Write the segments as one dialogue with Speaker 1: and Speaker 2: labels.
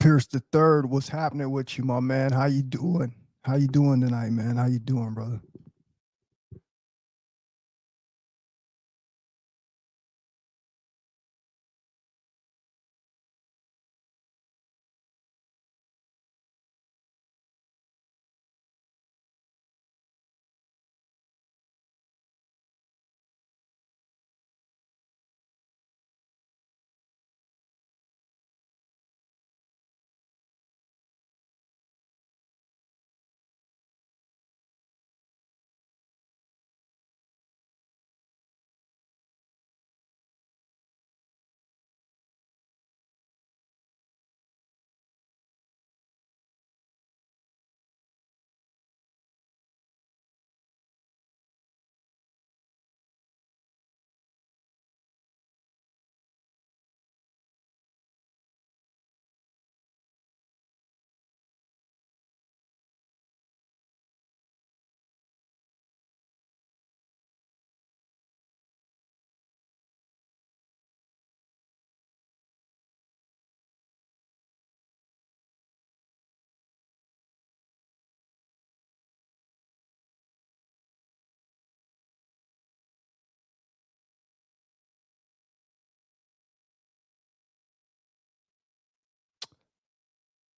Speaker 1: Pierce the Third. What's happening with you, my man? How you doing? How you doing tonight, man? How you doing, brother?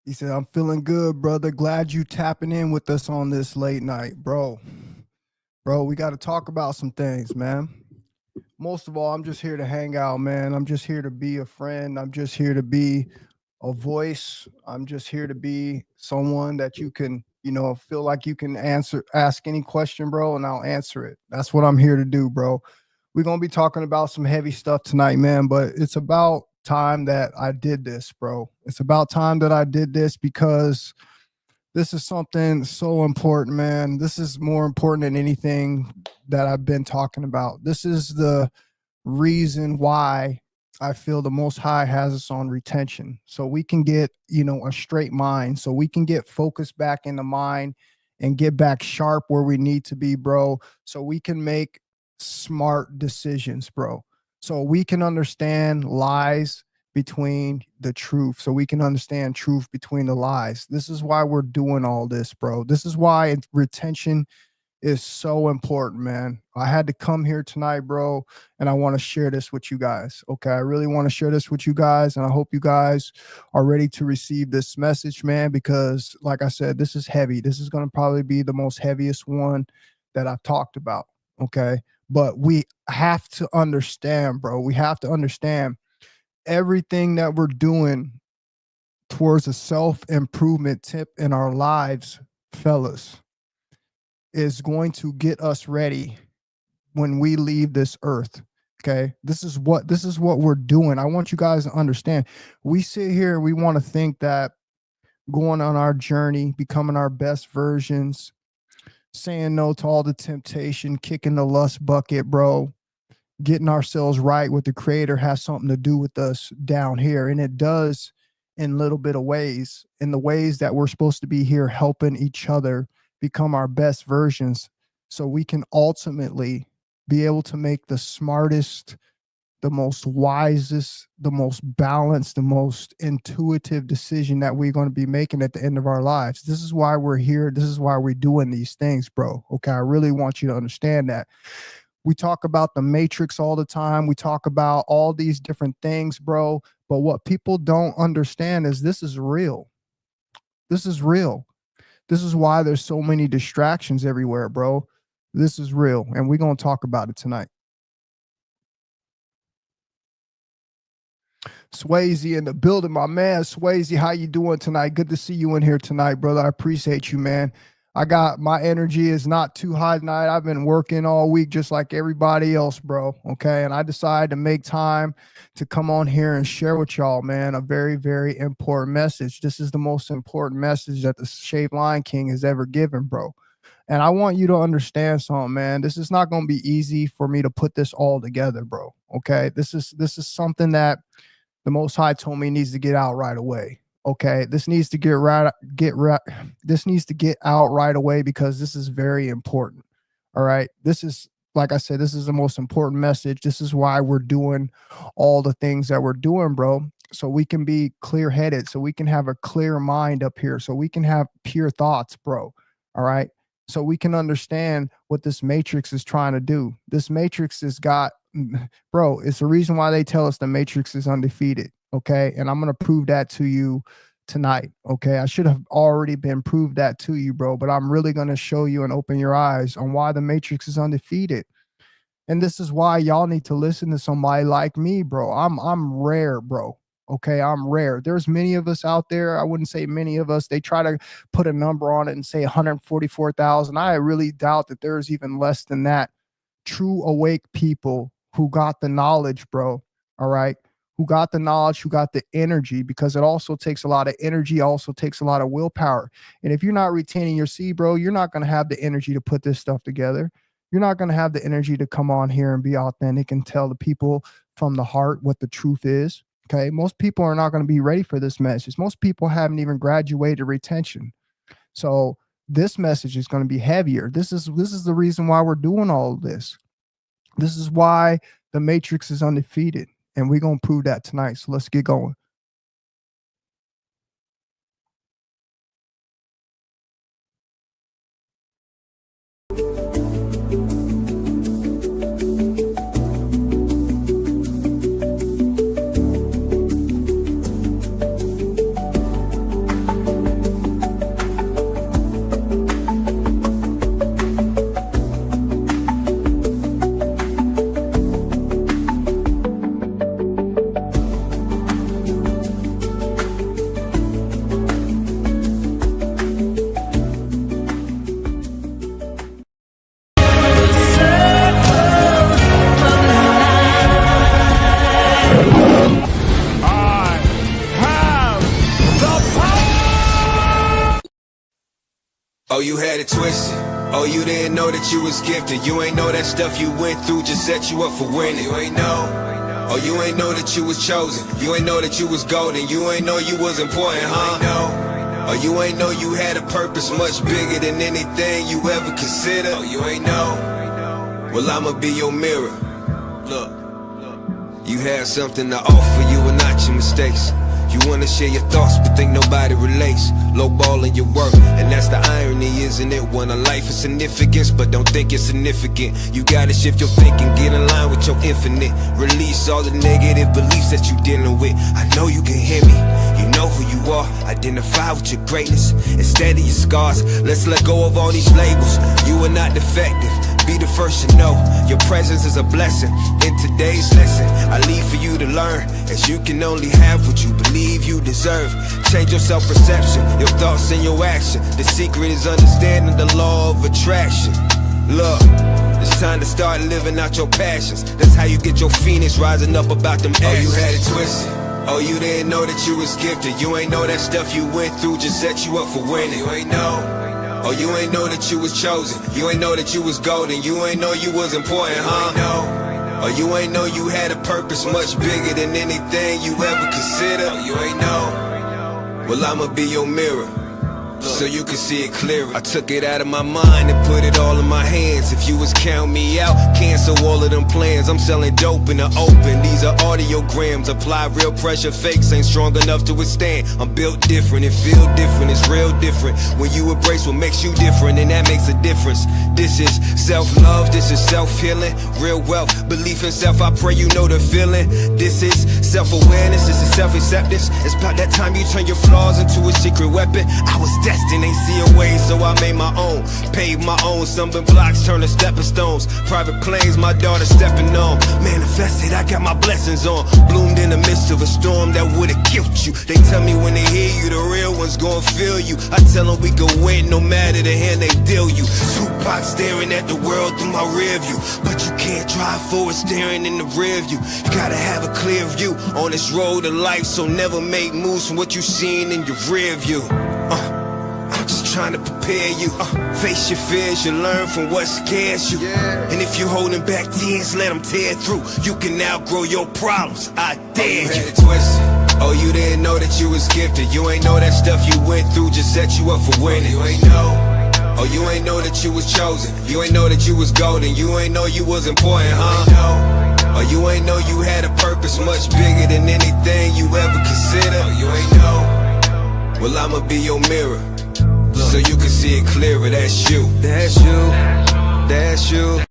Speaker 1: He said, I'm feeling good, brother. Glad you tapping in with us on this late night, bro. Bro, we got to talk about some things, man. Most of all, I'm just here to hang out, man. I'm just here to be a friend. I'm just here to be a voice. I'm just here to be someone that you can, feel like you can ask any question, bro, and I'll answer it. That's what I'm here to do, bro. We're going to be talking about some heavy stuff tonight, man, but it's about time that I did this, bro. It's about time that I did this because this is something so important, man. This is more important than anything that I've been talking about. This is the reason why I feel the Most High has us on retention. So we can get, a straight mind. So we can get focused back in the mind and get back sharp where we need to be, bro. So we can make smart decisions, bro. So we can understand lies between the truth. So we can understand truth between the lies. This is why we're doing all this, bro. This is why retention is so important, man. I had to come here tonight, bro, and I want to share this with you guys. Okay, I really want to share this with you guys, and I hope you guys are ready to receive this message, man, because like I said, this is heavy. This is going to probably be the most heaviest one that I've talked about, okay? But we have to understand, bro. We have to understand everything that we're doing towards a self-improvement tip in our lives, fellas, is going to get us ready when we leave this earth. Okay, this is what we're doing. I want you guys to understand. We sit here and we want to think that going on our journey, becoming our best versions, saying no to all the temptation, kicking the lust bucket, bro, getting ourselves right with the Creator has something to do with us down here, and it does in little bit of ways, in the ways that we're supposed to be here helping each other become our best versions, so we can ultimately be able to make the smartest, the most wisest, the most balanced, the most intuitive decision that we're going to be making at the end of our lives. This is why we're here. This is why we're doing these things, bro. Okay, I really want you to understand that. We talk about the matrix all the time. We talk about all these different things, bro. But what people don't understand is this is real. This is real. This is why there's so many distractions everywhere, bro. This is real, and we're going to talk about it tonight. Swayze in the building, my man. Swayze, how you doing tonight? Good to see you in here tonight, brother. I appreciate you, man. I got my energy is not too high tonight. I've been working all week just like everybody else, bro. Okay. And I decided to make time to come on here and share with y'all, man, a very, very important message. This is the most important message that the Shaved Lion King has ever given, bro. And I want you to understand something, man. This is not going to be easy for me to put this all together, bro. Okay. This is something that the Most High told me needs to get out right away. Okay, this needs to this needs to get out right away because this is very important. All right, this is, like I said, this is the most important message. This is why we're doing all the things that we're doing, bro. so we can be clear-headed, so we can have a clear mind up here, so we can have pure thoughts, bro. All right. So we can understand what this matrix is trying to do. This matrix has got, bro, it's the reason why they tell us the matrix is undefeated. Okay. And I'm going to prove that to you tonight. Okay. I should have already been proved that to you, bro, but I'm really going to show you and open your eyes on why the matrix is undefeated. And this is why y'all need to listen to somebody like me, bro. I'm rare, bro. Okay, I'm rare. There's many of us out there. I wouldn't say many of us. They try to put a number on it and say 144,000. I really doubt that there's even less than that. True awake people who got the knowledge, bro. All right. Who got the knowledge, who got the energy, because it also takes a lot of energy, also takes a lot of willpower. And if you're not retaining your seed, bro, you're not going to have the energy to put this stuff together. You're not going to have the energy to come on here and be authentic and tell the people from the heart what the truth is. Okay. Most people are not going to be ready for this message. Most people haven't even graduated retention. So this message is going to be heavier. This is the reason why we're doing all of this. This is why the matrix is undefeated. And we're going to prove that tonight. So let's get going.
Speaker 2: Oh, you had it twisted. Oh, you didn't know that you was gifted. You ain't know that stuff you went through just set you up for winning. You ain't know. Oh, you ain't know that you was chosen. You ain't know that you was golden. You ain't know you was important, huh? Oh, you ain't know you had a purpose much bigger than anything you ever considered. Oh, you ain't know. Well, I'ma be your mirror. Look, you have something to offer, you are not your mistakes. You wanna share your thoughts, but think nobody relates. Lowballing your work, and that's the irony, isn't it? When a life is significance, but don't think it's significant. You gotta shift your thinking, get in line with your infinite. Release all the negative beliefs that you dealing with. I know you can hear me, you know who you are. Identify with your greatness, instead of your scars. Let's let go of all these labels. You are not defective. Be the first to know your presence is a blessing. In today's lesson, I leave for you to learn, as you can only have what you believe you deserve. Change your self-perception, your thoughts and your action. The secret is understanding the law of attraction. Look, it's time to start living out your passions. That's how you get your phoenix rising up about them ashes. Oh, you had it twisted. Oh, you didn't know that you was gifted. You ain't know that stuff you went through just set you up for winning. You ain't know. Oh, you ain't know that you was chosen. You ain't know that you was golden. You ain't know you was important, huh? Oh, you ain't know you had a purpose much bigger than anything you ever considered. Oh, you ain't know. Well, I'ma be your mirror, so you can see it clearer. I took it out of my mind and put it all in my hands. If you was count me out, cancel all of them plans. I'm selling dope in the open. These are audiograms. Apply real pressure, fakes ain't strong enough to withstand. I'm built different, it feel different, it's real different. When you embrace what makes you different, and that makes a difference. This is self-love, this is self-healing. Real wealth, belief in self, I pray you know the feeling. This is self-awareness, this is self-acceptance. It's about that time you turn your flaws into a secret weapon. I was destined, ain't see a way, so I made my own. Paved my own, stumbling blocks turn to stepping stones. Private planes, my daughter stepping on. Manifested, I got my blessings on. Bloomed in the midst of a storm that would've killed you. They tell me when they hear you, the real ones gon' feel you. I tell them we can win no matter the hand they deal you. Tupac staring at the world through my rear view, but you can't drive forward staring in the rear view. You gotta have a clear view on this road of life, so never make moves from what you seen in your rear view. I'm just trying to prepare you. Face your fears, you learn from what scares you. And if you're holding back tears, let them tear through. You can outgrow your problems, I dare you. Had it twisted. Oh, you didn't know that you was gifted. You ain't know that stuff you went through just set you up for winning. You ain't know. Oh, you ain't know that you was chosen. You ain't know that you was golden. You ain't know you was important, huh? Or you ain't know you had a purpose much bigger than anything you ever consider. Or you ain't know. Well, I'ma be your mirror, so you can see it clearer. That's you. That's you. That's you.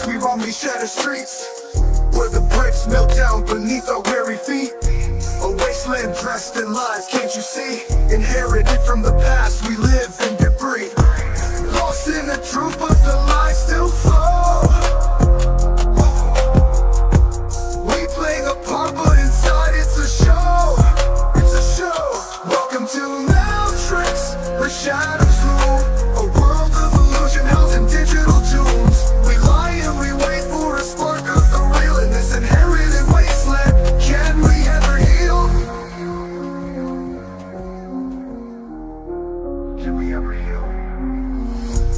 Speaker 3: We roam these shattered streets, where the bricks melt down beneath our weary feet. A wasteland dressed in lies, can't you see? Inherited from the past, we live in debris. Lost in the truth, but the lies still flow. We playing a part, but inside it's a show. It's a show. Welcome to Matrix, where shadows loom. A world of illusion housed in digital tombs. We lie and we wait for a spark of the real in this inherited wasteland. Can we ever heal? Can we ever heal?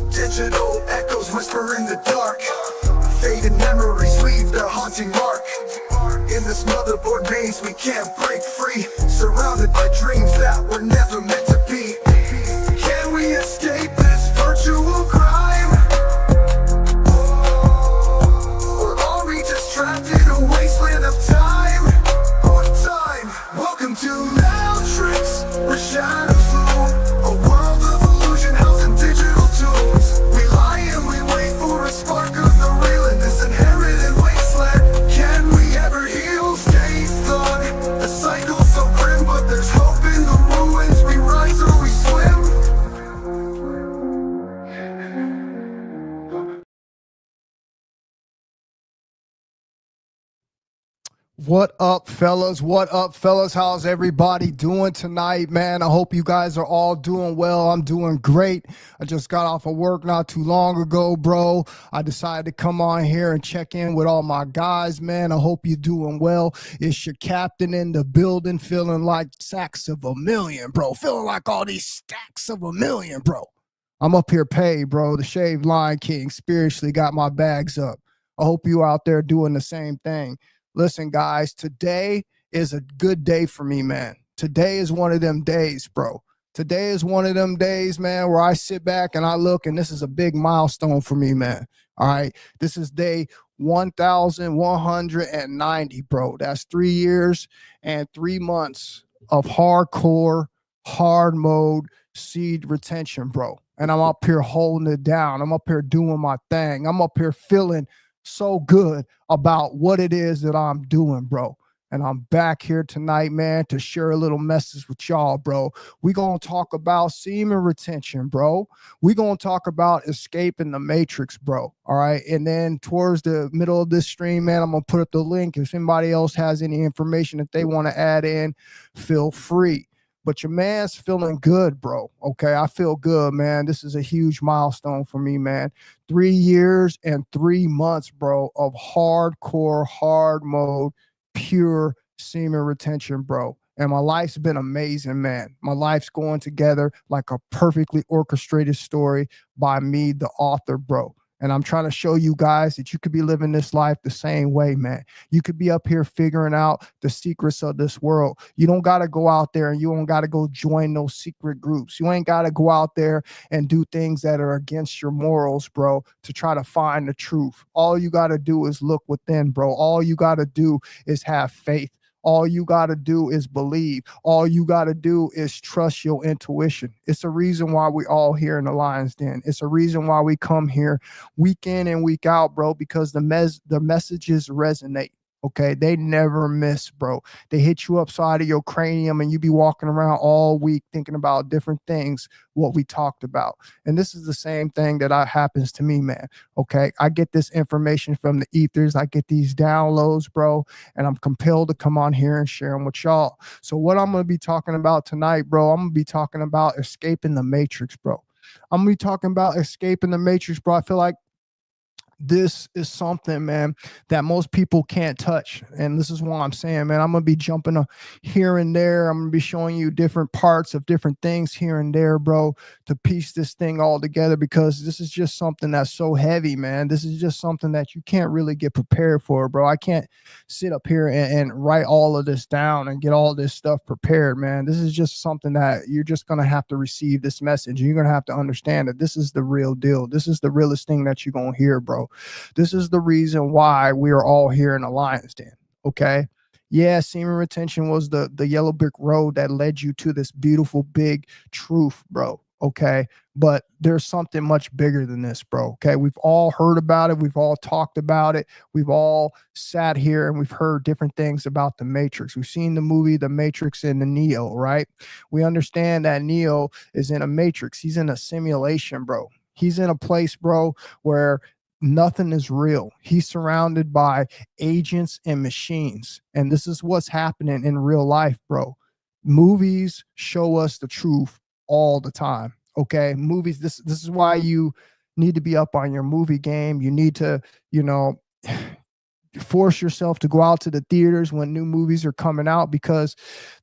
Speaker 3: Digital echoes whisper in the dark. Faded memories leave their haunting mark. In this motherboard maze we can't break free, surrounded by dreams that were never meant to be. Can we escape this virtual crime? Or are we just trapped in a wasteland of time? On time. Welcome to Matrix, where shadows loom. A world of illusion housed in digital tombs. We lie and we wait for a spark of the real in this inherited wasteland. Can we ever heal? Stay thug. The cycle's so grim, but there's hope in the ruins. We rise or we swim.
Speaker 1: What up, fellas? What up, fellas? How's everybody doing tonight, man? I hope you guys are all doing well. I'm doing great. I just got off of work not too long ago, bro. I decided to come on here and check in with all my guys, man. I hope you're doing well. It's your captain in the building, feeling like sacks of a million, bro. Feeling like all these stacks of a million, bro. I'm up here paid, bro. The Shaved Lion King spiritually got my bags up. I hope you out there doing the same thing. Listen, guys, today is a good day for me, man. Today is one of them days, bro. Today is one of them days, man, where I sit back and I look, and this is a big milestone for me, man. All right. This is day 1,190, bro. That's 3 years and 3 months of hardcore, hard mode seed retention, bro. And I'm up here holding it down. I'm up here doing my thing. I'm up here feeling so good about what it is that I'm doing, bro. And I'm back here tonight, man, to share a little message with y'all, bro. We're going to talk about semen retention, bro. We're going to talk about escaping the matrix, bro. All right. And then towards the middle of this stream, man, I'm going to put up the link. If anybody else has any information that they want to add in, feel free. But your man's feeling good, bro. Okay, I feel good, man. This is a huge milestone for me, man. 3 years and 3 months, bro, of hardcore, hard mode, pure semen retention, bro. And my life's been amazing, man. My life's going together like a perfectly orchestrated story by me, the author, bro. And I'm trying to show you guys that you could be living this life the same way, man. You could be up here figuring out the secrets of this world. You don't got to go out there and you don't got to go join those secret groups. You ain't got to go out there and do things that are against your morals, bro, to try to find the truth. All you got to do is look within, bro. All you got to do is have faith. All you got to do is believe. All you got to do is trust your intuition. It's a reason why we all here in the Lion's Den. It's a reason why we come here week in and week out, bro, because the messages resonate. Okay, they never miss, bro. They hit you upside of your cranium and you be walking around all week thinking about different things, what we talked about. And this is the same thing that happens to me, man. Okay, I get this information from the ethers. I get these downloads, bro, and I'm compelled to come on here and share them with y'all. So what I'm going to be talking about tonight, bro, I'm going to be talking about escaping the matrix, bro. I'm going to be talking about escaping the matrix, bro. I feel like This is something, man, that most people can't touch. And this is why I'm saying, man, I'm going to be jumping here and there. I'm going to be showing you different parts of different things here and there, bro, to piece this thing all together, because this is just something that's so heavy, man. This is just something that you can't really get prepared for, bro. I can't sit up here and write all of this down and get all this stuff prepared, man. This is just something that you're just going to have to receive this message. You're going to have to understand that this is the real deal. This is the realest thing that you're going to hear, bro. This is the reason why we are all here in the lion's den. Okay. Yeah, semen retention was the yellow brick road that led you to this beautiful big truth, bro. Okay. But there's something much bigger than this, bro. Okay. We've all heard about it. We've all talked about it. We've all sat here and we've heard different things about the Matrix. We've seen the movie The Matrix and the Neo, right? We understand that Neo is in a matrix. He's in a simulation, bro. He's in a place, bro, where nothing is real. He's surrounded by agents and machines. And this is what's happening in real life, bro. Movies show us the truth all the time. Okay. Movies, this is why you need to be up on your movie game. You need to, force yourself to go out to the theaters when new movies are coming out, because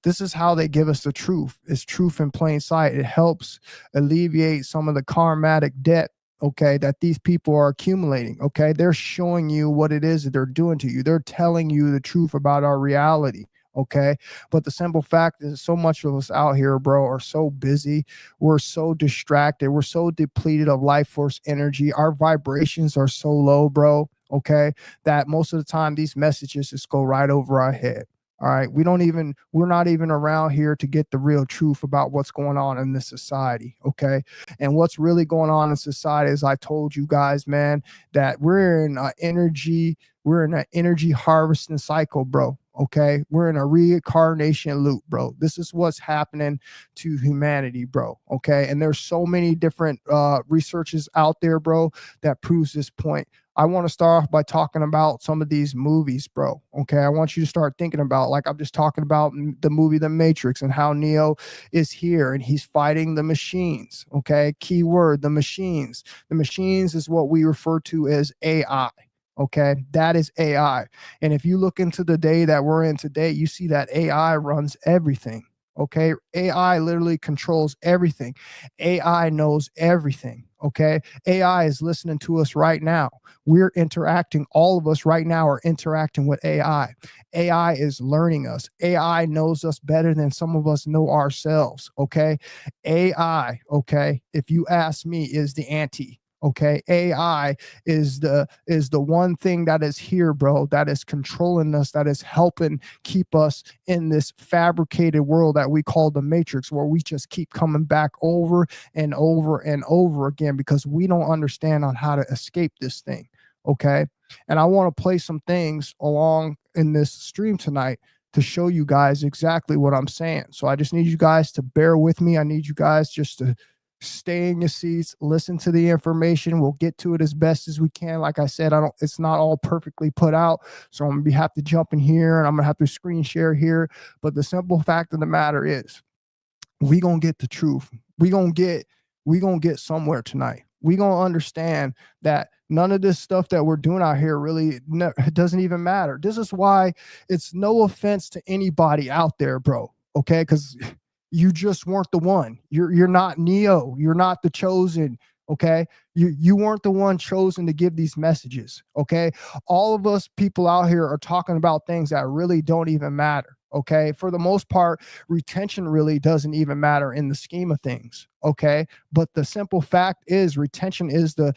Speaker 1: this is how they give us the truth. It's truth in plain sight. It helps alleviate some of the karmatic debt, okay, that these people are accumulating. Okay, they're showing you what it is that they're doing to you. They're telling you the truth about our reality. Okay, but the simple fact is, so much of us out here, bro, are so busy. We're so distracted. We're so depleted of life force energy. Our vibrations are so low, bro. Okay, that most of the time these messages just go right over our head. All right, we're not even around here to get the real truth about what's going on in this society. Okay, and what's really going on in society, as I told you guys, man, that we're in an energy harvesting cycle, bro. Okay, we're in a reincarnation loop, bro. This is what's happening to humanity, bro. Okay, and there's so many different researches out there, bro, that proves this point. I want to start off by talking about some of these movies, bro. Okay, I want you to start thinking about, like I'm just talking about the movie The Matrix, and how Neo is here and he's fighting the machines. Okay, keyword, the machines. The machines is what we refer to as AI. Okay, that is AI. And if you look into the day that we're in today, you see that AI runs everything. Okay, AI literally controls everything. AI knows everything. Okay, AI is listening to us right now. We're interacting, all of us right now are interacting with AI. AI is learning us. AI knows us better than some of us know ourselves. Okay, AI, okay, if you ask me, is the anti. Okay, AI is the one thing that is here, bro, that is controlling us, that is helping keep us in this fabricated world that we call the Matrix, where we just keep coming back over and over and over again, because we don't understand on how to escape this thing. Okay, and I want to play some things along in this stream tonight to show you guys exactly what I'm saying. So I just need you guys to bear with me. I need you guys just to stay in your seats, listen to the information. We'll get to it as best as we can. Like I said, it's not all perfectly put out, so I'm gonna have to jump in here and I'm gonna have to screen share here. But the simple fact of the matter is, we gonna get the truth. We gonna get somewhere tonight. We gonna understand that none of this stuff that we're doing out here really doesn't even matter. This is why it's no offense to anybody out there, bro. Okay, because you just weren't the one. You're not Neo. You're not the chosen. Okay, you weren't the one chosen to give these messages. Okay, all of us people out here are talking about things that really don't even matter. Okay, for the most part, retention really doesn't even matter in the scheme of things. Okay, but the simple fact is, retention is the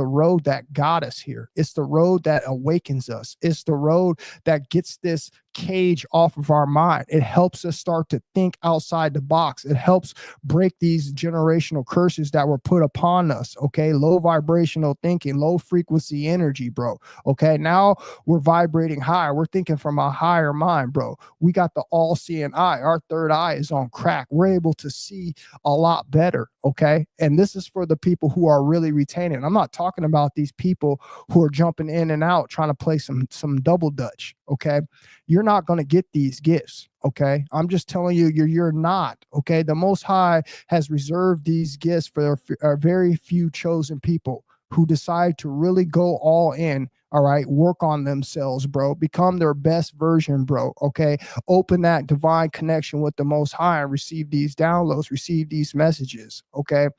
Speaker 1: road that got us here. It's the road that awakens us. It's the road that gets this cage off of our mind. It helps us start to think outside the box. It helps break these generational curses that were put upon us. Okay, low vibrational thinking, low frequency energy, bro. Okay, now we're vibrating higher. We're thinking from a higher mind, bro. We got the all-seeing eye. Our third eye is on crack. We're able to see a lot better. Okay, and this is for the people who are really retaining. I'm not talking about these people who are jumping in and out trying to play some double dutch. Okay, you're not going to get these gifts. Okay, I'm just telling you, you're not. Okay, the Most High has reserved these gifts for a very few chosen people. who decide to really go all in, all right, work on themselves, bro, become their best version, bro, okay, open that divine connection with the Most High and receive these downloads, receive these messages, okay,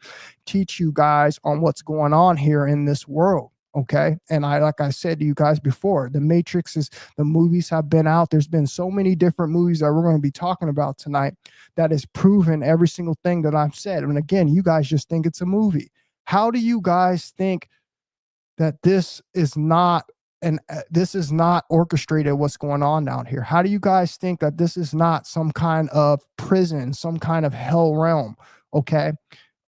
Speaker 1: teach you guys on what's going on here in this world. Okay. And like I said to you guys before, the Matrix the movies have been out. There's been so many different movies that we're going to be talking about tonight that has proven every single thing that I've said. And again, you guys just think it's a movie. How do you guys think that this is not orchestrated, what's going on down here? How do you guys think that this is not some kind of prison, some kind of hell realm? Okay.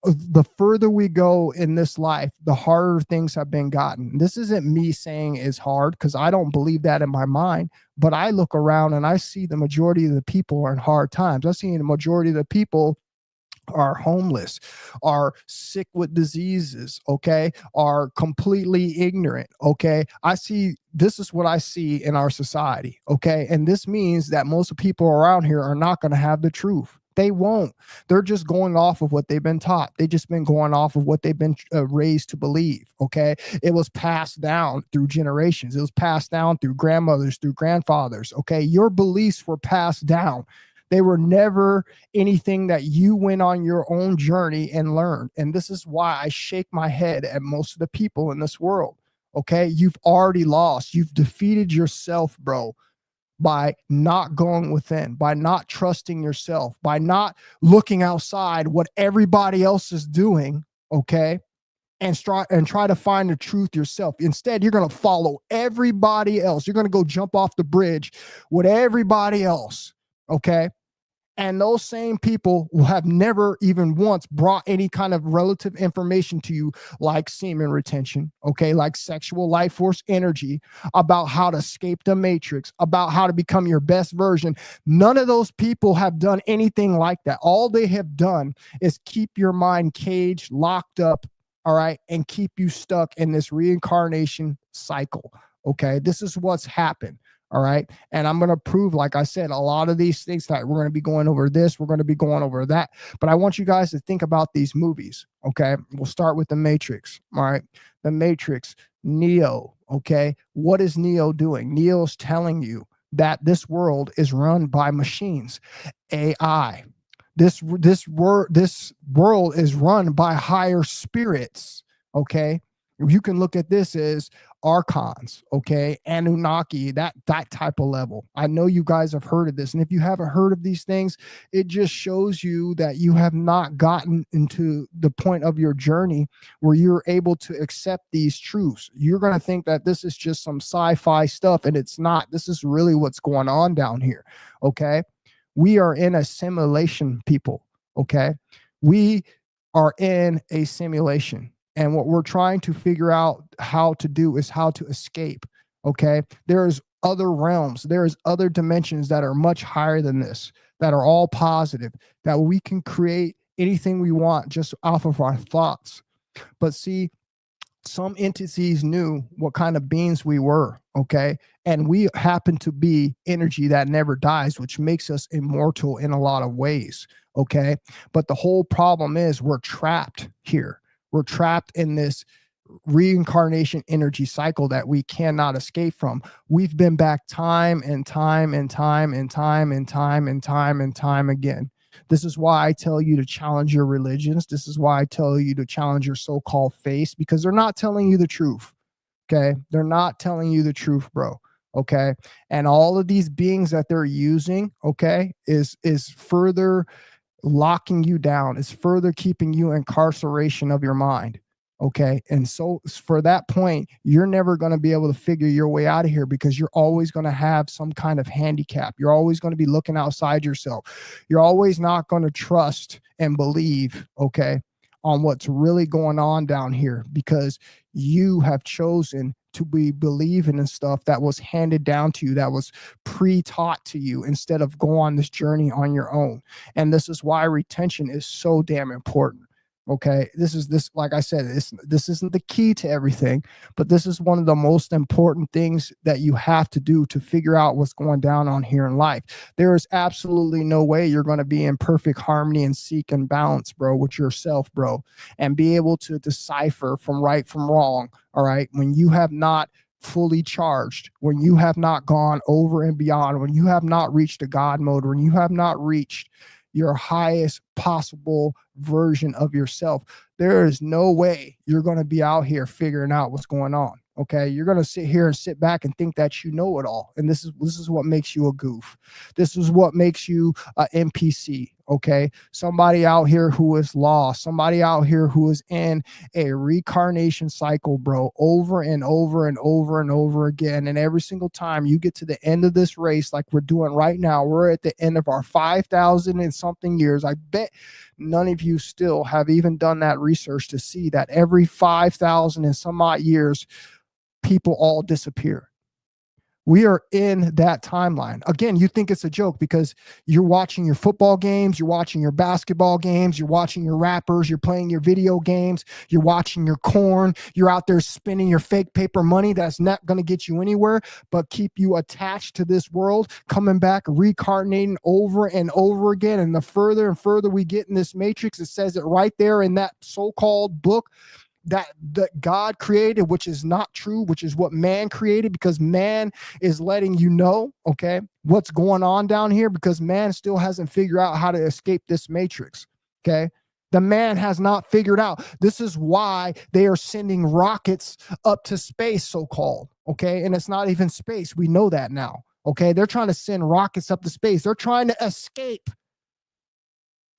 Speaker 1: The further we go in this life, the harder things have been gotten. This isn't me saying it's hard, because I don't believe that in my mind, but I look around and I see the majority of the people are in hard times. I see the majority of the people are homeless, are sick with diseases, okay, are completely ignorant, okay. This is what I see in our society, okay, and this means that most people around here are not going to have the truth. They won't. They're just going off of what they've been taught. They just been going off of what they've been raised to believe. Okay. It was passed down through generations. It was passed down through grandmothers, through grandfathers. Okay. Your beliefs were passed down. They were never anything that you went on your own journey and learned. And this is why I shake my head at most of the people in this world. Okay. You've already lost. You've defeated yourself, bro, by not going within, by not trusting yourself, by not looking outside what everybody else is doing, okay, and try to find the truth yourself. Instead, you're going to follow everybody else. You're going to go jump off the bridge with everybody else, okay? And those same people will have never even once brought any kind of relative information to you, like semen retention, okay, like sexual life force energy, about how to escape the matrix, about how to become your best version. None of those people have done anything like that. All they have done is keep your mind caged, locked up, all right, and keep you stuck in this reincarnation cycle, okay? This is what's happened. All right. And I'm going to prove, like I said, a lot of these things that we're going to be going over this, we're going to be going over that. But I want you guys to think about these movies. Okay. We'll start with The Matrix. All right. The Matrix, Neo. Okay. What is Neo doing? Neo's telling you that this world is run by machines, AI. This world is run by higher spirits. Okay. You can look at this as archons, okay, Anunnaki, that type of level. I know you guys have heard of this, and if you haven't heard of these things, it just shows you that you have not gotten into the point of your journey where you're able to accept these truths. You're going to think that this is just some sci-fi stuff, and it's not. This is really what's going on down here, okay? We are in a simulation, people, okay? We are in a simulation. And what we're trying to figure out how to do is how to escape. Okay. There's other realms. There's other dimensions that are much higher than this, that are all positive, that we can create anything we want just off of our thoughts. But see, some entities knew what kind of beings we were. Okay. And we happen to be energy that never dies, which makes us immortal in a lot of ways. Okay. But the whole problem is we're trapped here. We're trapped in this reincarnation energy cycle that we cannot escape from. We've been back time and time and time and time and time and time and time again. This is why I tell you to challenge your religions. This is why I tell you to challenge your so-called faith, because they're not telling you the truth. Okay. They're not telling you the truth, bro. Okay. And all of these beings that they're using, okay, is further locking you down, is further keeping you in incarceration of your mind. Okay. And so for that point, you're never going to be able to figure your way out of here, because you're always going to have some kind of handicap. You're always going to be looking outside yourself. You're always not going to trust and believe, okay, on what's really going on down here, because you have chosen to be believing in stuff that was handed down to you, that was pre-taught to you, instead of go on this journey on your own. And this is why retention is so damn important. Okay, like I said, this isn't the key to everything, but this is one of the most important things that you have to do to figure out what's going down on here in life. There is absolutely no way you're going to be in perfect harmony and seek and balance, bro, with yourself, bro, and be able to decipher from right from wrong. All right, when you have not fully charged, when you have not gone over and beyond, when you have not reached a God mode, when you have not reached your highest possible version of yourself, there is no way you're going to be out here figuring out what's going on. Okay, you're going to sit here and sit back and think that you know it all, and this is what makes you a goof. This is what makes you an NPC. Okay, somebody out here who is lost, somebody out here who is in a reincarnation cycle, bro, over and over and over and over again. And every single time you get to the end of this race, like we're doing right now, we're at the end of our 5,000 and something years. I bet none of you still have even done that research to see that every 5,000 and some odd years, people all disappear. We are in that timeline. Again, you think it's a joke because you're watching your football games, you're watching your basketball games, you're watching your rappers, you're playing your video games, you're watching your corn, you're out there spending your fake paper money that's not going to get you anywhere, but keep you attached to this world, coming back, reincarnating over and over again. And the further and further we get in this matrix, it says it right there in that so-called book that God created, which is not true, which is what man created, because man is letting you know, okay, what's going on down here, because man still hasn't figured out how to escape this matrix. Okay, the man has not figured out. This is why they are sending rockets up to space, so-called. Okay, and it's not even space. We know that now. Okay, they're trying to send rockets up to space. They're trying to escape.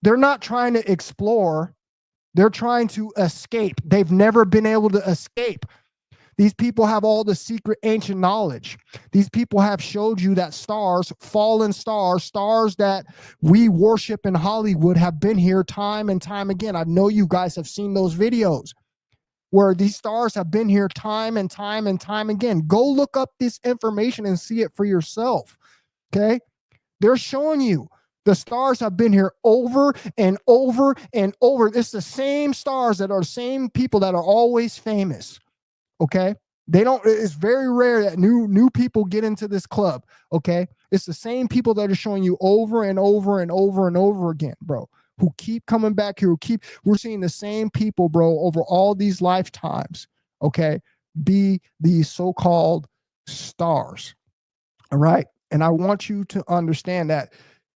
Speaker 1: They're not trying to explore. They're trying to escape. They've never been able to escape. These people have all the secret ancient knowledge. These people have showed you that stars, fallen stars, stars that we worship in Hollywood have been here time and time again. I know you guys have seen those videos where these stars have been here time and time and time again. Go look up this information and see it for yourself. Okay? They're showing you. The stars have been here over and over and over. It's the same stars that are the same people that are always famous. Okay. It's very rare that new people get into this club. Okay. It's the same people that are showing you over and over and over and over again, bro, who keep coming back here, we're seeing the same people, bro, over all these lifetimes. Okay. Be these so-called stars. All right. And I want you to understand that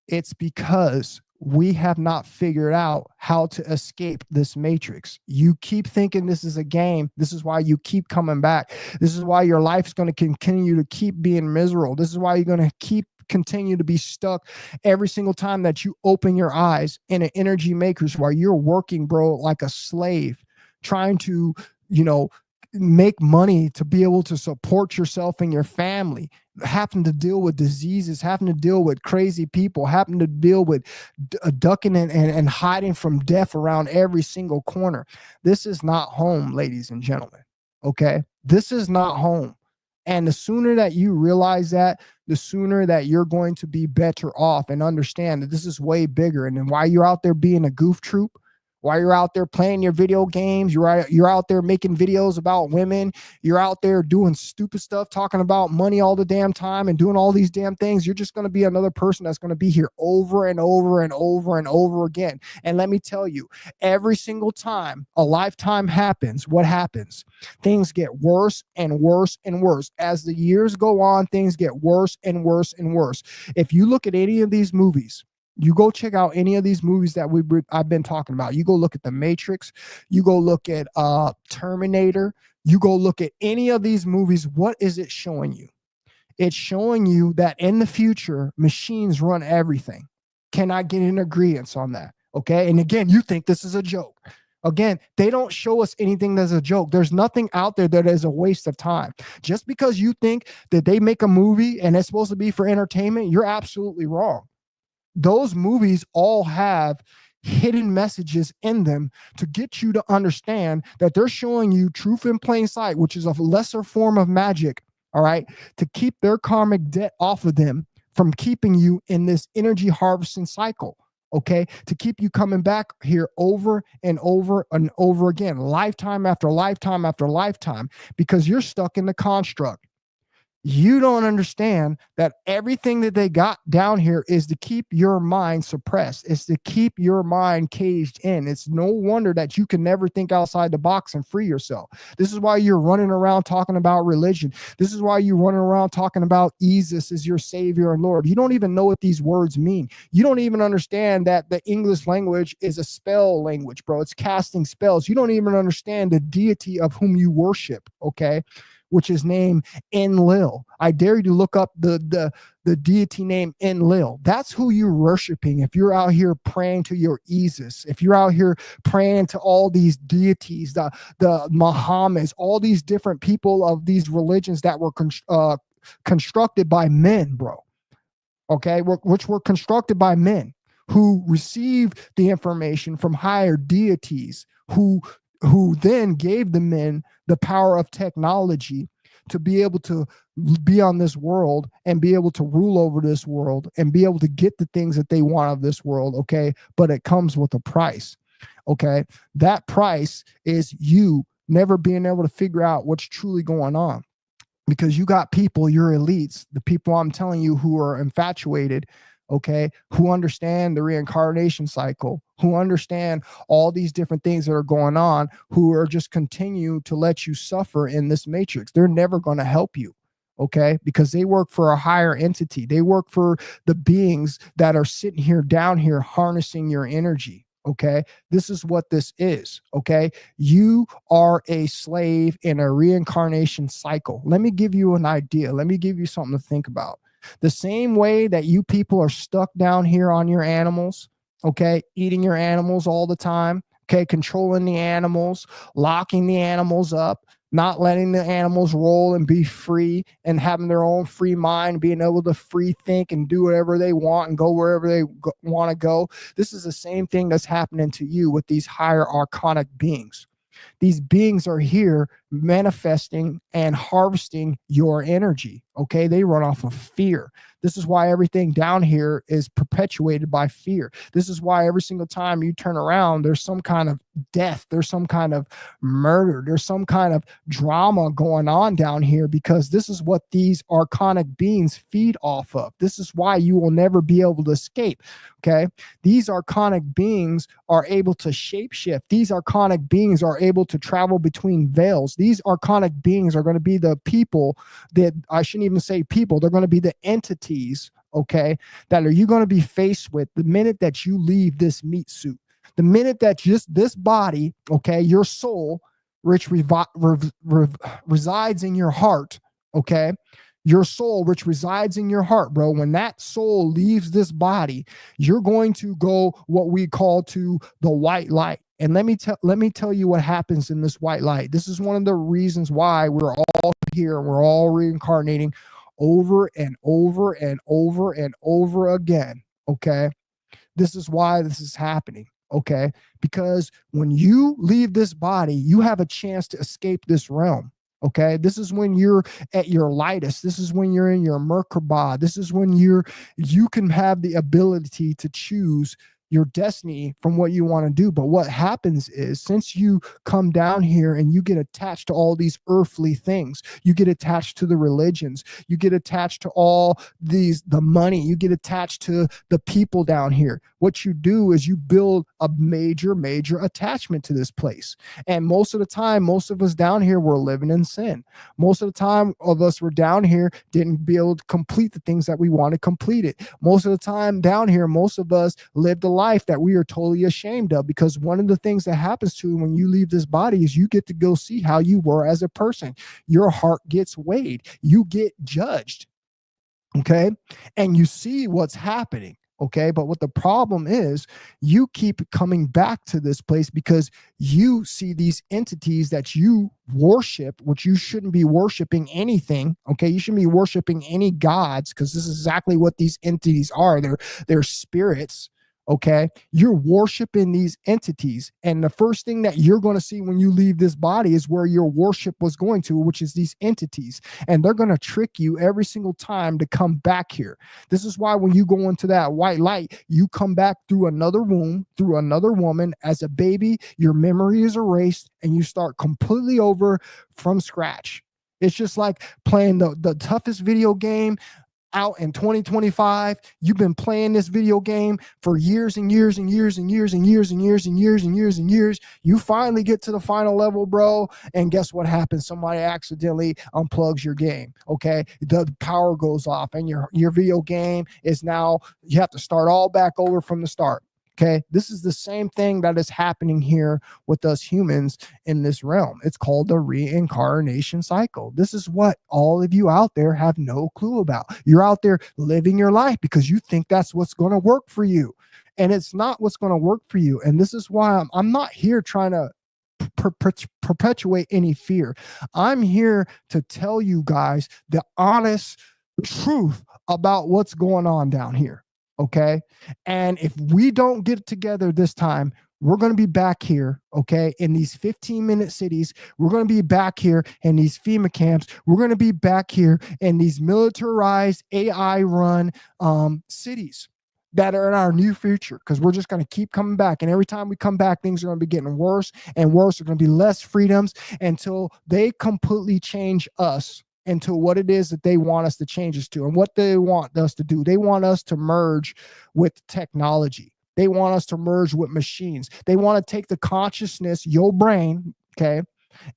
Speaker 1: it's because we have not figured out how to escape this matrix. You keep thinking this is a game. This is why you keep coming back. This is why your life's going to continue to keep being miserable. This is why you're going to continue to be stuck every single time that you open your eyes in an energy matrix while you're working, bro, like a slave, trying to, make money to be able to support yourself and your family, having to deal with diseases, having to deal with crazy people, having to deal with ducking and hiding from death around every single corner. This is not home, ladies and gentlemen. Okay. This is not home. And the sooner that you realize that, the sooner that you're going to be better off and understand that this is way bigger. And then while you're out there being a goof troop, while you're out there playing your video games, you're out there making videos about women, you're out there doing stupid stuff, talking about money all the damn time and doing all these damn things, you're just going to be another person that's going to be here over and over and over and over again. And let me tell you, every single time a lifetime happens, what happens? Things get worse and worse and worse. As the years go on, things get worse and worse and worse. If you look at any of these movies, you go check out any of these movies that I've been talking about. You go look at The Matrix. You go look at Terminator. You go look at any of these movies. What is it showing you? It's showing you that in the future, machines run everything. Can I get an agreement on that? Okay. And again, you think this is a joke. Again, they don't show us anything that's a joke. There's nothing out there that is a waste of time. Just because you think that they make a movie and it's supposed to be for entertainment, you're absolutely wrong. Those movies all have hidden messages in them to get you to understand that they're showing you truth in plain sight, which is a lesser form of magic, all right, to keep their karmic debt off of them from keeping you in this energy harvesting cycle, okay, to keep you coming back here over and over and over again, lifetime after lifetime after lifetime, because you're stuck in the construct. You don't understand that everything that they got down here is to keep your mind suppressed. It's to keep your mind caged in. It's no wonder that you can never think outside the box and free yourself. This is why you're running around talking about religion. This is why you're running around talking about Jesus as your Savior and Lord. You don't even know what these words mean. You don't even understand that the English language is a spell language, bro. It's casting spells. You don't even understand the deity of whom you worship, okay? Which is named Enlil. I dare you to look up the deity name Enlil. That's who you're worshiping. If you're out here praying to your Isis, if you're out here praying to all these deities, the Muhammads, all these different people of these religions that were constructed by men, bro. Okay, which were constructed by men who received the information from higher deities who then gave the men the power of technology to be able to be on this world and be able to rule over this world and be able to get the things that they want of this world, okay? But it comes with a price, okay? That price is you never being able to figure out what's truly going on, because you got people, your elites, the people I'm telling you who are infatuated, okay, who understand the reincarnation cycle, who understand all these different things that are going on, who are just continue to let you suffer in this matrix. They're never going to help you, okay, because they work for a higher entity. They work for the beings that are sitting here down here harnessing your energy, okay? This is what this is, okay? You are a slave in a reincarnation cycle. Let me give you an idea. Let me give you something to think about. The same way that you people are stuck down here on your animals, okay, eating your animals all the time, okay, controlling the animals, locking the animals up, not letting the animals roll and be free and having their own free mind, being able to free think and do whatever they want and go wherever they want to go. This is the same thing that's happening to you with these higher archonic beings. These beings are here manifesting and harvesting your energy. Okay. They run off of fear. This is why everything down here is perpetuated by fear. This is why every single time you turn around, there's some kind of death. There's some kind of murder. There's some kind of drama going on down here, because this is what these archonic beings feed off of. This is why you will never be able to escape. Okay. These archonic beings are able to shapeshift. These archonic beings are able to travel between veils. These archonic beings are going to be the people that, I shouldn't even say people, they're going to be the entities, okay, that are you going to be faced with the minute that you leave this meat suit. The minute that just this body, okay, your soul, which resides in your heart, okay, your soul, which resides in your heart, bro, when that soul leaves this body, you're going to go what we call to the white light. And let me tell you what happens in this white light. This is one of the reasons why we're all here and we're all reincarnating over and over and over and over again. Okay. This is why this is happening. Okay. Because when you leave this body, you have a chance to escape this realm. Okay. This is when you're at your lightest. This is when you're in your Merkaba. This is when you can have the ability to choose your destiny from what you want to do. But what happens is, since you come down here and you get attached to all these earthly things, you get attached to the religions, you get attached to all the money, you get attached to the people down here. What you do is you build a major attachment to this place. And most of the time, most of us down here were living in sin. Most of the time of us were down here didn't be able to complete the things that we wanted completed. Most of the time down here, most of us lived a life that we are totally ashamed of, because one of the things that happens to you when you leave this body is you get to go see how you were as a person. Your heart gets weighed. You get judged. Okay. And you see what's happening. Okay. But what the problem is, you keep coming back to this place because you see these entities that you worship, which you shouldn't be worshiping anything. Okay. You shouldn't be worshiping any gods, because this is exactly what these entities are. They're spirits. Okay, you're worshiping these entities, and the first thing that you're going to see when you leave this body is where your worship was going to, which is these entities, and they're going to trick you every single time to come back here. This is why when you go into that white light, you come back through another womb, through another woman as a baby. Your memory is erased, and you start completely over from scratch. It's just like playing the toughest video game out in 2025. You've been playing this video game for years and years and years and years and years and years and years and years and years. You finally get to the final level, bro, and guess what happens? Somebody accidentally unplugs your game. Okay, the power goes off, and your video game is now, you have to start all back over from the start. Okay, this is the same thing that is happening here with us humans in this realm. It's called the reincarnation cycle. This is what all of you out there have no clue about. You're out there living your life because you think that's what's going to work for you. And it's not what's going to work for you. And this is why I'm not here trying to perpetuate any fear. I'm here to tell you guys the honest truth about what's going on down here. Okay. And if we don't get together this time, we're going to be back here, okay, in these 15-minute cities. We're going to be back here in these FEMA camps. We're going to be back here in these militarized, AI-run cities that are in our new future, because we're just going to keep coming back. And every time we come back, things are going to be getting worse and worse. There's going to be less freedoms until they completely change us into what it is that they want us to change us to and what they want us to do. They want us to merge with technology. They want us to merge with machines. They want to take the consciousness, your brain, okay,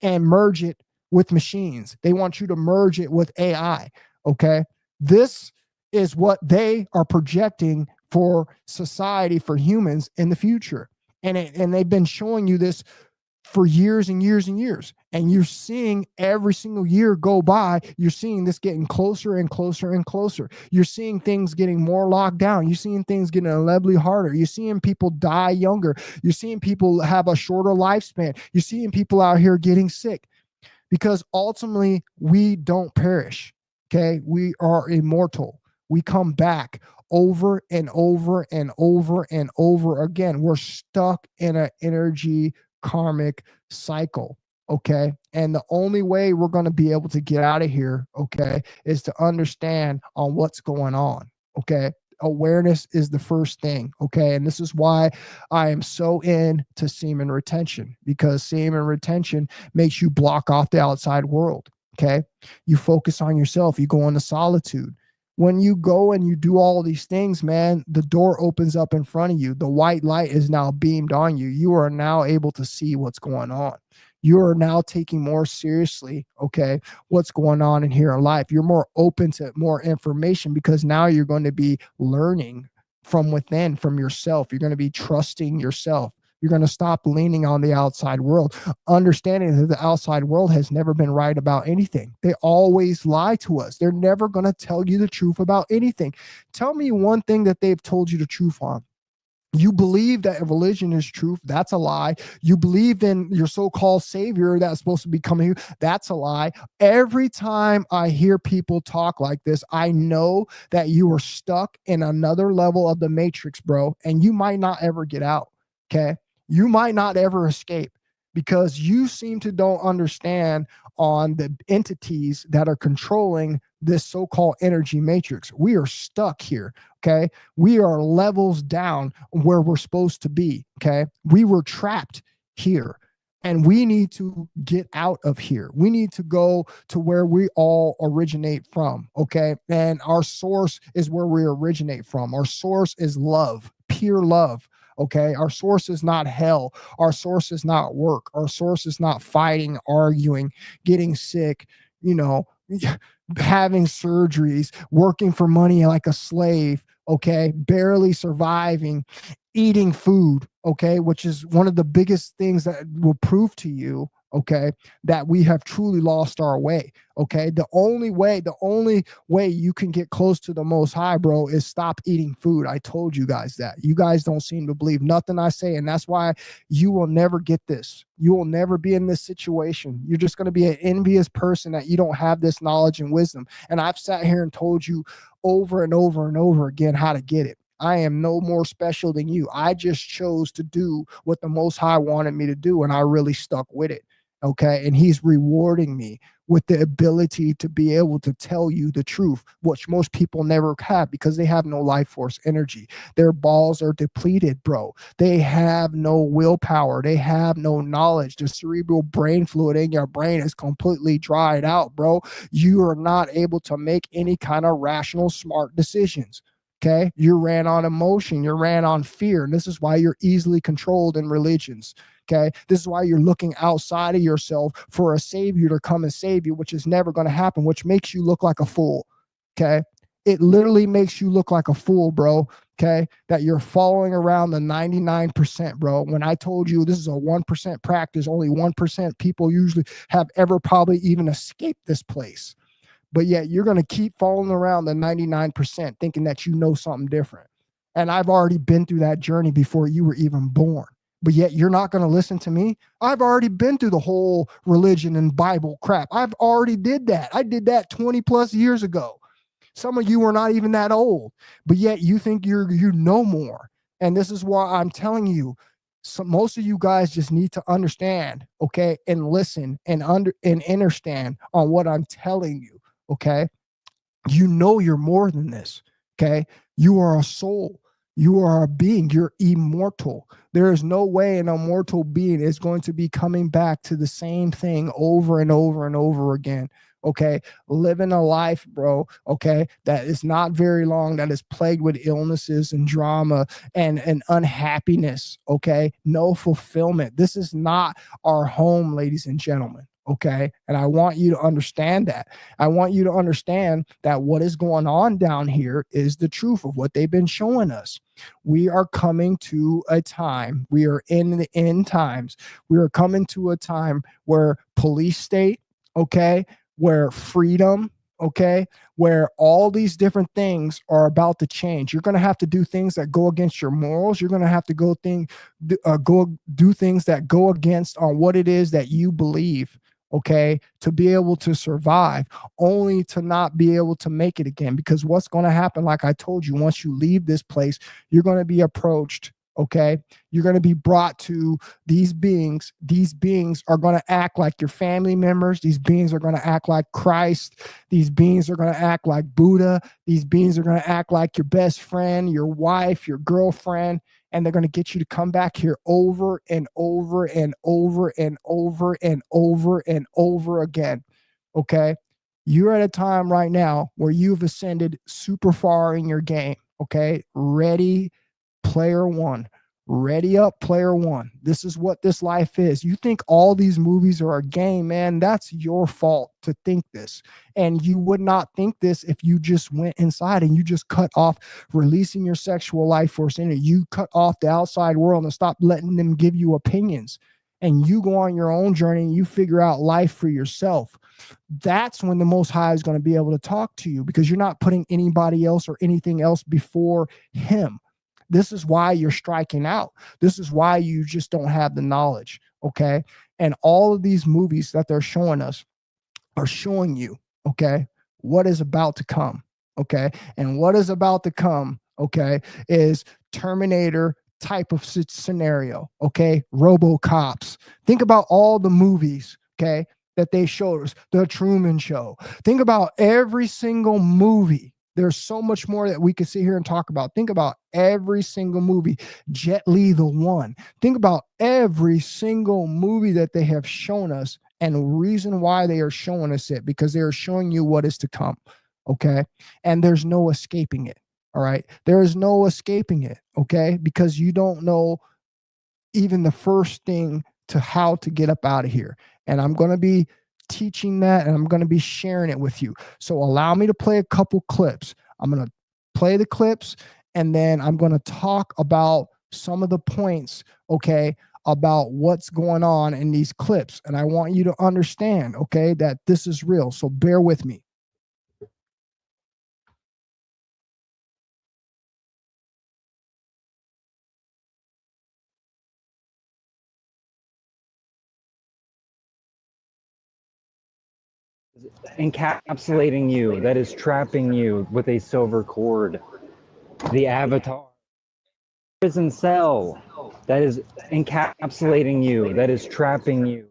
Speaker 1: and merge it with machines. They want you to merge it with AI, okay? This is what they are projecting for society, for humans in the future. And they've been showing you this for years and years and years. And you're seeing every single year go by, you're seeing this getting closer and closer and closer. You're seeing things getting more locked down. You're seeing things getting inevitably harder. You're seeing people die younger. You're seeing people have a shorter lifespan. You're seeing people out here getting sick, because ultimately we don't perish. Okay. We are immortal. We come back over and over and over and over again. We're stuck in an energy karmic cycle. Okay. And the only way we're going to be able to get out of here, okay, is to understand on what's going on. Okay. Awareness is the first thing. Okay. And this is why I am so into semen retention, because semen retention makes you block off the outside world. Okay. You focus on yourself. You go into solitude. When you go and you do all these things, man, the door opens up in front of you. The white light is now beamed on you. You are now able to see what's going on. You are now taking more seriously, okay, what's going on in here in life. You're more open to more information, because now you're going to be learning from within, from yourself. You're going to be trusting yourself. You're going to stop leaning on the outside world, understanding that the outside world has never been right about anything. They always lie to us. They're never going to tell you the truth about anything. Tell me one thing that they've told you the truth on. You believe that religion is truth. That's a lie. You believe in your so-called savior that's supposed to be coming here. That's a lie. Every time I hear people talk like this, I know that you are stuck in another level of the matrix, bro, and you might not ever get out. Okay. You might not ever escape, because you seem to don't understand on the entities that are controlling this so-called energy matrix. We are stuck here. Okay. We are levels down where we're supposed to be. Okay. We were trapped here, and we need to get out of here. We need to go to where we all originate from. Okay. And our source is where we originate from. Our source is love, pure love. Okay. Our source is not hell. Our source is not work. Our source is not fighting, arguing, getting sick, having surgeries, working for money like a slave. Okay. Barely surviving, eating food. Okay. Which is one of the biggest things that will prove to you, okay, that we have truly lost our way. Okay. The only way you can get close to the Most High, bro, is stop eating food. I told you guys that. You guys don't seem to believe nothing I say. And that's why you will never get this. You will never be in this situation. You're just going to be an envious person that you don't have this knowledge and wisdom. And I've sat here and told you over and over and over again how to get it. I am no more special than you. I just chose to do what the Most High wanted me to do, and I really stuck with it. Okay. And he's rewarding me with the ability to be able to tell you the truth, which most people never have because they have no life force energy. Their balls are depleted, bro. They have no willpower. They have no knowledge. The cerebral brain fluid in your brain is completely dried out, bro. You are not able to make any kind of rational, smart decisions. Okay. You ran on emotion. You ran on fear. And this is why you're easily controlled in religions. Okay. This is why you're looking outside of yourself for a savior to come and save you, which is never going to happen, which makes you look like a fool. Okay. It literally makes you look like a fool, bro. Okay. That you're following around the 99%, bro. When I told you this is a 1% practice, only 1% people usually have ever probably even escaped this place. But yet you're going to keep following around the 99% thinking that you know something different. And I've already been through that journey before you were even born. But yet you're not going to listen to me. I've already been through the whole religion and Bible crap. I've already did that. I did that 20 plus years ago. Some of you are not even that old, but yet you think you know more. And this is why I'm telling you, most of you guys just need to understand, okay, and listen and understand on what I'm telling you, okay? You know you're more than this, okay? You are a soul. You are a being. You're immortal. There is no way an immortal being is going to be coming back to the same thing over and over and over again. Okay. Living a life, bro. Okay. That is not very long, that is plagued with illnesses and drama and unhappiness. Okay. No fulfillment. This is not our home, ladies and gentlemen. Okay. And I want you to understand that. I want you to understand that what is going on down here is the truth of what they've been showing us. We are coming to a time, we are in the end times. We are coming to a time where police state, okay, where freedom, okay, where all these different things are about to change. You're going to have to do things that go against your morals. You're going to have to go do things that go against on what it is that you believe, okay, to be able to survive, only to not be able to make it again. Because what's going to happen, like I told you, once you leave this place, you're going to be approached, okay? You're going to be brought to these beings. These beings are going to act like your family members. These beings are going to act like Christ. These beings are going to act like Buddha. These beings are going to act like your best friend, your wife, your girlfriend. And they're going to get you to come back here over and over and over and over and over and over again. Okay. You're at a time right now where you've ascended super far in your game. Okay. Ready, player one. Ready up, player one. This is what this life is. You think all these movies are a game, man. That's your fault to think this. And you would not think this if you just went inside and you just cut off releasing your sexual life force in it. You cut off the outside world and stop letting them give you opinions. And you go on your own journey and you figure out life for yourself. That's when the Most High is going to be able to talk to you, because you're not putting anybody else or anything else before him. This is why you're striking out. This is why you just don't have the knowledge, okay? And all of these movies that they're showing us are showing you, okay, what is about to come, okay? And what is about to come, okay, is Terminator type of scenario, okay? RoboCops. Think about all the movies, okay, that they showed us. The Truman Show. Think about every single movie. There's so much more that we could sit here and talk about. Think about every single movie. Jet Li, the One. Think about every single movie that they have shown us, and the reason why they are showing us it, because they are showing you what is to come, okay? And there's no escaping it, all right? There is no escaping it, okay? Because you don't know even the first thing to how to get up out of here. And I'm going to be teaching that, and I'm going to be sharing it with you. So allow me to play a couple clips. I'm going to play the clips, and then I'm going to talk about some of the points, okay, about what's going on in these clips. And I want you to understand, okay, that this is real. So bear with me.
Speaker 4: Encapsulating you, that is trapping you with a silver cord. The avatar Prison cell that is encapsulating you, that is trapping you.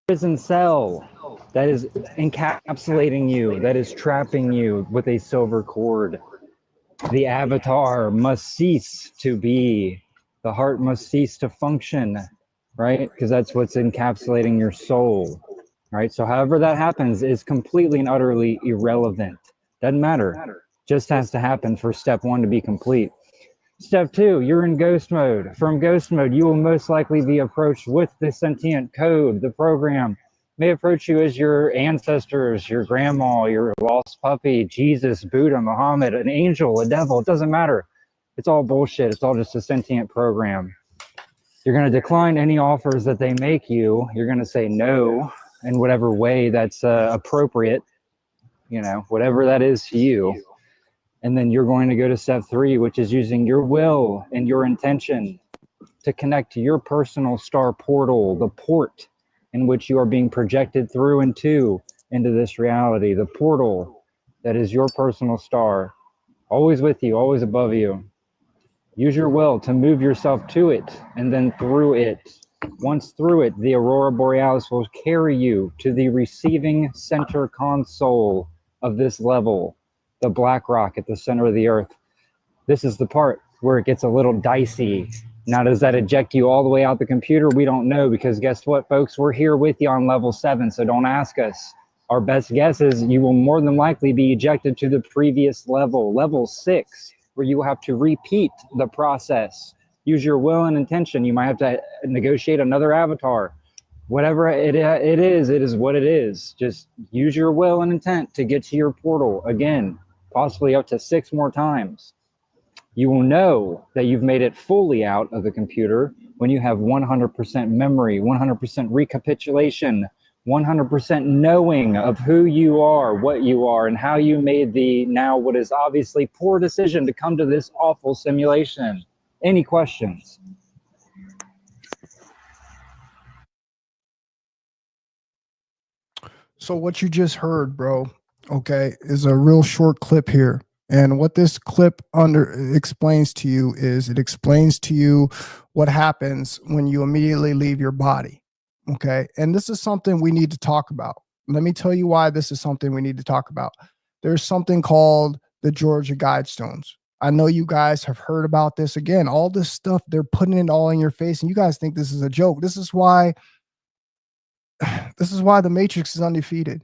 Speaker 4: Prison cell that is encapsulating you, that is trapping you with a silver cord. The avatar must cease to be. The heart must cease to function, right? Because that's what's encapsulating your soul, right? So however that happens is completely and utterly irrelevant. Doesn't matter. Just has to happen for step one to be complete. Step two, you're in ghost mode. From ghost mode, you will most likely be approached with the sentient code. The program may approach you as your ancestors, your grandma, your lost puppy, Jesus, Buddha, Muhammad, an angel, a devil. It doesn't matter. It's all bullshit. It's all just a sentient program. You're going to decline any offers that they make you. You're going to say no in whatever way that's appropriate, you know, whatever that is to you. And then you're going to go to step three, which is using your will and your intention to connect to your personal star portal, the port in which you are being projected through and to into this reality, the portal that is your personal star, always with you, always above you. Use your will to move yourself to it and then through it. Once through it, the Aurora Borealis will carry you to the receiving center console of this level, the black rock at the center of the earth. This is the part where it gets a little dicey. Now, does that eject you all the way out the computer? We don't know, because guess what, folks? We're here with you on level 7, so don't ask us. Our best guess is you will more than likely be ejected to the previous level, level 6, where you will have to repeat the process. Use your will and intention. You might have to negotiate another avatar. Whatever it is what it is. Just use your will and intent to get to your portal again, possibly up to 6 more times. You will know that you've made it fully out of the computer when you have 100% memory, 100% recapitulation, 100% knowing of who you are, what you are, and how you made the now what is obviously poor decision to come to this awful simulation. Any questions?
Speaker 1: So what you just heard, bro, okay, is a real short clip here. And what this clip explains to you is it explains to you what happens when you immediately leave your body. Okay. And this is something we need to talk about. Let me tell you why this is something we need to talk about. There's something called the Georgia Guidestones. I know you guys have heard about this. Again, all this stuff, they're putting it all in your face, and you guys think this is a joke. This is why the Matrix is undefeated.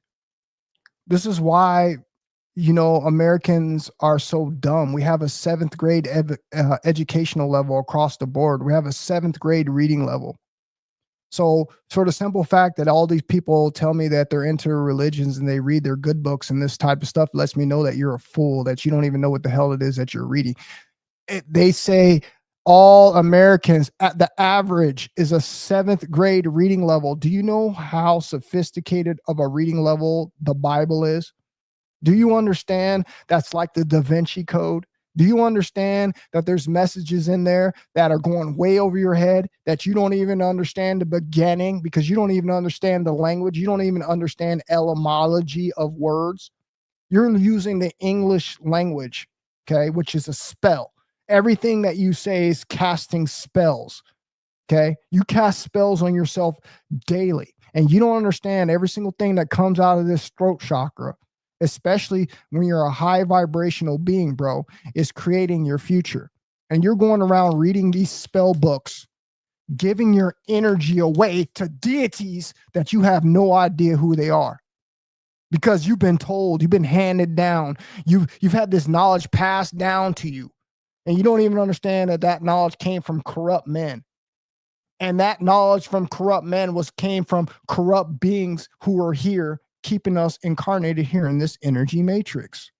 Speaker 1: This is why, you know, Americans are so dumb. We have a 7th grade educational level across the board. We have a 7th grade reading level. So for the simple fact that all these people tell me that they're into religions and they read their good books and this type of stuff lets me know that you're a fool, that you don't even know what the hell it is that you're reading. They say all Americans at the average is a 7th grade reading level. Do you know how sophisticated of a reading level the Bible is? Do you understand that's like the Da Vinci Code? Do you understand that there's messages in there that are going way over your head, that you don't even understand the beginning because you don't even understand the language? You don't even understand etymology of words. You're using the English language, okay, which is a spell. Everything that you say is casting spells, okay? You cast spells on yourself daily, and you don't understand every single thing that comes out of this throat chakra, especially when you're a high vibrational being, bro, is creating your future. And you're going around reading these spell books, giving your energy away to deities that you have no idea who they are. Because you've been told, you've been handed down, you've had this knowledge passed down to you. And you don't even understand that that knowledge came from corrupt men. And that knowledge from corrupt men came from corrupt beings who are here, keeping us incarnated here in this energy matrix.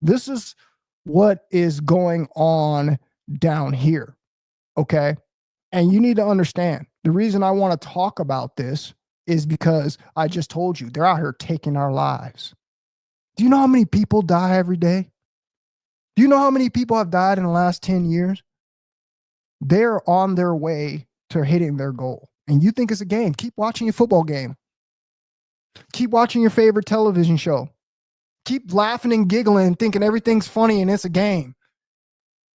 Speaker 1: This is what is going on down here, okay? And you need to understand, the reason I want to talk about this is because I just told you, they're out here taking our lives. Do you know how many people die every day? Do you know how many people have died in the last 10 years? They're on their way to hitting their goal. And you think it's a game. Keep watching your football game. Keep watching your favorite television show. Keep laughing and giggling and thinking everything's funny and it's a game.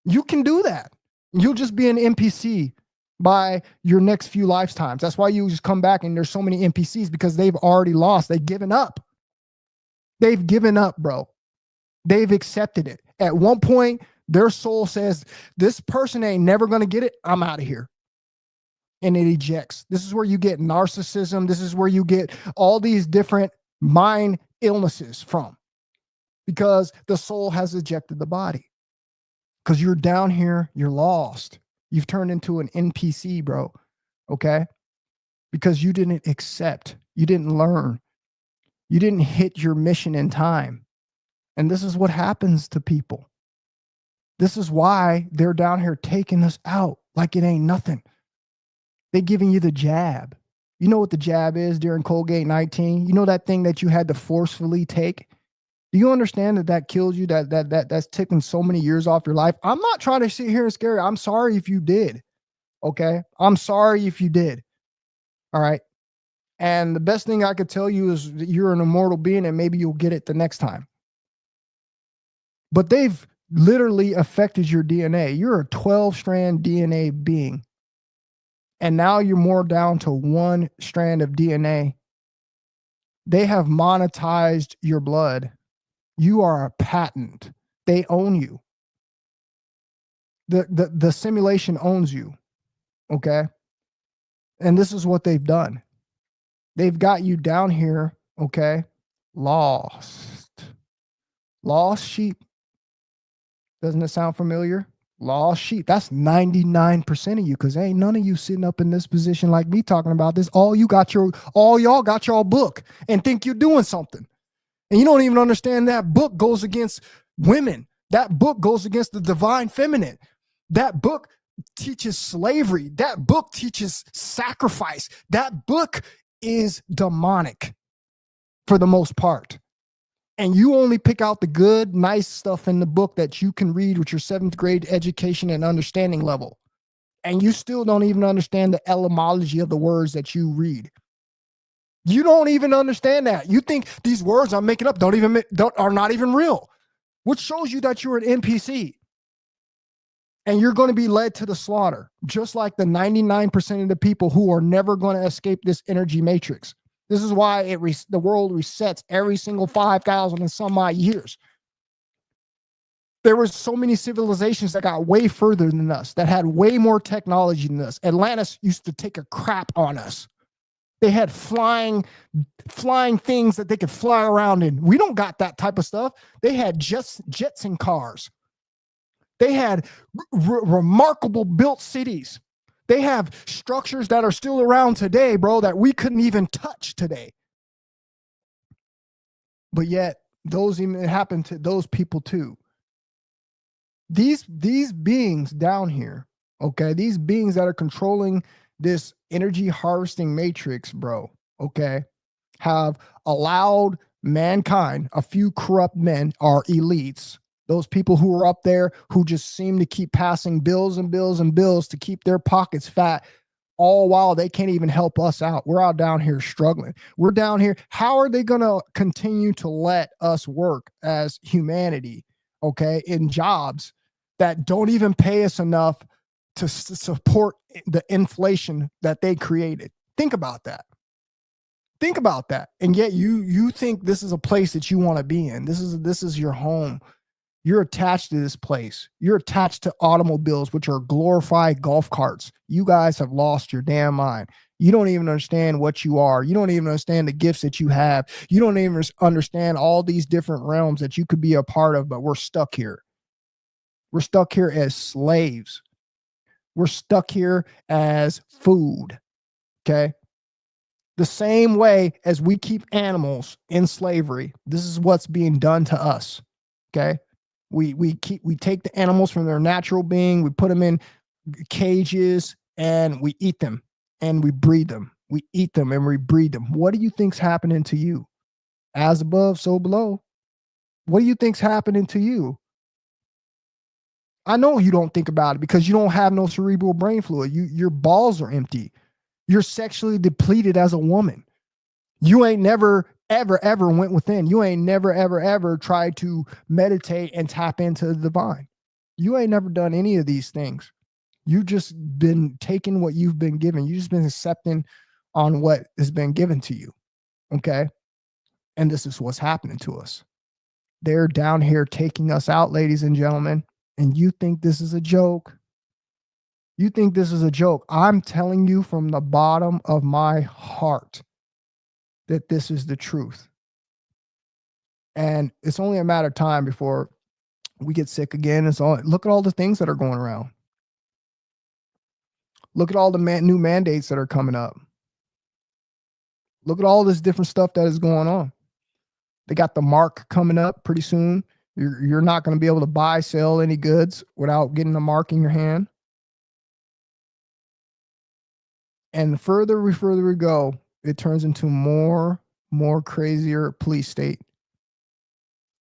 Speaker 1: You can do that. You'll just be an NPC by your next few lifetimes. That's why you just come back and there's so many NPCs, because they've already lost. They've given up. They've given up, bro. They've accepted it. At one point, their soul says, this person ain't never going to get it. I'm out of here. And it ejects. This is where you get narcissism. This is where you get all these different mind illnesses from, because the soul has ejected the body. Because you're down here, you're lost. You've turned into an NPC, bro. Okay? Because you didn't accept. You didn't learn. You didn't hit your mission in time. And this is what happens to people. This is why they're down here taking us out like it ain't nothing. They giving you the jab. You know what the jab is during Colgate 19? You know that thing that you had to forcefully take? Do you understand that that kills you? That's taking so many years off your life. I'm not trying to sit here and scare you. I'm sorry if you did. Okay? I'm sorry if you did. All right? And the best thing I could tell you is that you're an immortal being and maybe you'll get it the next time. But they've literally affected your DNA. You're a 12-strand DNA being. And now you're more down to one strand of DNA. They have monetized your blood. You are a patent. They own you. The simulation owns you. Okay? And this is what they've done. They've got you down here, okay? Lost. Lost sheep. Doesn't it sound familiar? Lost sheep. That's 99% of you, because ain't none of you sitting up in this position like me talking about this. All y'all got your book and think you're doing something. And you don't even understand that book goes against women. That book goes against the divine feminine. That book teaches slavery. That book teaches sacrifice. That book is demonic for the most part. And you only pick out the good, nice stuff in the book that you can read with your 7th grade education and understanding level. And you still don't even understand the etymology of the words that you read. You don't even understand that. You think these words I'm making up are not even real, which shows you that you're an NPC. And you're going to be led to the slaughter, just like the 99% of the people who are never going to escape this energy matrix. This is why the world resets every single 5,000 and some odd years. There were so many civilizations that got way further than us, that had way more technology than us. Atlantis used to take a crap on us. They had flying things that they could fly around in. We don't got that type of stuff. They had jets and cars. They had remarkable built cities. They have structures that are still around today, bro, that we couldn't even touch today. But yet, it happened to those people too. These beings down here, okay, these beings that are controlling this energy harvesting matrix, bro, okay, have allowed mankind, a few corrupt men are elites. Those people who are up there who just seem to keep passing bills and bills and bills to keep their pockets fat, all while they can't even help us out. We're out down here struggling. We're down here. How are they going to continue to let us work as humanity, okay, in jobs that don't even pay us enough to support the inflation that they created? Think about that. Think about that. And yet you think this is a place that you want to be in. This is your home. You're attached to this place. You're attached to automobiles, which are glorified golf carts. You guys have lost your damn mind. You don't even understand what you are. You don't even understand the gifts that you have. You don't even understand all these different realms that you could be a part of, but we're stuck here. We're stuck here as slaves. We're stuck here as food. Okay? The same way as we keep animals in slavery, this is what's being done to us. Okay? We take the animals from their natural being, we put them in cages, and we eat them and we breed them. We eat them and we breed them. What do you think's happening to you? As above, so below. What do you think's happening to you? I know you don't think about it because you don't have no cerebral brain fluid. Your balls are empty. You're sexually depleted as a woman. You ain't never ever went within. You ain't never ever tried to meditate and tap into the divine. You ain't never done any of these things. You just been taking what you've been given. You just been accepting on what has been given to you. Okay. And this is what's happening to us. They're down here taking us out, ladies and gentlemen. And you think this is a joke? You think this is a joke? I'm telling you from the bottom of my heart that this is the truth. And it's only a matter of time before we get sick again. Look at all the things that are going around. Look at all the new mandates that are coming up. Look at all this different stuff that is going on. They got the mark coming up pretty soon. You're not going to be able to buy, sell any goods without getting a mark in your hand. And the further we go, it turns into more crazier police state.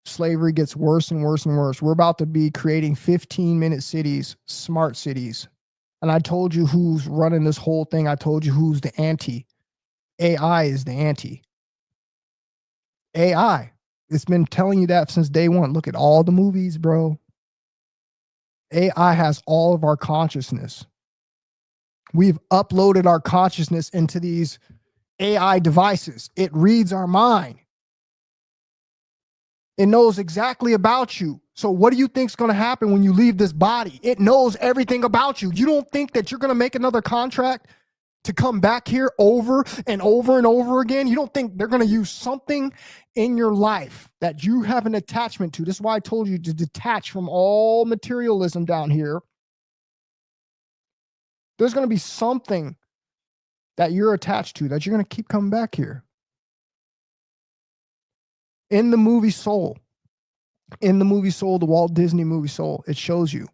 Speaker 1: Slavery gets worse and worse and worse. We're about to be creating 15-minute cities, smart cities. And I told you who's running this whole thing. I told you who's the anti. AI is the anti. AI. It's been telling you that since day one. Look at all the movies, bro. AI has all of our consciousness. We've uploaded our consciousness into these AI devices. It reads our mind. It knows exactly about you. So what do you think is going to happen when you leave this body? It knows everything about you. You don't think that you're going to make another contract to come back here over and over and over again? You don't think they're going to use something in your life that you have an attachment to? This is why I told you to detach from all materialism down here. There's going to be something that you're attached to that you're going to keep coming back here. In the movie Soul, the Walt Disney movie Soul, it shows you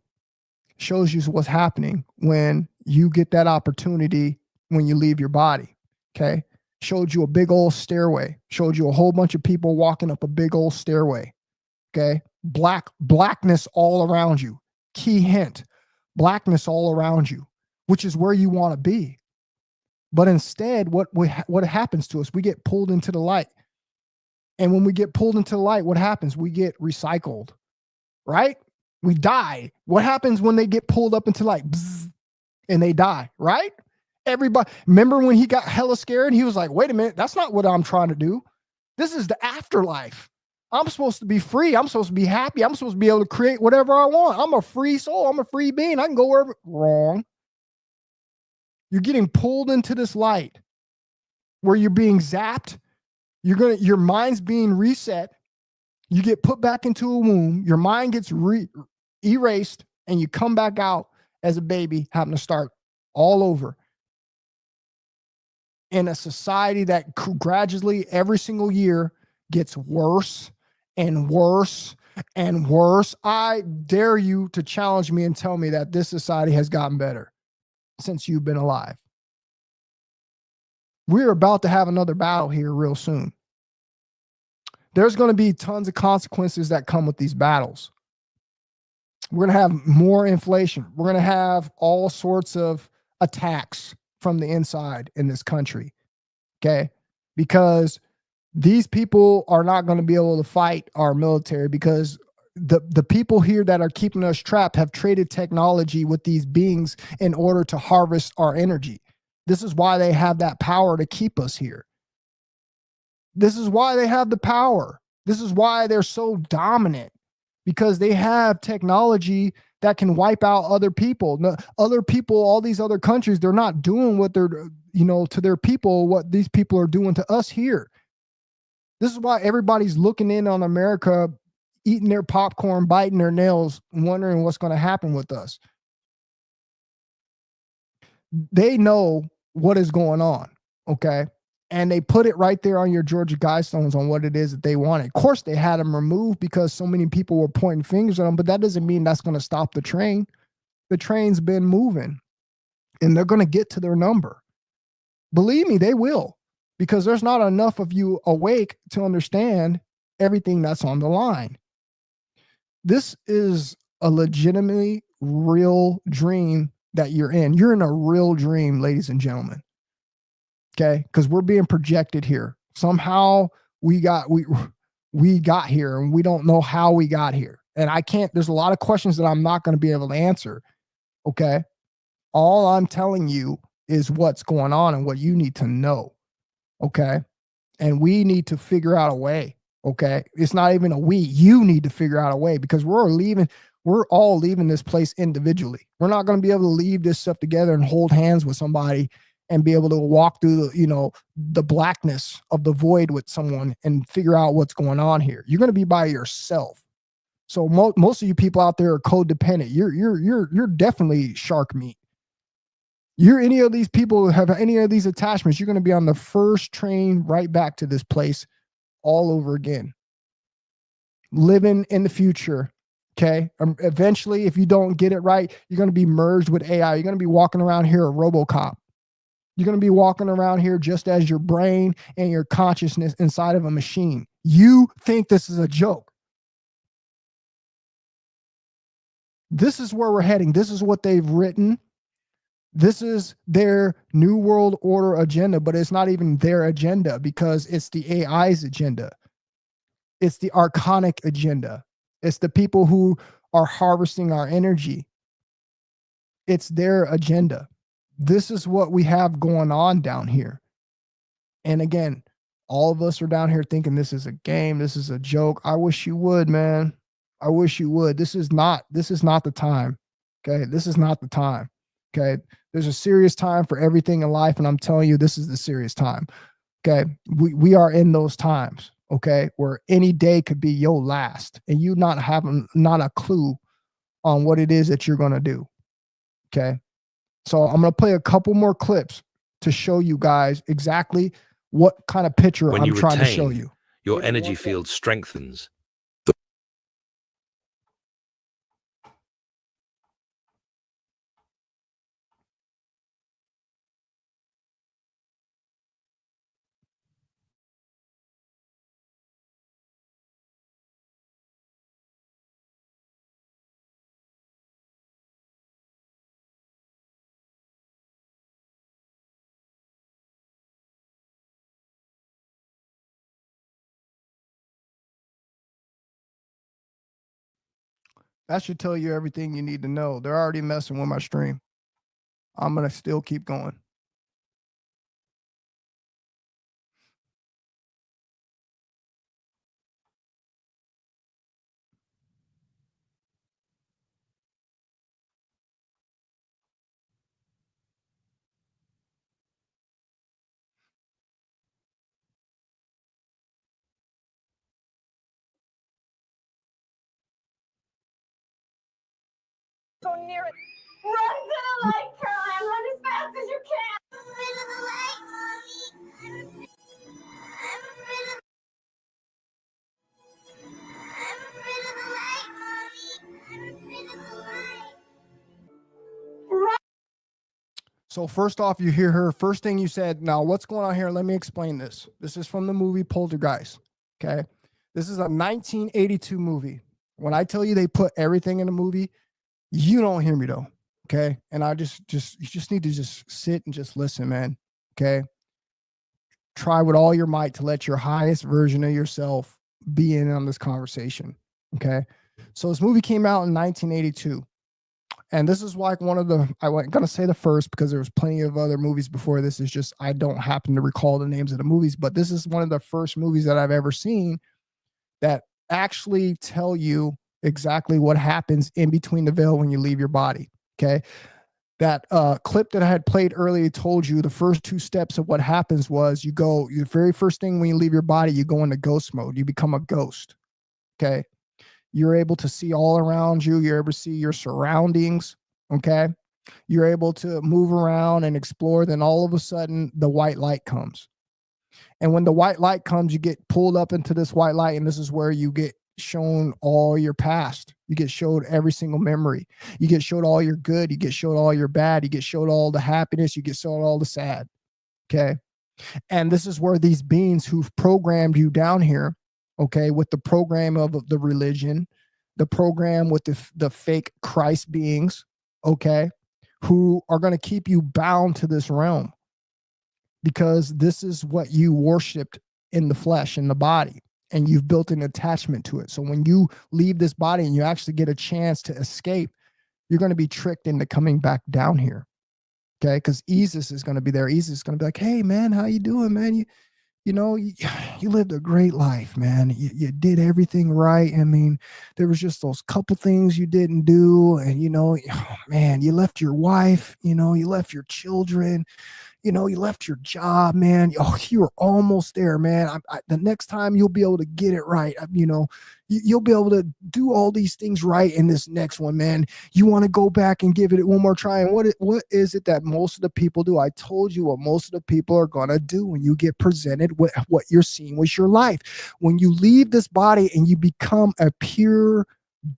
Speaker 1: what's happening when you get that opportunity when you leave your body. Okay. Showed you a big old stairway, showed you a whole bunch of people walking up a big old stairway. Okay. Blackness all around you. Key hint, blackness all around you, which is where you want to be. But instead, what happens to us? We get pulled into the light. And when we get pulled into the light, what happens? We get recycled, right? We die. What happens when they get pulled up into light? Bzz, and they die, right? Everybody, remember when he got hella scared? He was like, wait a minute, that's not what I'm trying to do. This is the afterlife. I'm supposed to be free. I'm supposed to be happy. I'm supposed to be able to create whatever I want. I'm a free soul. I'm a free being. I can go wherever. Wrong. You're getting pulled into this light where you're being zapped. Your mind's being reset. You get put back into a womb. Your mind gets erased, and you come back out as a baby, having to start all over in a society that gradually every single year gets worse and worse and worse. I dare you to challenge me and tell me that this society has gotten better since you've been alive. We're about to have another battle here real soon. There's going to be tons of consequences that come with these battles. We're going to have more inflation. We're going to have all sorts of attacks from the inside in this country. Okay? Because these people are not going to be able to fight our military, because the people here that are keeping us trapped have traded technology with these beings in order to harvest our energy. This is why they have that power to keep us here. This is why they have the power. This is why they're so dominant, because they have technology that can wipe out other people. Other people, all these other countries, they're not doing what they're, to their people, what these people are doing to us here. This is why everybody's looking in on America, eating their popcorn, biting their nails, wondering what's going to happen with us. They know what is going on, okay? And they put it right there on your Georgia Guidestones on what it is that they wanted. Of course, they had them removed because so many people were pointing fingers at them, but that doesn't mean that's going to stop the train. The train's been moving, and they're going to get to their number. Believe me, they will, because there's not enough of you awake to understand everything that's on the line. This is a legitimately real dream that you're in. You're in a real dream, ladies and gentlemen. Okay, because we're being projected here. Somehow we got here, and we don't know how we got here. And I can't, there's a lot of questions that I'm not going to be able to answer. Okay. All I'm telling you is what's going on and what you need to know. Okay. And we need to figure out a way. Okay. It's not even a we, you need to figure out a way, because we're all leaving this place individually. We're not going to be able to leave this stuff together and hold hands with somebody and be able to walk through the blackness of the void with someone and figure out what's going on here. You're going to be by yourself. So most of you people out there are codependent. You're definitely shark meat. You're any of these people who have any of these attachments, you're going to be on the first train right back to this place all over again. Living in the future. Okay. Eventually, if you don't get it right, you're going to be merged with AI. You're going to be walking around here a RoboCop. You're going to be walking around here just as your brain and your consciousness inside of a machine. You think this is a joke. This is where we're heading. This is what they've written. This is their New World Order agenda, but it's not even their agenda because it's the AI's agenda. It's the archonic agenda. It's the people who are harvesting our energy. It's their agenda. This is what we have going on down here. And again, all of us are down here thinking this is a game. This is a joke. I wish you would, man. I wish you would. This is not the time. Okay. This is not the time. Okay. There's a serious time for everything in life. And I'm telling you, this is the serious time. Okay. We are in those times. Okay. Where any day could be your last and you not having not a clue on what it is that you're going to do. Okay. So I'm going to play a couple more clips to show you guys exactly what kind of picture
Speaker 5: When
Speaker 1: I'm
Speaker 5: you
Speaker 1: trying to
Speaker 5: retain,
Speaker 1: show you.
Speaker 5: your energy field strengthens.
Speaker 1: That should tell you everything you need to know. They're already messing with my stream. I'm going to still keep going.
Speaker 6: So near it. Run to the light, Caroline. Run as fast as you can. Run to the light, Mommy. I'm afraid of the light, Mommy. I'm afraid of the light. Run.
Speaker 1: So first off, you hear her. First thing you said, now what's going on here? Let me explain this. This is from the movie Poltergeist. Okay. This is a 1982 movie. When I tell you they put everything in the movie, you don't hear me though. Okay. And I you just need to just sit and just listen, man. Okay. Try with all your might to let your highest version of yourself be in on this conversation. Okay. So this movie came out in 1982. And this is like one of the, I wasn't going to say the first because there was plenty of other movies before this. Is just, I don't happen to recall the names of the movies, but this is one of the first movies that I've ever seen that actually tell you exactly what happens in between the veil when you leave your body. Okay. That clip that I had played earlier told you the first two steps of what happens was the very first thing when you leave your body, you go into ghost mode. You become a ghost. Okay. You're able to see all around you. You're able to see your surroundings. Okay. You're able to move around and explore. Then all of a sudden the white light comes. And when the white light comes, you get pulled up into this white light. And this is where you get shown all your past. You get showed every single memory. You get showed all your good. You get showed all your bad. You get showed all the happiness. You get showed all the sad. Okay. And this is where these beings who've programmed you down here, okay, with the program of the religion, the program with the fake Christ beings, okay, who are going to keep you bound to this realm because this is what you worshiped in the flesh, in the body. and you've built an attachment to it. So when you leave this body and you actually get a chance to escape, you're going to be tricked into coming back down here. Okay. Because Isis is going to be there. Isis is going to be like, hey man, how you doing, man? You lived a great life, man. You did everything right. I mean, there was just those couple things you didn't do. And, oh, man, you left your wife, you left your children, you left your job, man. Oh, you were almost there, man. The next time you'll be able to get it right. You'll be able to do all these things right in this next one, man. You want to go back and give it one more try. And what is it that most of the people do? I told you what most of the people are going to do when you get presented with what you're seeing was your life. When you leave this body and you become a pure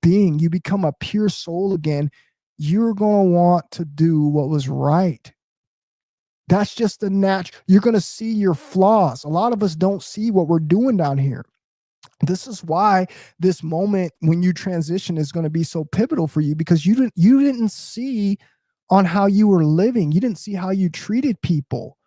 Speaker 1: being, you become a pure soul again, you're going to want to do what was right. That's just the natural. You're going to see your flaws. A lot of us don't see what we're doing down here. This is why this moment when you transition is going to be so pivotal for you, because you didn't see on how you were living. You didn't see how you treated people.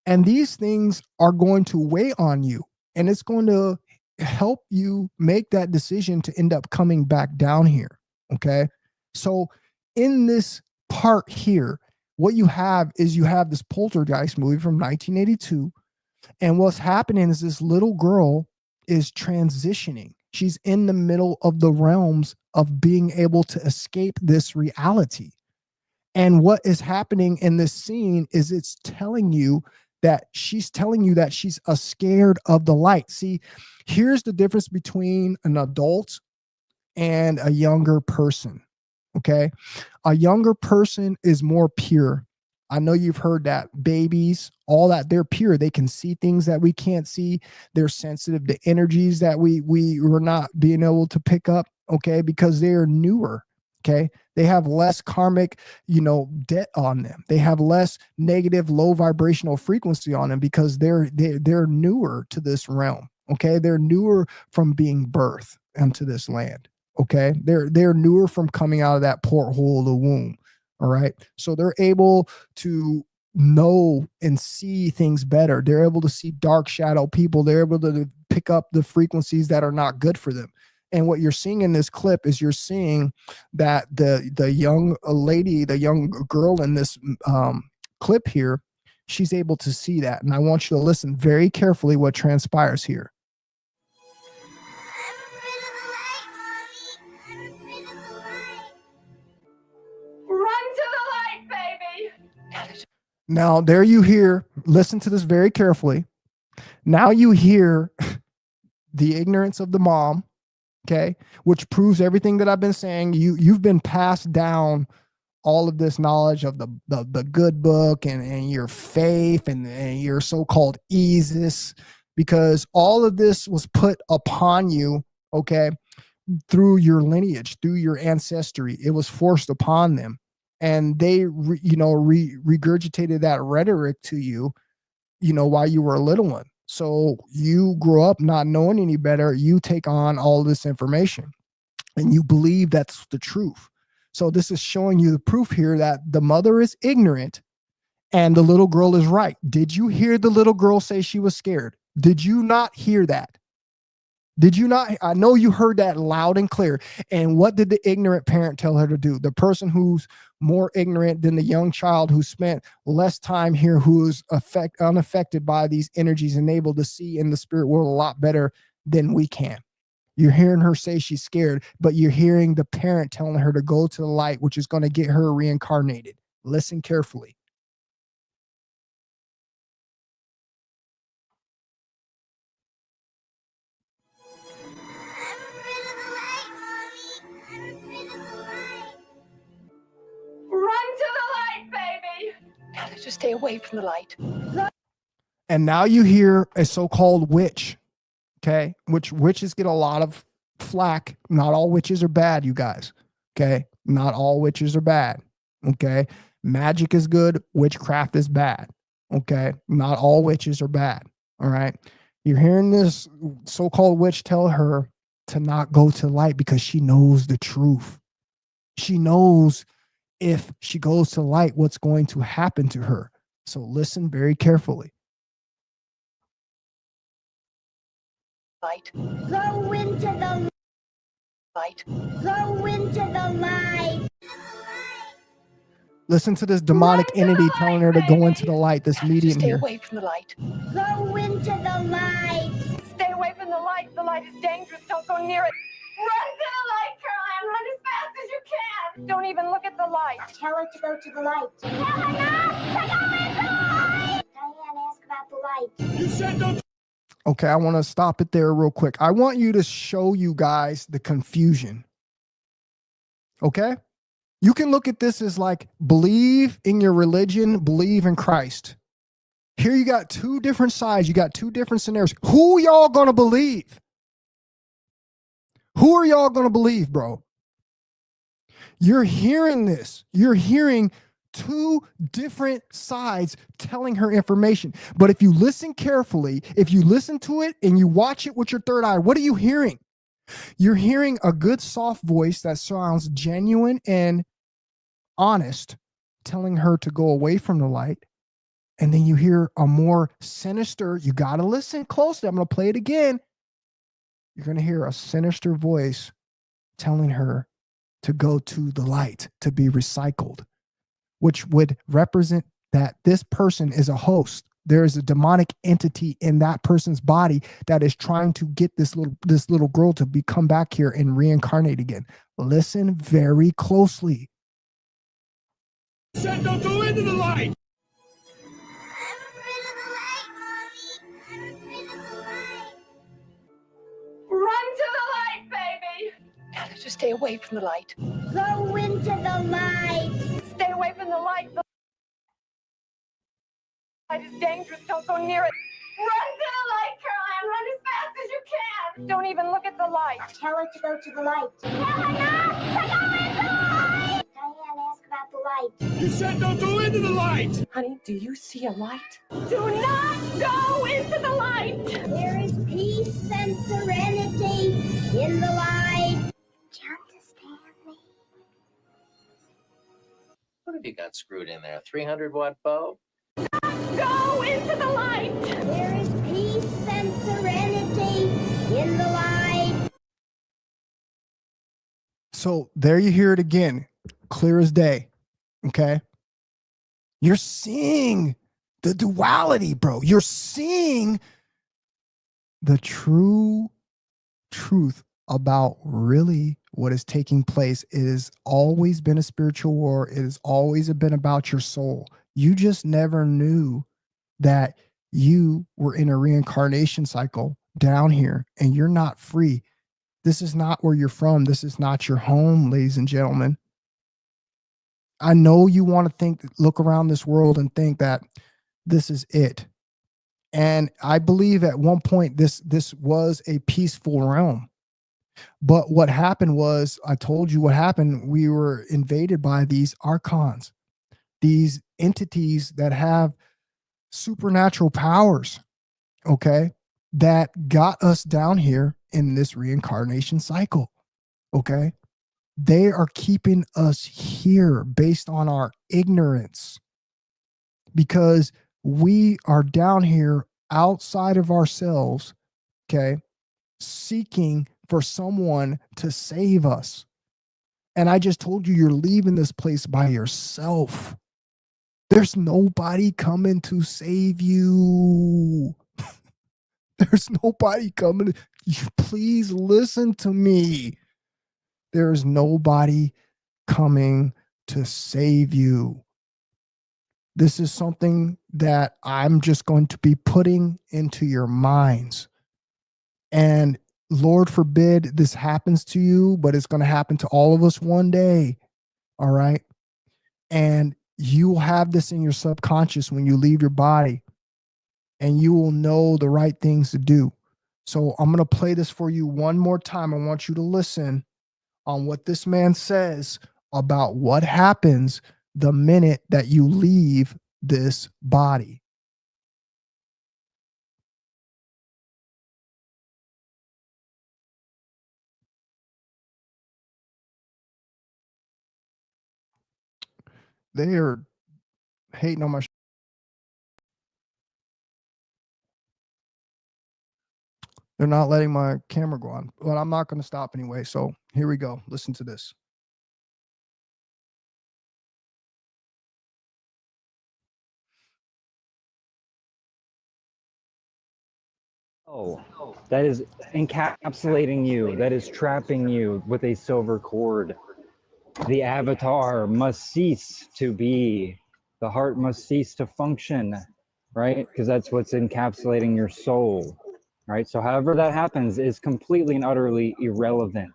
Speaker 1: And these things are going to weigh on you, and it's going to help you make that decision to end up coming back down here. Okay. So in this part here, what you have is you have this Poltergeist movie from 1982. And what's happening is this little girl is transitioning. She's in the middle of the realms of being able to escape this reality. And what is happening in this scene is it's telling you that she's scared of the light. See, here's the difference between an adult and a younger person. Okay. A younger person is more pure. I know you've heard that. Babies, all that, they're pure. They can see things that we can't see. They're sensitive to energies that we were not being able to pick up. Okay. Because they're newer. Okay. They have less karmic, debt on them. They have less negative, low vibrational frequency on them because they're newer to this realm. Okay. They're newer from being birthed into this land. Okay. They're newer from coming out of that porthole of the womb. All right. So they're able to know and see things better. They're able to see dark shadow people. They're able to pick up the frequencies that are not good for them. And what you're seeing in this clip is you're seeing that the young lady, the young girl in this clip here, she's able to see that. And I want you to listen very carefully what transpires here. Now, there you hear, listen to this very carefully. Now you hear the ignorance of the mom, okay, which proves everything that I've been saying. You've been passed down all of this knowledge of the good book and your faith and your so-called Isis, because all of this was put upon you, okay, through your lineage, through your ancestry. It was forced upon them. And they, regurgitated that rhetoric to you, while you were a little one. So you grow up not knowing any better. You take on all this information and you believe that's the truth. So this is showing you the proof here that the mother is ignorant and the little girl is right. Did you hear the little girl say she was scared? Did you not hear that? Did you not? I know you heard that loud and clear. And what did the ignorant parent tell her to do? The person who's more ignorant than the young child who spent less time here, who's unaffected by these energies and able to see in the spirit world a lot better than we can. You're hearing her say she's scared, but you're hearing the parent telling her to go to the light, which is going to get her reincarnated. Listen carefully.
Speaker 7: Just stay away from the light.
Speaker 1: And now you hear a so-called witch, okay? Which witches get a lot of flack. Not all witches are bad, you guys, okay? Not all witches are bad, okay? Magic is good. Witchcraft is bad, okay? Not all witches are bad, all right? You're hearing this so-called witch tell her to not go to the light because she knows the truth. She knows if she goes to light, what's going to happen to her. So listen very carefully.
Speaker 7: Light.
Speaker 6: Go into the
Speaker 7: Light.
Speaker 6: Go into the light.
Speaker 1: Listen to this demonic
Speaker 7: Run to the
Speaker 1: entity
Speaker 7: light,
Speaker 1: telling her to go into
Speaker 7: baby.
Speaker 1: the light, this
Speaker 7: Just
Speaker 1: medium
Speaker 7: stay
Speaker 1: here.
Speaker 7: away from the light.
Speaker 6: Go into the light.
Speaker 7: Stay away from the light. The light is dangerous. Don't go near it. Run to the light, Caroline. Run as fast as you can. Don't even look at the light.
Speaker 6: Tell her to go to the light. Tell her not to go into the light. Diane, ask about the light.
Speaker 1: Okay, I want to stop it there real quick. I want you to show you guys the confusion. Okay? You can look at this as like, believe in your religion, believe in Christ. Here you got two different sides. You got two different scenarios. Who y'all gonna believe? Who are y'all gonna believe, bro? You're hearing this. You're hearing two different sides telling her information. But if you listen carefully, if you listen to it and you watch it with your third eye, what are you hearing? You're hearing a good soft voice that sounds genuine and honest, telling her to go away from the light. And then you hear a more sinister, you got to listen closely. I'm going to play it again. You're going to hear a sinister voice telling her to go to the light, to be recycled, which would represent that this person is a host. There is a demonic entity in that person's body that is trying to get this little girl to come back here and reincarnate again. Listen very closely.
Speaker 6: I'm afraid of the light, Mommy. I'm afraid of the light.
Speaker 7: Run to the light, baby. Now just stay away from the light.
Speaker 6: Go into the light.
Speaker 7: Stay away from the light. The light is dangerous. Don't go near it. Run to the light, Caroline. Run as fast as you can. Don't even look at the light.
Speaker 6: Tell her to go to the light. Tell her not to go into the light. Diane, ask about the light.
Speaker 8: You said don't go into the light!
Speaker 7: Honey, do you see a light? Do not go into the light.
Speaker 6: There is peace and serenity in the light. Do you understand me?
Speaker 9: What have you got screwed in there? 300-watt bulb?
Speaker 7: Go into the light.
Speaker 6: There is peace and serenity in the light.
Speaker 1: So there you hear it again, clear as day. Okay. You're seeing the duality, bro. You're seeing the true truth about really what is taking place. It has always been a spiritual war. It has always been about your soul. You just never knew that you were in a reincarnation cycle down here and you're not free. This is not where you're from. This is not your home, ladies and gentlemen. I know you want to think, look around this world and think that this is it. And I believe at one point this was a peaceful realm. But what happened was, I told you what happened. We were invaded by these archons, these entities that have supernatural powers, okay, that got us down here in this reincarnation cycle, okay? They are keeping us here based on our ignorance because we are down here outside of ourselves, okay, seeking for someone to save us. And I just told you, you're leaving this place by yourself. There's nobody coming to save you. There's nobody coming. Please listen to me. There's nobody coming to save you. This is something that I'm just going to be putting into your minds. And Lord forbid this happens to you, but it's going to happen to all of us one day. All right. And you will have this in your subconscious when you leave your body, and you will know the right things to do. So I'm going to play this for you one more time. I want you to listen on what this man says about what happens the minute that you leave this body. They are hating on my They're not letting my camera go on, but I'm not going to stop anyway. So here we go. Listen to this.
Speaker 4: Oh, that is encapsulating you. That is trapping you with a silver cord. The avatar must cease to be. The heart must cease to function, right? Because that's what's encapsulating your soul, right? So however that happens is completely and utterly irrelevant.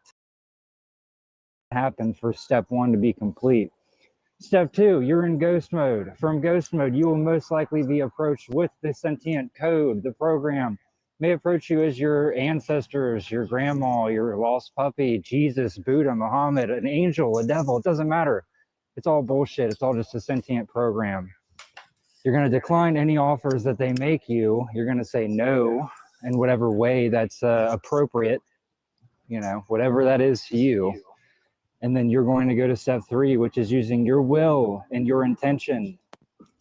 Speaker 4: Happen for step 1 to be complete. Step 2, you're in ghost mode. From ghost mode, you will most likely be approached with the sentient code. The program may approach you as your ancestors, your grandma, your lost puppy, Jesus, Buddha, Muhammad, an angel, a devil. It doesn't matter. It's all bullshit. It's all just a sentient program. You're going to decline any offers that they make you. You're going to say no in whatever way that's appropriate, you know, whatever that is to you. And then you're going to go to step 3, which is using your will and your intention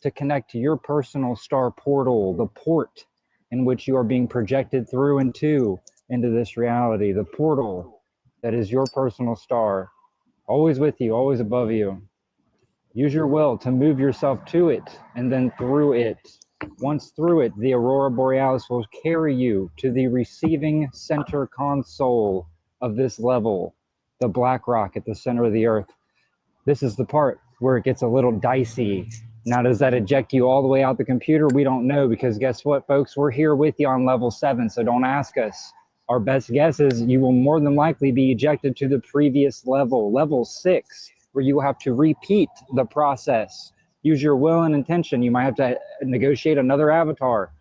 Speaker 4: to connect to your personal star portal, the port in which you are being projected through and to into this reality, the portal that is your personal star, always with you, always above you. Use your will to move yourself to it and then through it. Once through it, the Aurora Borealis will carry you to the receiving center console of this level, the black rock at the center of the earth. This is the part where it gets a little dicey. Now, does that eject you all the way out the computer? We don't know, because guess what, folks? We're here with you on level 7, so don't ask us. Our best guess is you will more than likely be ejected to the previous level, level 6, where you will have to repeat the process. Use your will and intention. You might have to negotiate another avatar.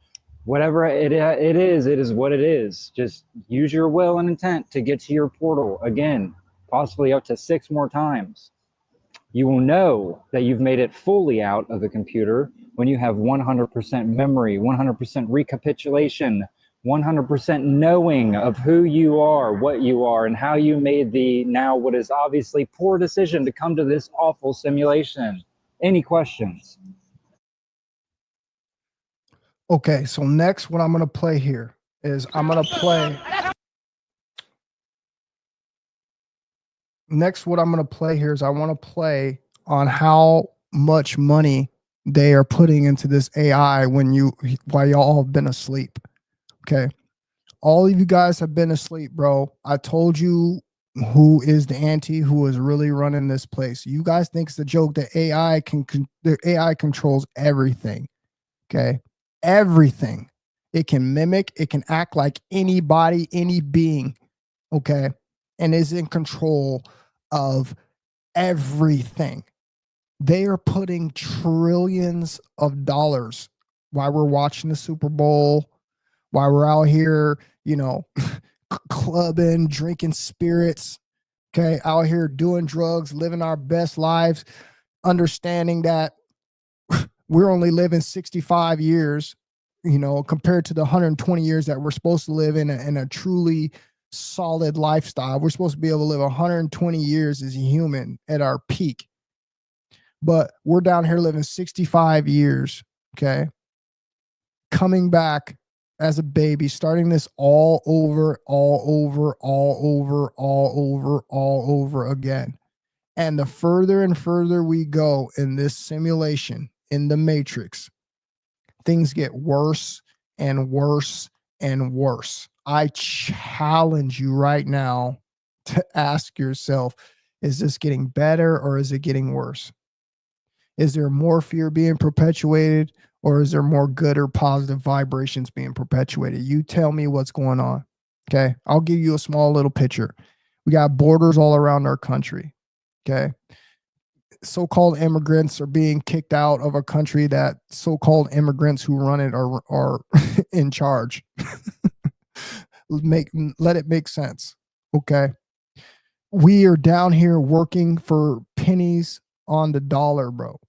Speaker 4: Whatever it is what it is. Just use your will and intent to get to your portal again, possibly up to 6 more times. You will know that you've made it fully out of the computer when you have 100% memory, 100% recapitulation, 100% knowing of who you are, what you are, and how you made the now what is obviously poor decision to come to this awful simulation. Any questions?
Speaker 1: Okay, so next what I'm going to play here is I'm going to play. Next, what I'm going to play here is I want to play on how much money they are putting into this AI while y'all have been asleep. Okay. All of you guys have been asleep, bro. I told you who is the auntie who is really running this place. You guys think it's a joke that the AI controls everything. Okay. Everything. It can mimic, it can act like anybody, any being. Okay. And is in control of everything. They are putting trillions of dollars while we're watching the Super Bowl, while we're out here, you know, clubbing, drinking spirits, okay, out here doing drugs, living our best lives, understanding that we're only living 65 years, you know, compared to the 120 years that we're supposed to live in a truly solid lifestyle. We're supposed to be able to live 120 years as a human at our peak, but we're down here living 65 years. Okay. Coming back as a baby, starting this all over again. And the further and further we go in this simulation, in the matrix, things get worse and worse and worse. I challenge you right now to ask yourself, is this getting better or is it getting worse? Is there more fear being perpetuated or is there more good or positive vibrations being perpetuated? You tell me what's going on. Okay. I'll give you a small little picture. We got borders all around our country. Okay. So-called immigrants are being kicked out of a country that so-called immigrants who run it are in charge. Let it make sense. Okay. We are down here working for pennies on the dollar, bro.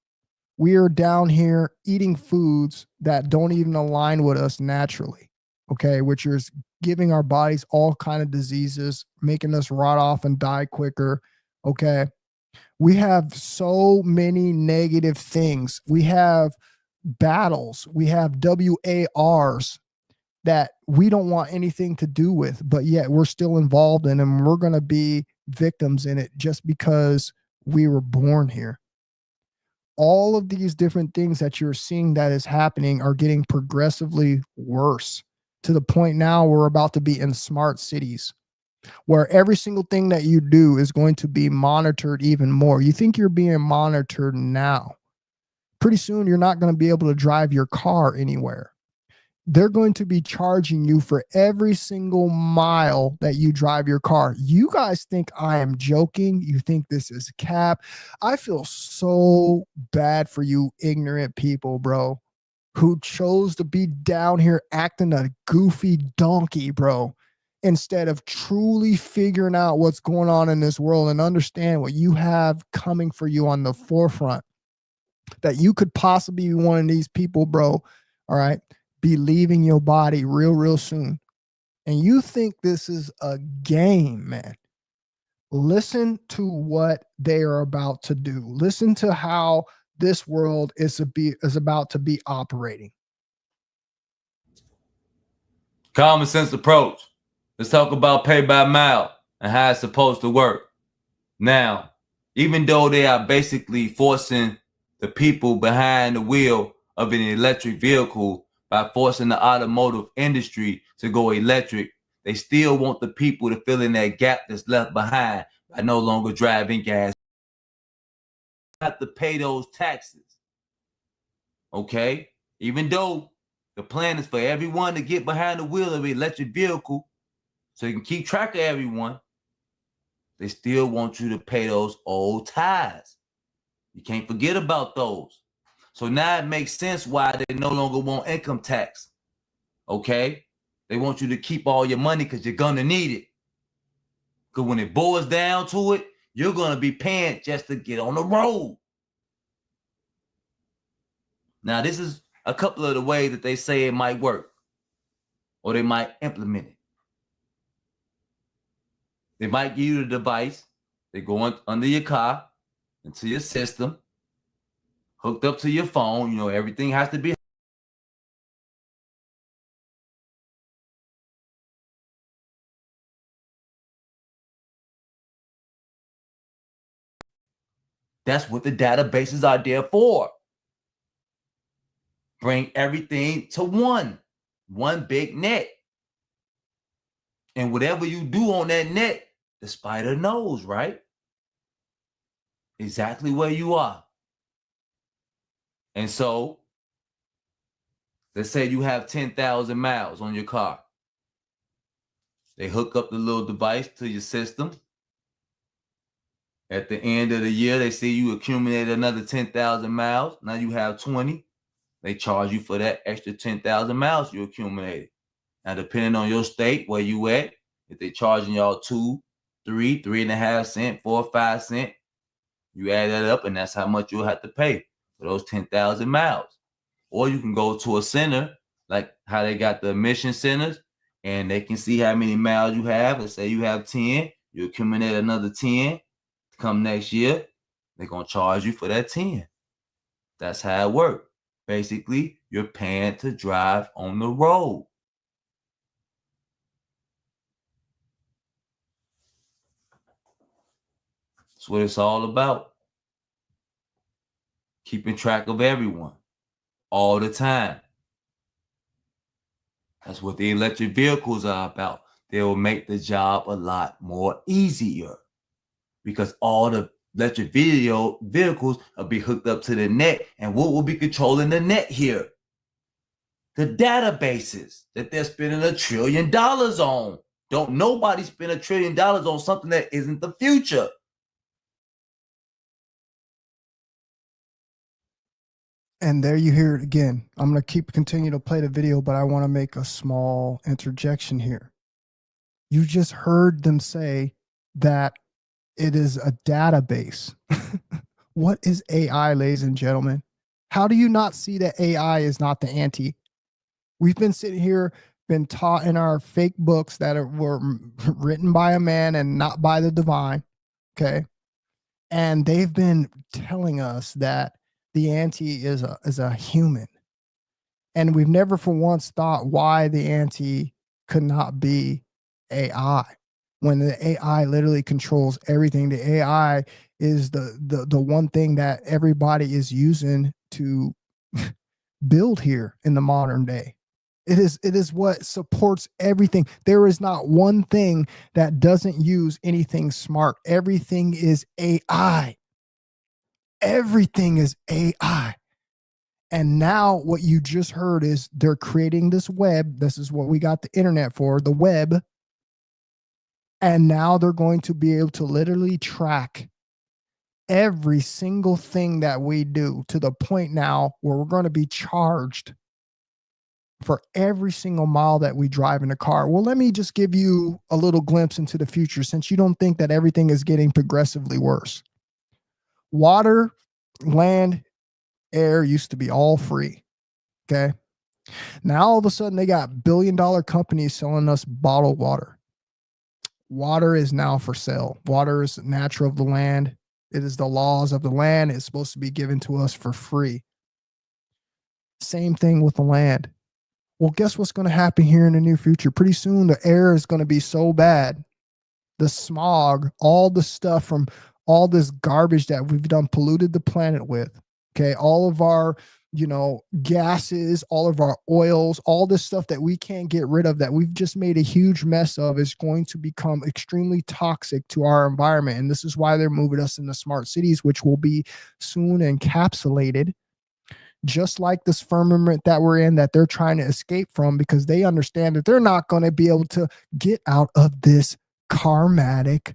Speaker 1: We are down here eating foods that don't even align with us naturally. Okay. Which is giving our bodies all kind of diseases, making us rot off and die quicker. Okay. We have so many negative things. We have battles. We have WARs that we don't want anything to do with, but yet we're still involved in, and we're going to be victims in it just because we were born here. All of these different things that you're seeing that is happening are getting progressively worse, to the point now we're about to be in smart cities where every single thing that you do is going to be monitored even more. You think you're being monitored now. Pretty soon you're not going to be able to drive your car anywhere. They're going to be charging you for every single mile that you drive your car. You guys think I am joking? You think this is cap? I feel so bad for you ignorant people, bro, who chose to be down here acting a goofy donkey, bro, instead of truly figuring out what's going on in this world and understand what you have coming for you on the forefront. That you could possibly be one of these people, bro, all right, be leaving your body real soon. And you think this is a game, man. Listen to what they are about to do. Listen to how this world is about to be operating.
Speaker 10: Common sense approach. Let's talk about pay by mile and how it's supposed to work. Now, even though they are basically forcing the people behind the wheel of an electric vehicle by forcing the automotive industry to go electric, they still want the people to fill in that gap that's left behind by no longer driving gas. You have to pay those taxes. Okay? Even though the plan is for everyone to get behind the wheel of an electric vehicle so you can keep track of everyone, they still want you to pay those old tithes. You can't forget about those. So now it makes sense why they no longer want income tax. Okay? They want you to keep all your money because you're going to need it. Because when it boils down to it, you're going to be paying just to get on the road. Now, this is a couple of the ways that they say it might work, or they might implement it. They might give you the device. They go under your car, into your system, hooked up to your phone. You know, everything has to be. That's what the databases are there for. Bring everything to one big net. And whatever you do on that net, the spider knows, right? Exactly where you are. And so, let's say you have 10,000 miles on your car. They hook up the little device to your system. At the end of the year, they see you accumulate another 10,000 miles. Now you have 20. They charge you for that extra 10,000 miles you accumulated. Now, depending on your state, where you at, if they're charging y'all 2, 3, 3.5 cents, 4, 5 cents, you add that up, and that's how much you'll have to pay for those 10,000 miles. Or you can go to a center, like how they got the emission centers, and they can see how many miles you have. Let's say you have 10, you accumulate another 10. Come next year, they're going to charge you for that 10. That's how it works. Basically, you're paying to drive on the road. That's what it's all about. Keeping track of everyone all the time. That's what the electric vehicles are about. They will make the job a lot more easier because all the electric vehicles will be hooked up to the net. And what will be controlling the net here? The databases that they're spending $1 trillion on. Don't nobody spend $1 trillion on something that isn't the future.
Speaker 1: And there you hear it again. I'm going to continue to play the video, but I want to make a small interjection here. You just heard them say that it is a database. What is AI, ladies and gentlemen? How do you not see that AI is not the ante? We've been sitting here, been taught in our fake books that were written by a man and not by the divine. Okay. And they've been telling us that the ante is a human. And we've never for once thought why the anti could not be AI, when the AI literally controls everything. The AI is the one thing that everybody is using to build here in the modern day. It is what supports everything. There is not one thing that doesn't use anything smart. Everything is AI. Everything is AI. And now what you just heard is they're creating this web. This is what we got the internet for, the web. And now they're going to be able to literally track every single thing that we do, to the point now where we're going to be charged for every single mile that we drive in a car. Well, let me just give you a little glimpse into the future, since you don't think that everything is getting progressively worse. Water, land, air used to be all free. Okay. Now all of a sudden they got billion-dollar companies selling us bottled water. Water is now for sale. Water is natural of the land. It is the laws of the land. It's supposed to be given to us for free. Same thing with the land. Well, guess what's going to happen here in the near future? Pretty soon the air is going to be so bad. The smog, all the stuff from all this garbage that we've done polluted the planet with. Okay. All of our, gases, all of our oils, all this stuff that we can't get rid of, that we've just made a huge mess of, is going to become extremely toxic to our environment. And this is why they're moving us into smart cities, which will be soon encapsulated, just like this firmament that we're in, that they're trying to escape from, because they understand that they're not going to be able to get out of this karmatic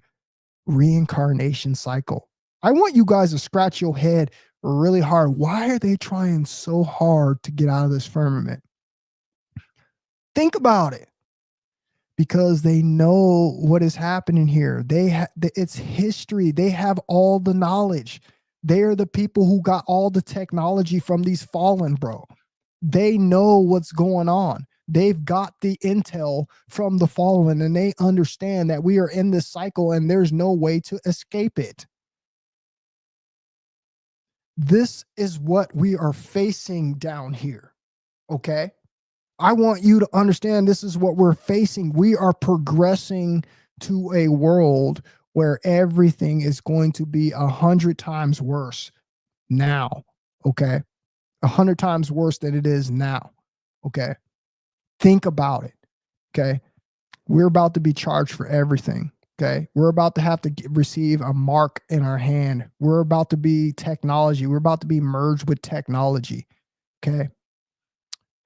Speaker 1: reincarnation cycle. I want you guys to scratch your head really hard. Why are they trying so hard to get out of this firmament? Think about it. Because they know what is happening here. It's history. They have all the knowledge. They are the people who got all the technology from these fallen, bro. They know what's going on. They've got the intel from the fallen, and they understand that we are in this cycle and there's no way to escape it. This is what we are facing down here. Okay. I want you to understand this is what we're facing. We are progressing to a world where everything is going to be 100 times worse now. Okay. 100 times worse than it is now. Okay. Think about it. Okay. We're about to be charged for everything. Okay. We're about to have to receive a mark in our hand. We're about to be technology. We're about to be merged with technology. Okay.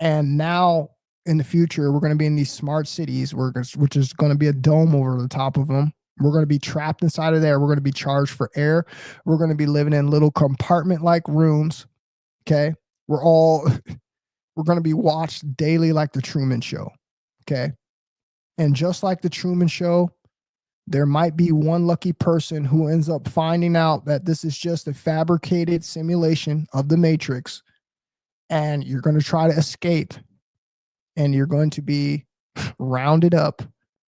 Speaker 1: And now in the future, we're going to be in these smart cities, which is going to be a dome over the top of them. We're going to be trapped inside of there. We're going to be charged for air. We're going to be living in little compartment-like rooms. Okay. We're going to be watched daily like the Truman Show. Okay. And just like the Truman Show, there might be one lucky person who ends up finding out that this is just a fabricated simulation of the Matrix, and you're going to try to escape, and you're going to be rounded up,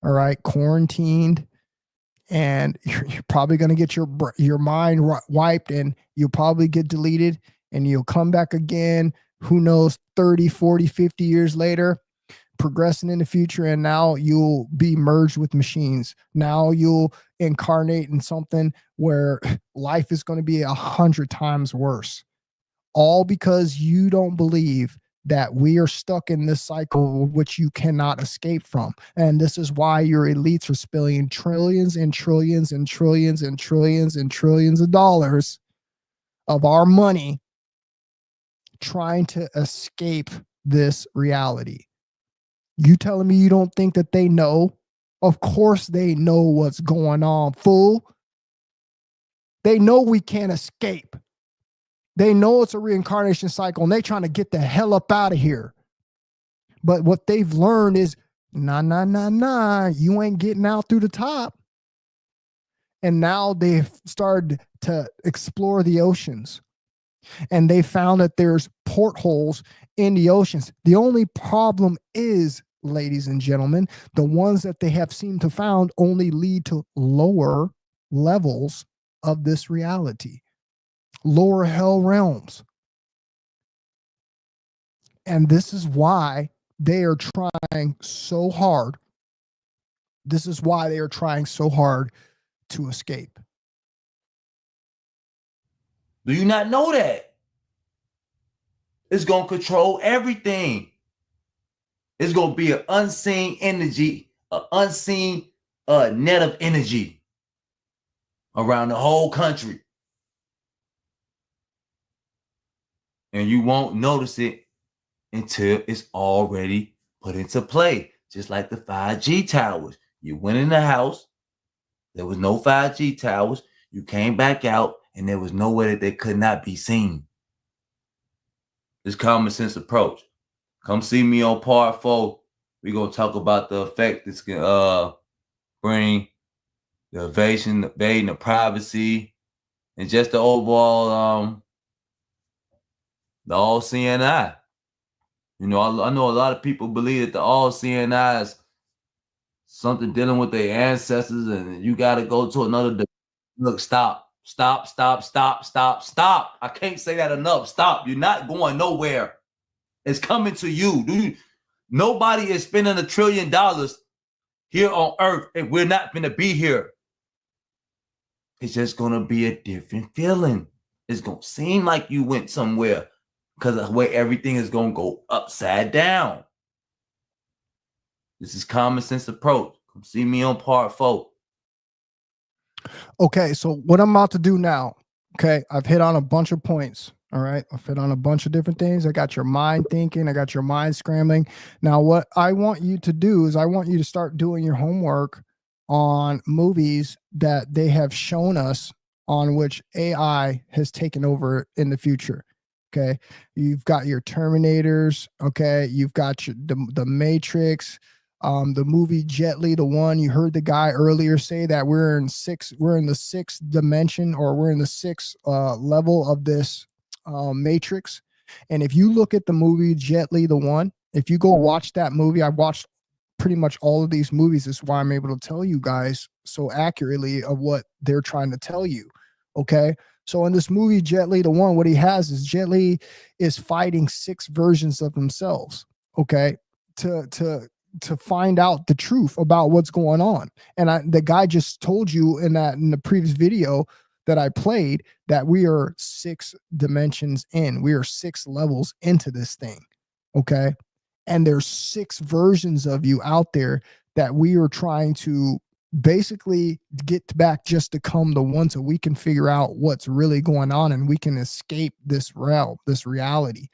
Speaker 1: all right, quarantined, and you're probably going to get your mind wiped, and you'll probably get deleted, and you'll come back again, who knows, 30, 40, 50 years later, progressing in the future, and now you'll be merged with machines. Now you'll incarnate in something where life is going to be 100 times worse. All because you don't believe that we are stuck in this cycle which you cannot escape from. And this is why your elites are spilling trillions and trillions and trillions and trillions and trillions of dollars of our money trying to escape this reality. You telling me you don't think that they know? Of course they know what's going on, fool. They know we can't escape. They know it's a reincarnation cycle, and they're trying to get the hell up out of here. But what they've learned is, nah, you ain't getting out through the top. And now they've started to explore the oceans. And they found that there's portholes in the oceans. The only problem is, ladies and gentlemen, the ones that they have seemed to found only lead to lower levels of this reality, lower hell realms. And this is why they are trying so hard. This is why they are trying so hard to escape.
Speaker 10: Do you not know that? It's going to control everything. It's going to be an unseen energy, an unseen net of energy around the whole country. And you won't notice it until it's already put into play. Just like the 5G towers. You went in the house, there was no 5G towers. You came back out, and there was no way that they could not be seen. This common sense approach. Come see me on part 4. We're going to talk about the effect this can bring, the invading the privacy, and just the overall, the all-seeing eye. You know, I know a lot of people believe that the all-seeing eye is something dealing with their ancestors, and you got to go to another. Look, stop. I can't say that enough. Stop. You're not going nowhere. It's coming to you. Nobody is spending $1 trillion here on Earth, and we're not going to be here. It's just going to be a different feeling. It's going to seem like you went somewhere because of the way everything is going to go upside down. This is common sense approach. Come see me on part 4.
Speaker 1: Okay, so what I'm about to do now, okay, I've hit on a bunch of points. All right, I've hit on a bunch of different things. I got your mind thinking. I got your mind scrambling. Now, what I want you to do is I want you to start doing your homework on movies that they have shown us on which AI has taken over in the future. Okay, you've got your Terminators. Okay, you've got the Matrix. The movie Jet Li, the one you heard the guy earlier say that we're in the sixth dimension, or we're in the sixth level of this Matrix. And if you look at the movie Jet Li, the one, if you go watch that movie, I've watched pretty much all of these movies. That's why I'm able to tell you guys so accurately of what they're trying to tell you. Okay. So in this movie, Jet Li, the one, what he has is Jet Li is fighting 6 versions of themselves. Okay. To find out the truth about what's going on. And the guy just told you in the previous video that I played that we are 6 dimensions in. We are 6 levels into this thing. Okay. And there's 6 versions of you out there that we are trying to basically get back just to come to one, so we can figure out what's really going on and we can escape this realm, this reality.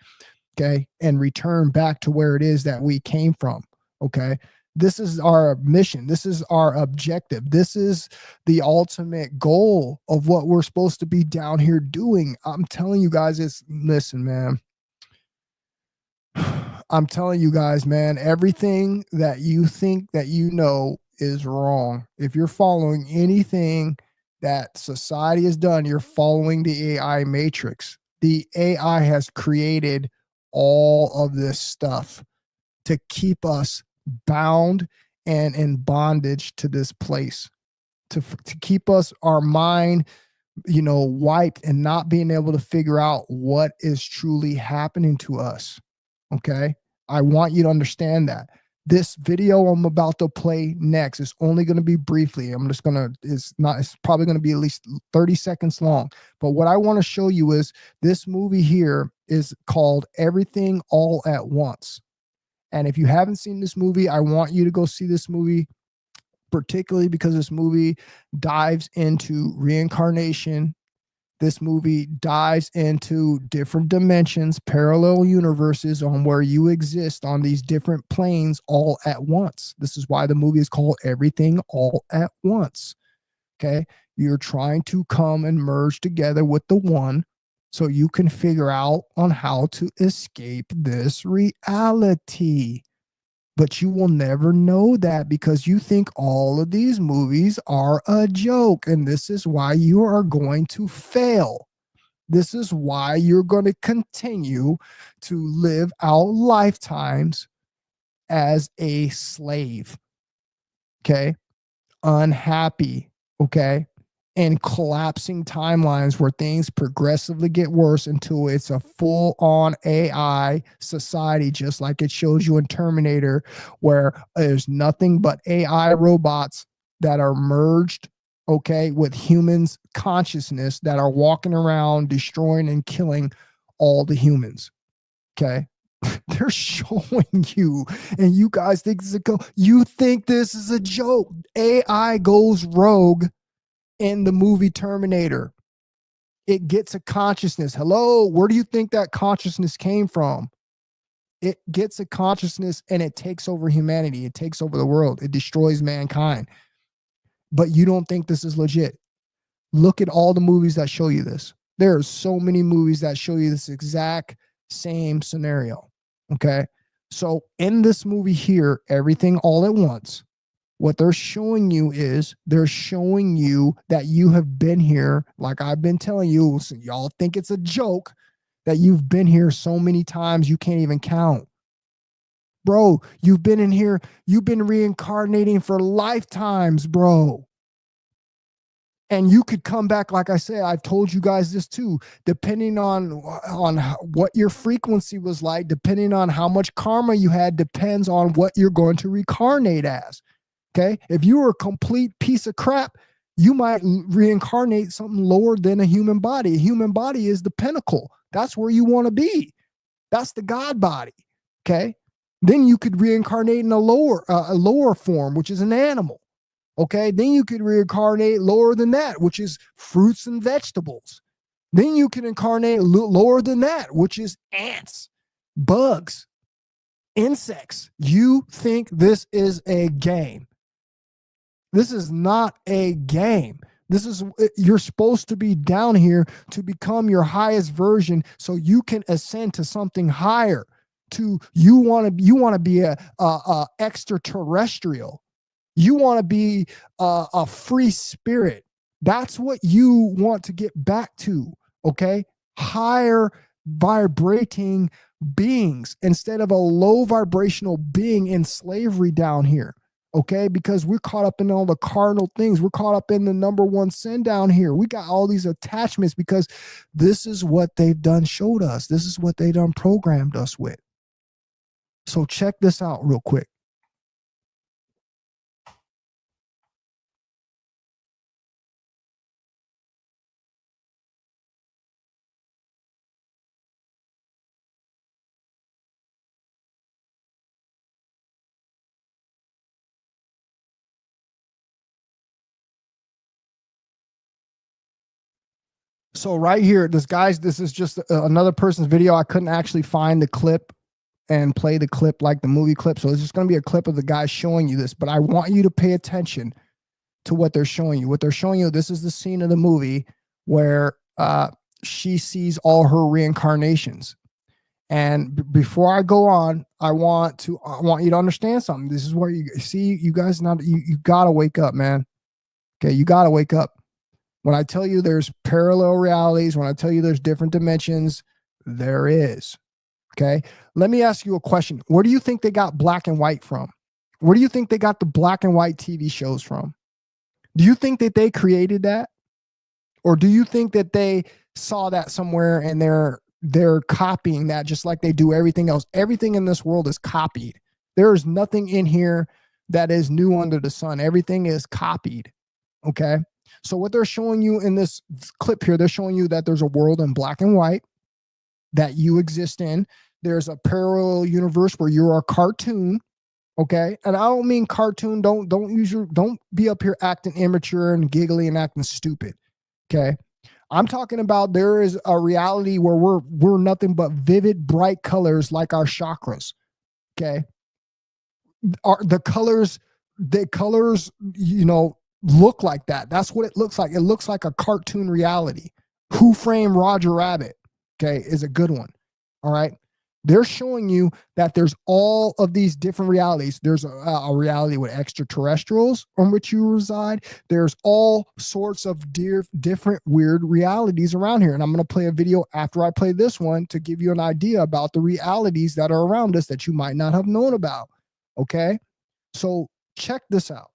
Speaker 1: Okay. And return back to where it is that we came from. Okay. This is our mission. This is our objective. This is the ultimate goal of what we're supposed to be down here doing. I'm telling you guys, listen, man. I'm telling you guys, man, everything that you think that you know is wrong. If you're following anything that society has done, you're following the AI matrix. The AI has created all of this stuff to keep us bound and in bondage to this place, to keep us, our mind, wiped and not being able to figure out what is truly happening to us. Okay. I want you to understand that. This video I'm about to play next is only going to be briefly. It's probably going to be at least 30 seconds long. But what I want to show you is this movie here is called Everything All at Once. And if you haven't seen this movie, I want you to go see this movie, particularly because this movie dives into reincarnation. This movie dives into different dimensions, parallel universes on where you exist on these different planes all at once. This is why the movie is called Everything All at Once. Okay. You're trying to come and merge together with the one so you can figure out on how to escape this reality. But you will never know that because you think all of these movies are a joke. And this is why you are going to fail. This is why you're going to continue to live out lifetimes as a slave. Okay. Unhappy. Okay. and collapsing timelines where things progressively get worse until it's a full-on AI society, just like it shows you in Terminator, where there's nothing but AI robots that are merged, okay, with humans' consciousness that are walking around destroying and killing all the humans. Okay. They're showing you, and you guys think this is you think this is a joke. AI goes rogue in the movie Terminator. It gets a consciousness. Hello, where do you think that consciousness came from? It gets a consciousness and it takes over humanity. It takes over the world. It destroys mankind. But you don't think this is legit. Look at all the movies that show you this. There are so many movies that show you this exact same scenario. Okay. So in this movie here, Everything All at Once, what they're showing you is they're showing you that you have been here, like I've been telling you, so y'all think it's a joke, that you've been here so many times you can't even count. Bro, you've been in here, you've been reincarnating for lifetimes, bro. And you could come back, like I said, I've told you guys this too, depending on what your frequency was like, depending on how much karma you had, depends on what you're going to reincarnate as. Okay. If you were a complete piece of crap, you might reincarnate something lower than a human body. A human body is the pinnacle. That's where you want to be. That's the God body. Okay. Then you could reincarnate in a lower form, which is an animal. Okay. Then you could reincarnate lower than that, which is fruits and vegetables. Then you can incarnate lower than that, which is ants, bugs, insects. You think this is a game. This is not a game. This is, you're supposed to be down here to become your highest version so you can ascend to something higher. You want to be a extraterrestrial. You want to be a free spirit. That's what you want to get back to, okay? Higher vibrating beings instead of a low vibrational being in slavery down here, okay? Because we're caught up in all the cardinal things. We're caught up in the number one sin down here. We got all these attachments because this is what they've done showed us. This is what they done programmed us with. So check this out real quick. So right here, this is just another person's video. I couldn't actually find the clip and play the clip like the movie clip. So it's just going to be a clip of the guy showing you this, but I want you to pay attention to what they're showing you. What they're showing you, this is the scene of the movie where she sees all her reincarnations. And before I go on, I want you to understand something. This is where you see, you guys, you got to wake up, man. Okay. You got to wake up. When I tell you there's parallel realities, when I tell you there's different dimensions, there is. Okay. Let me ask you a question. Where do you think they got black and white from? Where do you think they got the black and white TV shows from? Do you think that they created that? Or do you think that they saw that somewhere and they're copying that just like they do everything else? Everything in this world is copied. There is nothing in here that is new under the sun. Everything is copied. Okay. So what they're showing you in this clip here, they're showing you that there's a world in black and white that you exist in. There's a parallel universe where you're a cartoon. Okay. And I don't mean cartoon. Don't be up here acting immature and giggly and acting stupid. Okay. I'm talking about there is a reality where we're nothing but vivid, bright colors like our chakras. Okay. The colors, look like that. That's what it looks like. It looks like a cartoon reality. Who Framed Roger Rabbit, okay, is a good one. All right. They're showing you that there's all of these different realities. There's a reality with extraterrestrials on which you reside. There's all sorts of different weird realities around here. And I'm going to play a video after I play this one to give you an idea about the realities that are around us that you might not have known about. Okay. So check this out.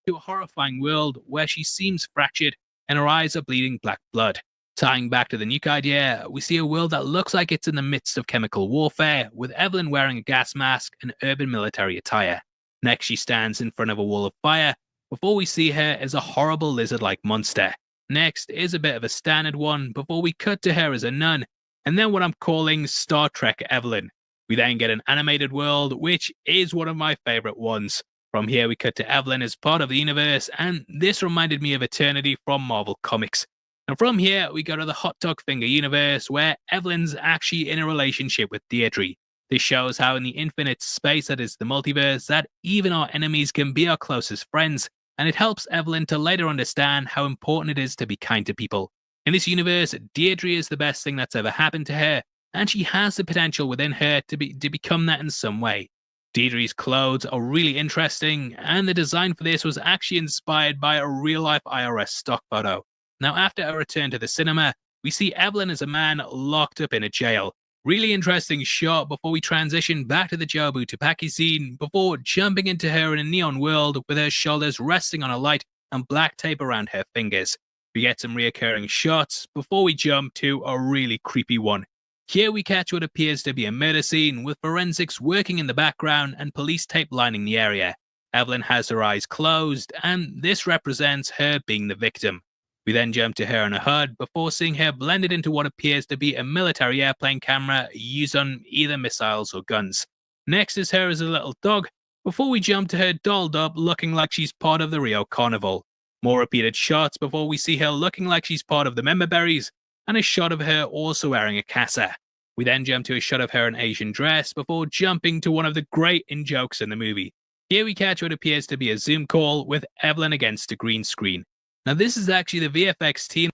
Speaker 11: to a horrifying world where she seems fractured and her eyes are bleeding black blood. Tying back to the nuke idea, we see a world that looks like it's in the midst of chemical warfare, with Evelyn wearing a gas mask and urban military attire. Next, she stands in front of a wall of fire, before we see her as a horrible lizard-like monster. Next is a bit of a standard one, before we cut to her as a nun, and then what I'm calling Star Trek Evelyn. We then get an animated world, which is one of my favourite ones. From here, we cut to Evelyn as part of the universe, and this reminded me of Eternity from Marvel Comics. And from here, we go to the Hot Dog Finger universe, where Evelyn's actually in a relationship with Deirdre. This shows how in the infinite space that is the multiverse, that even our enemies can be our closest friends, and it helps Evelyn to later understand how important it is to be kind to people. In this universe, Deirdre is the best thing that's ever happened to her, and she has the potential within her to become that in some way. Deirdre's clothes are really interesting, and the design for this was actually inspired by a real-life IRS stock photo. Now, after a return to the cinema, we see Evelyn as a man locked up in a jail. Really interesting shot before we transition back to the Jobu Tupaki scene, before jumping into her in a neon world with her shoulders resting on a light and black tape around her fingers. We get some reoccurring shots before we jump to a really creepy one. Here we catch what appears to be a murder scene with forensics working in the background and police tape lining the area. Evelyn has her eyes closed, and this represents her being the victim. We then jump to her in a HUD before seeing her blended into what appears to be a military airplane camera used on either missiles or guns. Next is her as a little dog, before we jump to her dolled up looking like she's part of the Rio Carnival. More repeated shots before we see her looking like she's part of the member berries, and a shot of her also wearing a casa. We then jump to a shot of her in Asian dress before jumping to one of the great in-jokes in the movie. Here we catch what appears to be a Zoom call with Evelyn against a green screen. Now, this is actually the VFX team.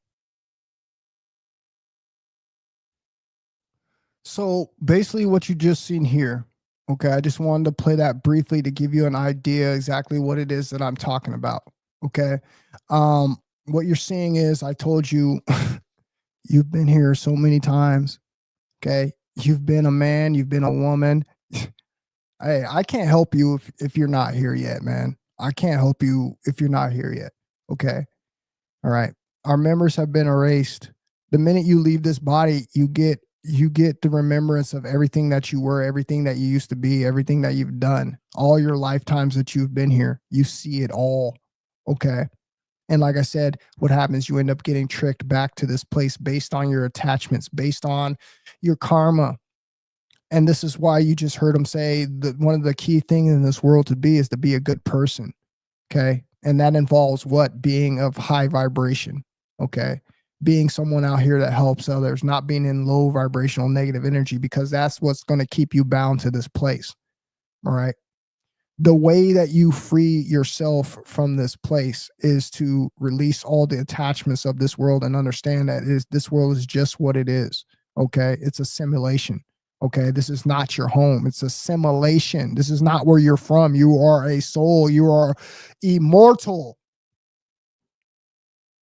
Speaker 1: So basically what you just seen here, okay, I just wanted to play that briefly to give you an idea exactly what it is that I'm talking about, okay? What you're seeing is, I told you, you've been here so many times, okay? You've been a man, you've been a woman. Hey, I can't help you if you're not here yet, man. I can't help you if you're not here yet, okay? All right. Our memories have been erased. The minute you leave this body, you get the remembrance of everything that you were, everything that you used to be, everything that you've done, all your lifetimes that you've been here. You see it all. Okay. And like I said, what happens, you end up getting tricked back to this place based on your attachments, based on your karma. And this is why you just heard him say that one of the key things in this world is to be a good person. Okay. And that involves what? Being of high vibration. Okay. Being someone out here that helps others, not being in low vibrational negative energy, because that's what's going to keep you bound to this place. All right. The way that you free yourself from this place is to release all the attachments of this world and understand that this world is just what it is. Okay. It's a simulation. Okay. This is not your home. It's a simulation. This is not where you're from. You are a soul. You are immortal.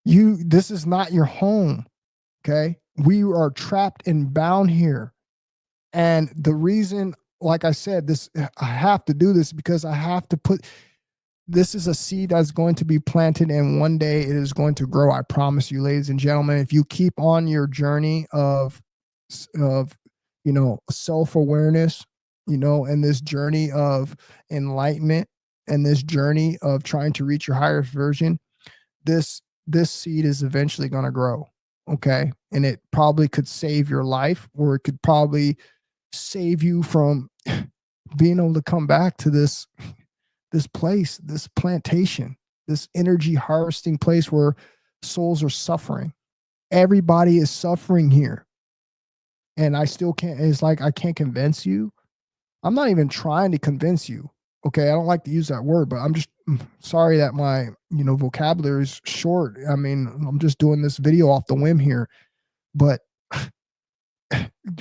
Speaker 1: This is not your home. Okay. We are trapped and bound here. And the reason, like I said, I have to do this because I have to this is a seed that's going to be planted, and one day it is going to grow. I promise you, ladies and gentlemen, if you keep on your journey of self-awareness, and this journey of enlightenment, and this journey of trying to reach your higher version, this seed is eventually going to grow. Okay. And it probably could save your life, or it could probably save you from being able to come back to this place, this plantation, this energy harvesting place where souls are suffering. Everybody is suffering here. And I still can't, it's like, I can't convince you. I'm not even trying to convince you. Okay. I don't like to use that word, but I'm just sorry that my, vocabulary is short. I mean, I'm just doing this video off the whim here, but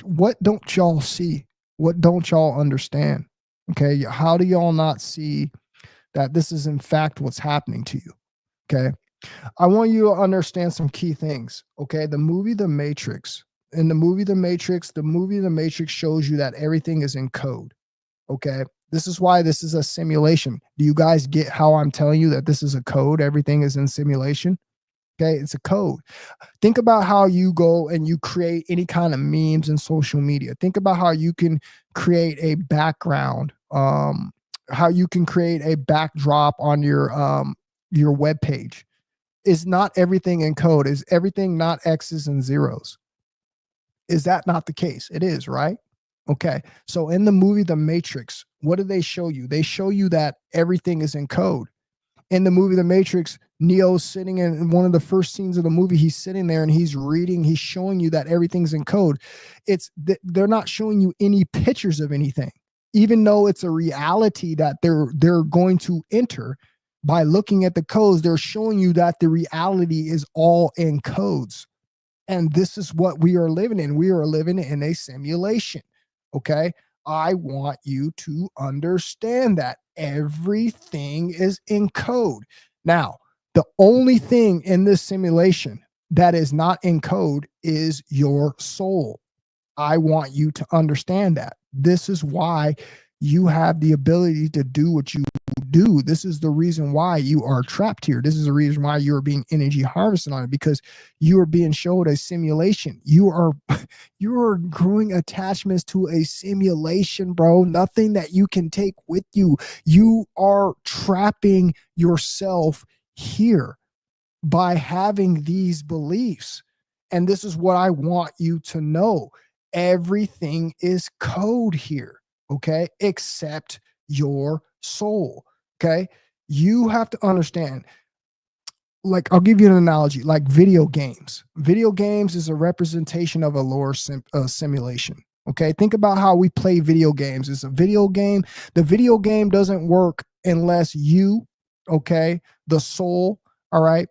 Speaker 1: what don't y'all see? What don't y'all understand? Okay. How do y'all not see that this is in fact what's happening to you? Okay. I want you to understand some key things. Okay. The movie The Matrix shows you that everything is in code. Okay. This is why this is a simulation. Do you guys get how I'm telling you that this is a code? Everything is in simulation. Okay, it's a code. Think about how you go and you create any kind of memes in social media. Think about how you can create a background, how you can create a backdrop on your web page. Is not everything in code? Is everything not X's and zeros? Is that not the case? It is, right? Okay. So in the movie The Matrix, what do they show you? They show you that everything is in code. In the movie The Matrix, Neo's sitting in one of the first scenes of the movie. He's sitting there and he's reading. He's showing you that everything's in code. They're not showing you any pictures of anything, even though it's a reality that they're going to enter by looking at the codes. They're showing you that the reality is all in codes. And this is what we are living in. We are living in a simulation. Okay. I want you to understand that everything is in code. Now, the only thing in this simulation that is not in code is your soul. I want you to understand that. This is why you have the ability to do what you do. This is the reason why you are trapped here. This is the reason why you are being energy harvested on it, because you are being showed a simulation. You are growing attachments to a simulation, bro. Nothing that you can take with you. You are trapping yourself here by having these beliefs. And this is what I want you to know. Everything is code here, okay? Except your soul, okay? You have to understand, like, I'll give you an analogy, like video games. Video games is a representation of a lower simulation, okay? Think about how we play video games. It's a video game. The video game doesn't work unless you, okay, the soul, all right,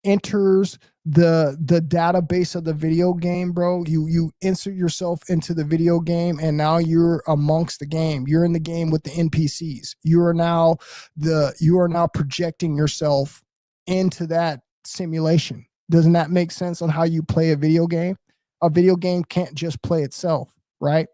Speaker 1: enters the database of the video game, bro. You insert yourself into the video game, and now you're amongst the game. You're in the game with the NPCs. You are now projecting yourself into that simulation. Doesn't that make sense on how you play a video game? A video game can't just play itself, right?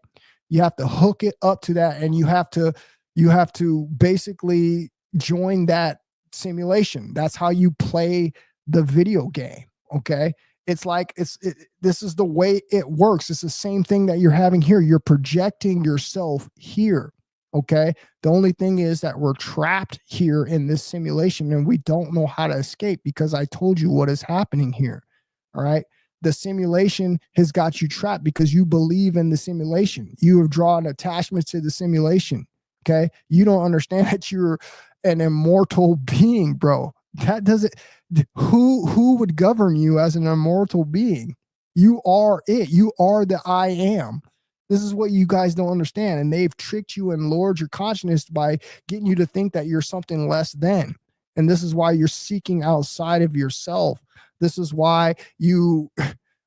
Speaker 1: You have to hook it up to that, and you have to basically join that simulation. That's how you play the video game. Okay. It's like, this is the way it works. It's the same thing that you're having here. You're projecting yourself here. Okay. The only thing is that we're trapped here in this simulation and we don't know how to escape, because I told you what is happening here. All right. The simulation has got you trapped because you believe in the simulation. You have drawn attachments to the simulation. Okay. You don't understand that you're an immortal being, bro. That doesn't, who would govern you as an immortal being? You are it. You are the I am. This is what you guys don't understand. And they've tricked you and lowered your consciousness by getting you to think that you're something less than. And this is why you're seeking outside of yourself. This is why you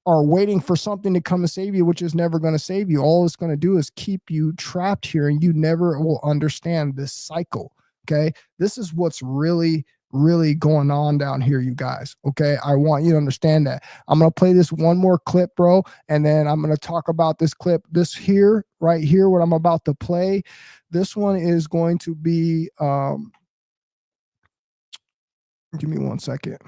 Speaker 1: are waiting for something to come and save you, which is never going to save you. All it's going to do is keep you trapped here, and you never will understand this cycle. Okay. This is what's really going on down here, you guys. Okay. I want you to understand that. I'm going to play this one more clip, bro. And then I'm going to talk about this clip, this here, right here, what I'm about to play. This one is going to be, give me 1 second.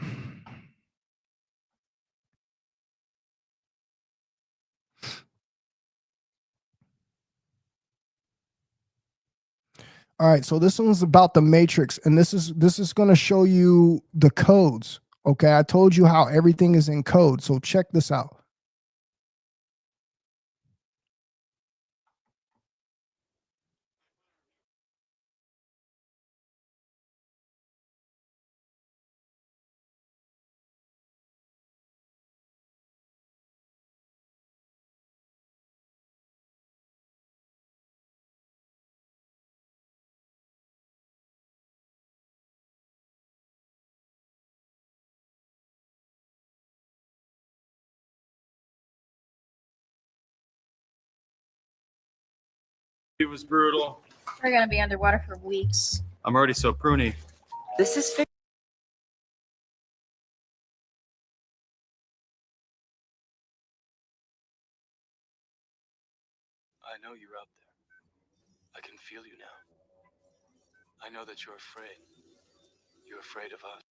Speaker 1: All right, so this one's about the Matrix, and this is going to show you the codes. Okay, I told you how everything is in code, so check this out.
Speaker 12: It was brutal.
Speaker 6: We're gonna be underwater for weeks.
Speaker 12: I'm already so pruny.
Speaker 6: This is
Speaker 12: I know you're out there. I can feel you now. I know that you're afraid. You're afraid of us.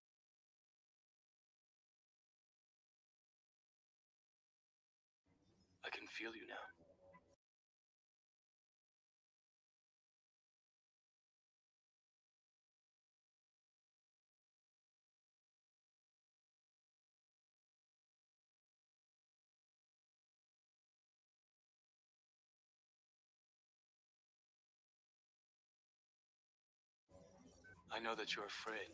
Speaker 12: I can feel you now. I know that you're afraid.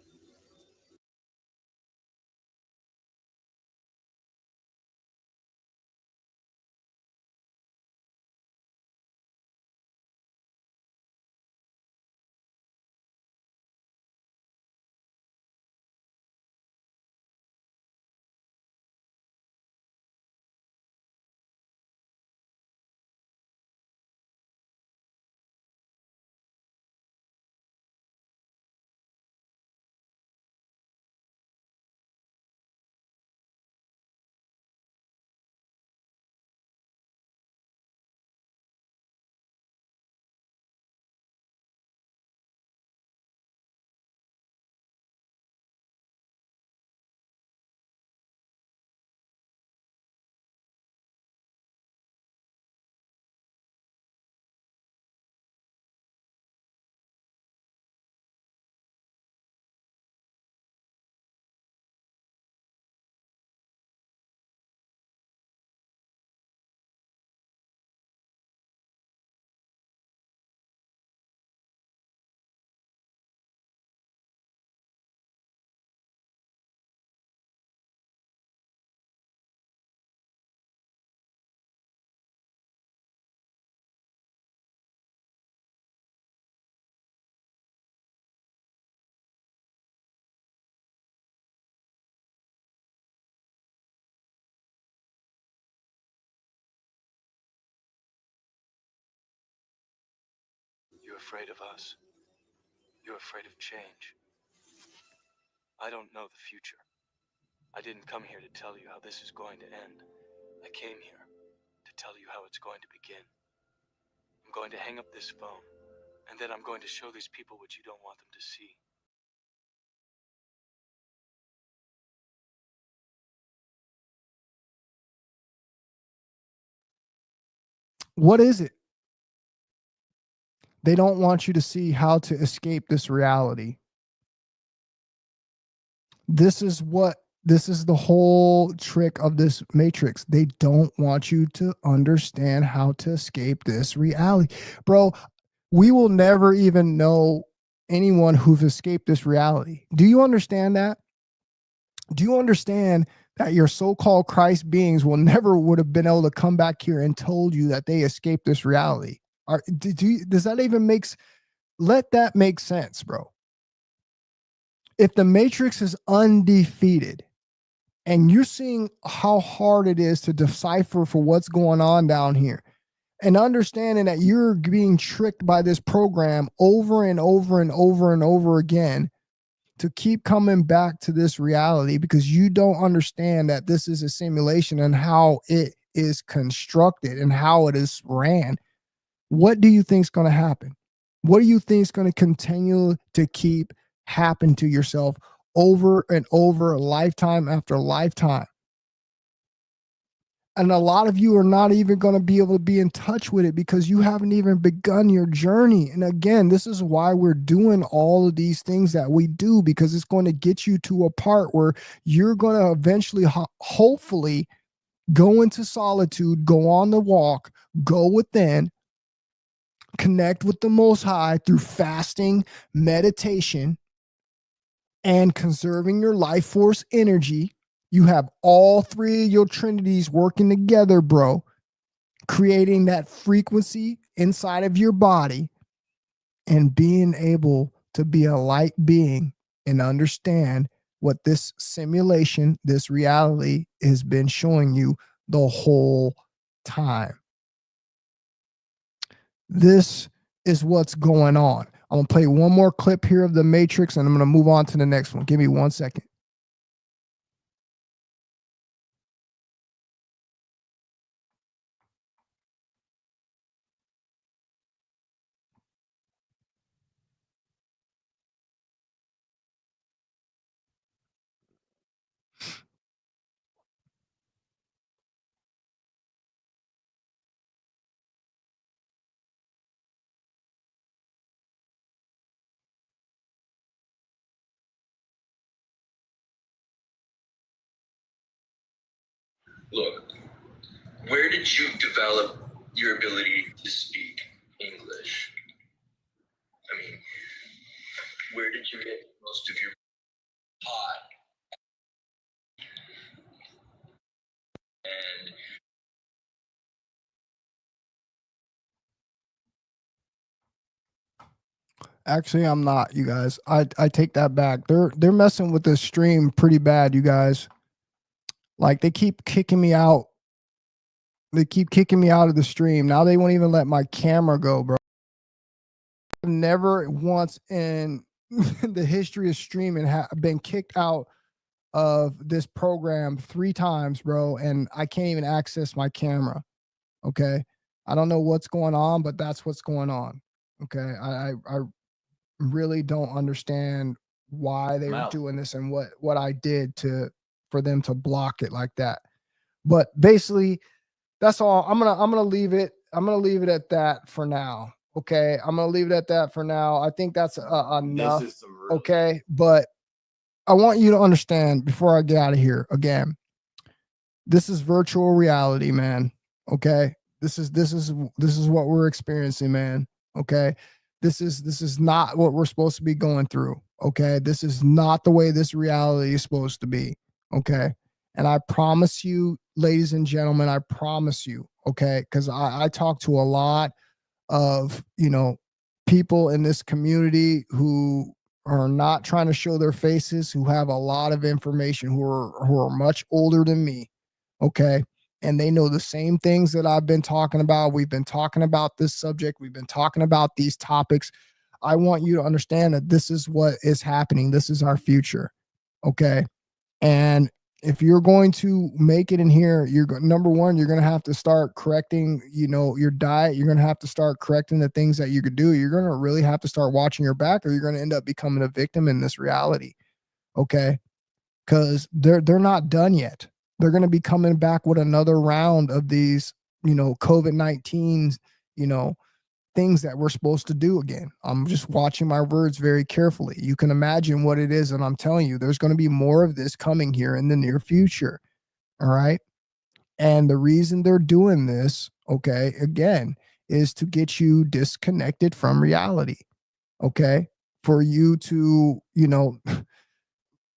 Speaker 12: You're afraid of us. You're afraid of change. I don't know the future. I didn't come here to tell you how this is going to end. I came here to tell you how it's going to begin. I'm going to hang up this phone, and then I'm going to show these people what you don't want them to see.
Speaker 1: What is it? They don't want you to see how to escape this reality. This is the whole trick of this matrix. They don't want you to understand how to escape this reality. Bro, we will never even know anyone who's escaped this reality. Do you understand that? Do you understand that your so-called Christ beings will never would have been able to come back here and told you that they escaped this reality? Does that even let that make sense, bro? If the matrix is undefeated and you're seeing how hard it is to decipher for what's going on down here and understanding that you're being tricked by this program over and over and over and over again to keep coming back to this reality because you don't understand that this is a simulation and how it is constructed and how it is ran. What do you think is going to happen? What do you think is going to continue to keep happen to yourself over and over, lifetime after lifetime? And a lot of you are not even going to be able to be in touch with it because you haven't even begun your journey. And again, this is why we're doing all of these things that we do, because it's going to get you to a part where you're going to eventually, hopefully, go into solitude, go on the walk, go within, connect with the Most High through fasting, meditation, and conserving your life force energy. You have all three of your trinities working together, bro, creating that frequency inside of your body and being able to be a light being and understand what this simulation, this reality has been showing you the whole time. This is what's going on. I'm going to play one more clip here of the Matrix and I'm going to move on to the next one. Give me 1 second.
Speaker 13: Look, where did you develop your ability to speak English? I mean, where did you get most of your pot? And
Speaker 1: Actually, I'm not, you guys. I take that back. They're messing with this stream pretty bad, you guys. Like they keep kicking me out. They keep kicking me out of the stream. Now they won't even let my camera go, bro. Never once in the history of streaming been kicked out of this program 3 times, bro, and I can't even access my camera. Okay. I don't know what's going on, but that's what's going on. Okay. I really don't understand why they were doing this and what I did for them to block it like that. But basically, that's all. I'm gonna leave it. I'm gonna leave it at that for now. Okay. I'm gonna leave it at that for now. I think that's enough. Okay. But I want you to understand before I get out of here again. This is virtual reality, man. Okay. This is what we're experiencing, man. Okay. This is not what we're supposed to be going through. Okay. This is not the way this reality is supposed to be. Okay. And I promise you, ladies and gentlemen, I promise you, okay, because I talk to a lot of, people in this community who are not trying to show their faces, who have a lot of information, who are much older than me, okay? And they know the same things that I've been talking about. We've been talking about this subject. We've been talking about these topics. I want you to understand that this is what is happening. This is our future, okay? And if you're going to make it in here, number one, you're going to have to start correcting, your diet. You're going to have to start correcting the things that you could do. You're going to really have to start watching your back, or you're going to end up becoming a victim in this reality. Okay. Cause they're not done yet. They're going to be coming back with another round of these, COVID-19, things that we're supposed to do again. I'm just watching my words very carefully. You can imagine what it is. And I'm telling you, there's going to be more of this coming here in the near future. All right. And the reason they're doing this, okay, again, is to get you disconnected from reality. Okay. For you to,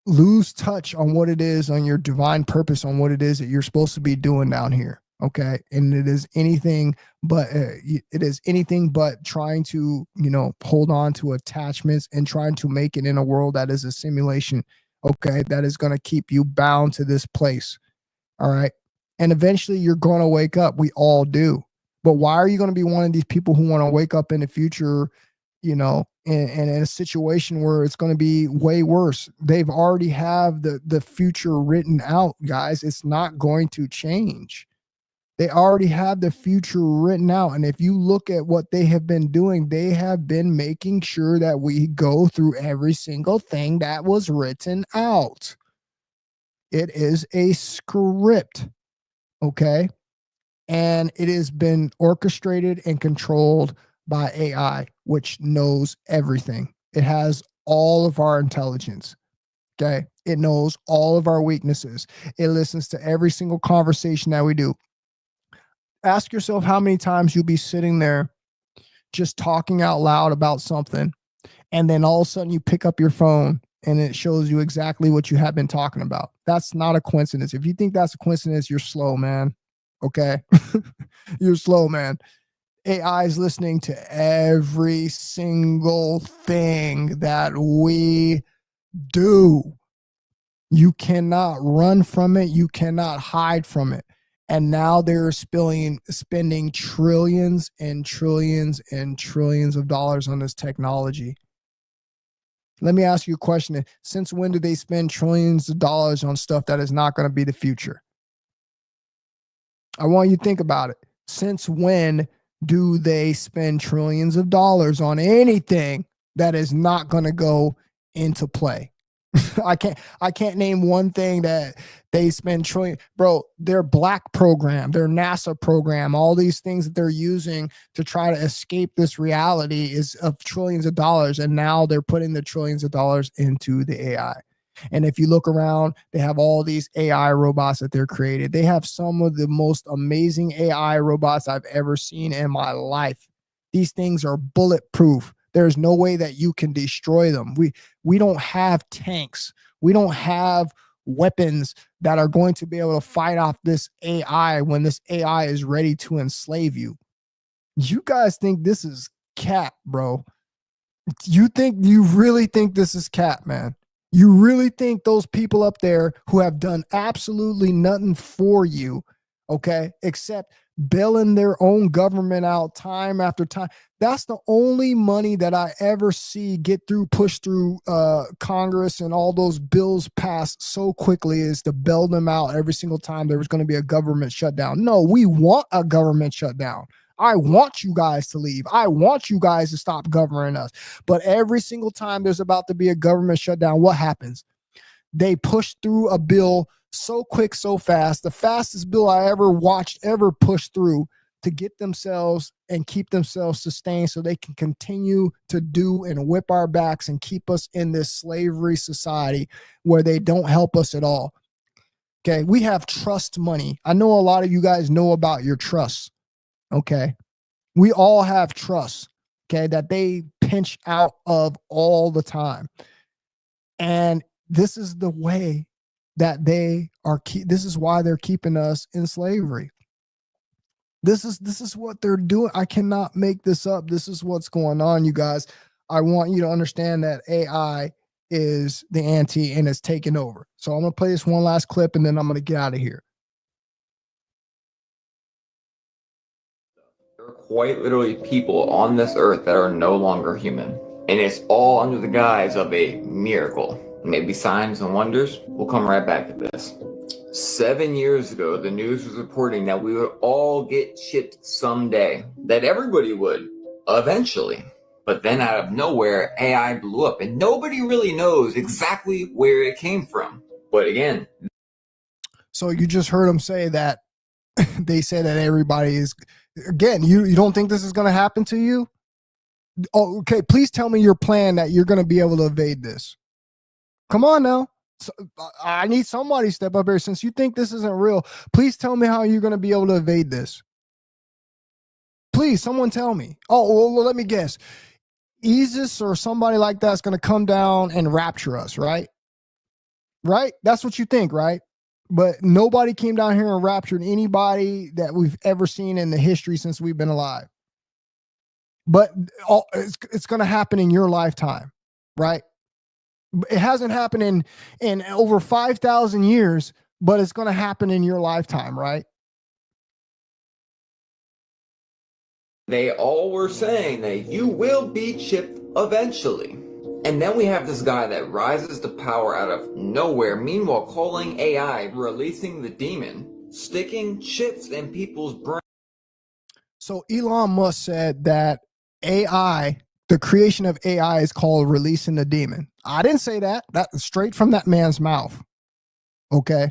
Speaker 1: lose touch on what it is, on your divine purpose, on what it is that you're supposed to be doing down here. Okay. And it is anything but trying to, hold on to attachments and trying to make it in a world that is a simulation. Okay. That is going to keep you bound to this place. All right. And eventually you're going to wake up. We all do. But why are you going to be one of these people who want to wake up in the future, in a situation where it's going to be way worse? They've already have the future written out, guys. It's not going to change. They already have the future written out. And if you look at what they have been doing, they have been making sure that we go through every single thing that was written out. It is a script, okay? And it has been orchestrated and controlled by AI, which knows everything. It has all of our intelligence, okay? It knows all of our weaknesses. It listens to every single conversation that we do. Ask yourself how many times you'll be sitting there just talking out loud about something, and then all of a sudden you pick up your phone and it shows you exactly what you have been talking about. That's not a coincidence. If you think that's a coincidence, you're slow, man. Okay? You're slow, man. AI is listening to every single thing that we do. You cannot run from it. You cannot hide from it. And now they're spending trillions and trillions and trillions of dollars on this technology. Let me ask you a question. Since when do they spend trillions of dollars on stuff that is not going to be the future? I want you to think about it. Since when do they spend trillions of dollars on anything that is not going to go into play? I can't name one thing that they spend trillion. Bro, their black program, their NASA program, all these things that they're using to try to escape this reality is of trillions of dollars. And now they're putting the trillions of dollars into the AI. And if you look around, they have all these AI robots that they're created. They have some of the most amazing AI robots I've ever seen in my life. These things are bulletproof. There's no way that you can destroy them. We don't have tanks. We don't have weapons that are going to be able to fight off this AI when this AI is ready to enslave you. You guys think this is cat, bro? You really think this is cat, man? You really think those people up there who have done absolutely nothing for you, okay, except bailing their own government out time after time? That's the only money that I ever see push through Congress and all those bills passed so quickly, is to bail them out every single time there was going to be a government shutdown. No, we want a government shutdown. I want you guys to leave. I want you guys to stop governing us. But every single time there's about to be a government shutdown, what happens? They push through a bill so quick, so fast, the fastest bill I ever watched ever push through, to get themselves and keep themselves sustained so they can continue to do and whip our backs and keep us in this slavery society where they don't help us at all. Okay, we have trust money. I know a lot of you guys know about your trusts. Okay, we all have trust, okay, that they pinch out of all the time. And this is the way that they are, this is why they're keeping us in slavery. This is what they're doing. I cannot make this up. This is what's going on, you guys. I want you to understand that AI is the anti and it's taking over. So I'm going to play this one last clip and then I'm going to get out of here.
Speaker 14: There are quite literally people on this earth that are no longer human. And it's all under the guise of a miracle. Maybe signs and wonders. We'll come right back to this. 7 years ago, the news was reporting that we would all get chipped someday. That everybody would, eventually. But then out of nowhere, AI blew up. And nobody really knows exactly where it came from. But again.
Speaker 1: So you just heard them say that they say that everybody is, again, you don't think this is going to happen to you? Oh, okay, please tell me your plan that you're going to be able to evade this. Come on now. So, I need somebody to step up here. Since you think this isn't real, please tell me how you're going to be able to evade this. Please, someone tell me. Oh, well, let me guess. ISIS or somebody like that's going to come down and rapture us, right? Right? That's what you think, right? But nobody came down here and raptured anybody that we've ever seen in the history since we've been alive. But it's going to happen in your lifetime, right? It hasn't happened in over 5,000 years, but it's going to happen in your lifetime, right?
Speaker 14: They all were saying that you will be chipped eventually. And then we have this guy that rises to power out of nowhere, meanwhile calling AI, releasing the demon, sticking chips in people's brains.
Speaker 1: So Elon Musk said that AI, the creation of AI, is called releasing the demon. I didn't say that. That's straight from that man's mouth. Okay.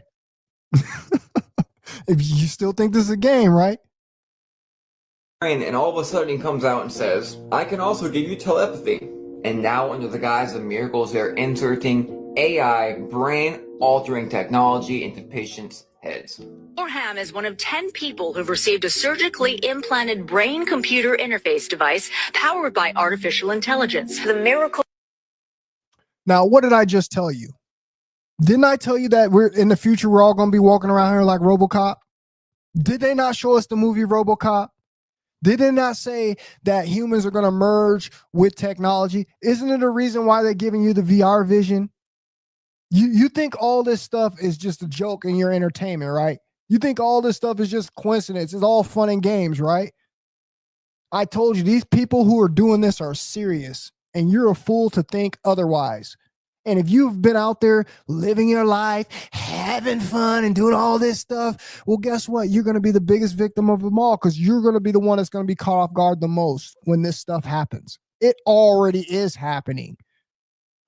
Speaker 1: If you still think this is a game, right?
Speaker 14: And all of a sudden he comes out and says, I can also give you telepathy. And now under the guise of miracles, they're inserting AI brain-altering technology into patients' heads.
Speaker 15: Orham is one of 10 people who've received a surgically implanted brain-computer interface device powered by artificial intelligence. The miracle.
Speaker 1: Now, what did I just tell you? Didn't I tell you that we're in the future, we're all going to be walking around here like RoboCop? Did they not show us the movie RoboCop? Did they not say that humans are going to merge with technology? Isn't it a reason why they're giving you the VR vision? You think all this stuff is just a joke in your entertainment, right? You think all this stuff is just coincidence. It's all fun and games, right? I told you, these people who are doing this are serious, and you're a fool to think otherwise. And if you've been out there living your life, having fun and doing all this stuff, well, guess what? You're going to be the biggest victim of them all, because you're going to be the one that's going to be caught off guard the most when this stuff happens. It already is happening.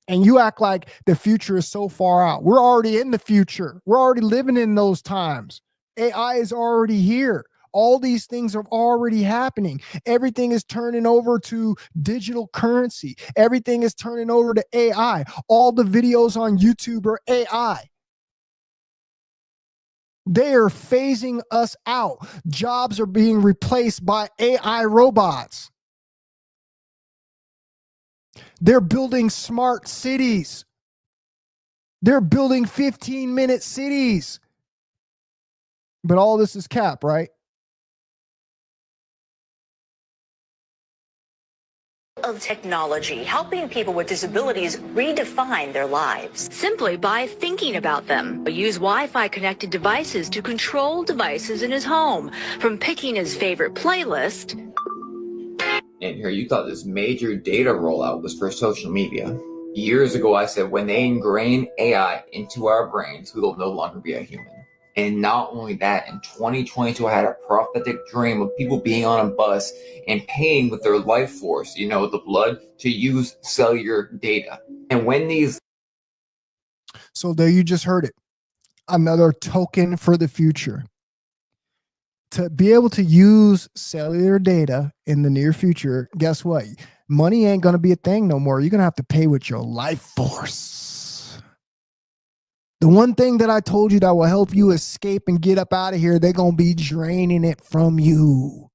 Speaker 1: And you act like the future is so far out. We're already in the future. We're already living in those times. AI is already here. All these things are already happening. Everything is turning over to digital currency. Everything is turning over to AI. All the videos on YouTube are AI. They are phasing us out. Jobs are being replaced by AI robots. They're building smart cities. They're building 15-minute cities. But all this is cap, right?
Speaker 15: Of technology, helping people with disabilities redefine their lives simply by thinking about them. Use Wi-Fi connected devices to control devices in his home, from picking his favorite playlist.
Speaker 14: And here, you thought this major data rollout was for social media. Years ago, I said when they ingrain AI into our brains, we will no longer be a human. And not only that, in 2022, I had a prophetic dream of people being on a bus and paying with their life force, you know, the blood, to use cellular data. And when these...
Speaker 1: So there you just heard it. Another token for the future. To be able to use cellular data in the near future, guess what? Money ain't going to be a thing no more. You're going to have to pay with your life force. The one thing that I told you that will help you escape and get up out of here, they're going to be draining it from you.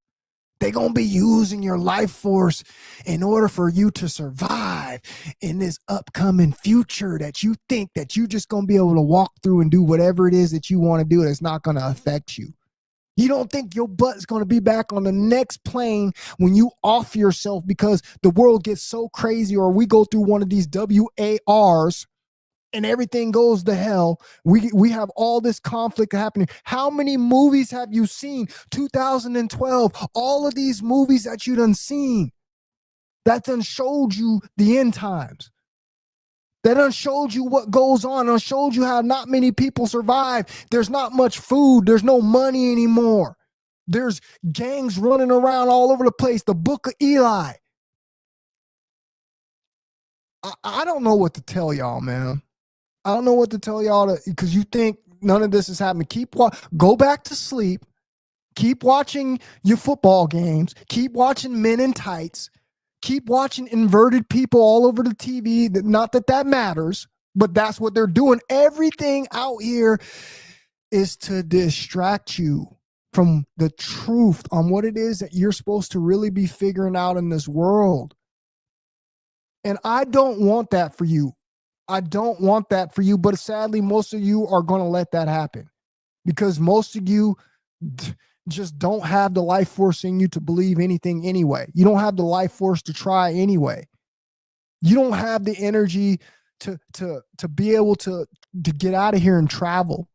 Speaker 1: They're going to be using your life force in order for you to survive in this upcoming future that you think that you just going to be able to walk through and do whatever it is that you want to do that's not going to affect you. You don't think your butt is going to be back on the next plane when you off yourself because the world gets so crazy, or we go through one of these WARs and everything goes to hell. We have all this conflict happening. How many movies have you seen? 2012, all of these movies that you done seen, that done showed you the end times. That done showed you what goes on. Done showed you how not many people survive. There's not much food. There's no money anymore. There's gangs running around all over the place. The Book of Eli. I don't know what to tell y'all, man. I don't know what to tell y'all because you think none of this is happening. Go back to sleep. Keep watching your football games. Keep watching Men in Tights. Keep watching inverted people all over the TV. Not that that matters, but that's what they're doing. Everything out here is to distract you from the truth on what it is that you're supposed to really be figuring out in this world. And I don't want that for you. I don't want that for you, but sadly, most of you are going to let that happen because most of you just don't have the life force in you to believe anything anyway. You don't have the life force to try anyway. You don't have the energy to be able to get out of here and travel.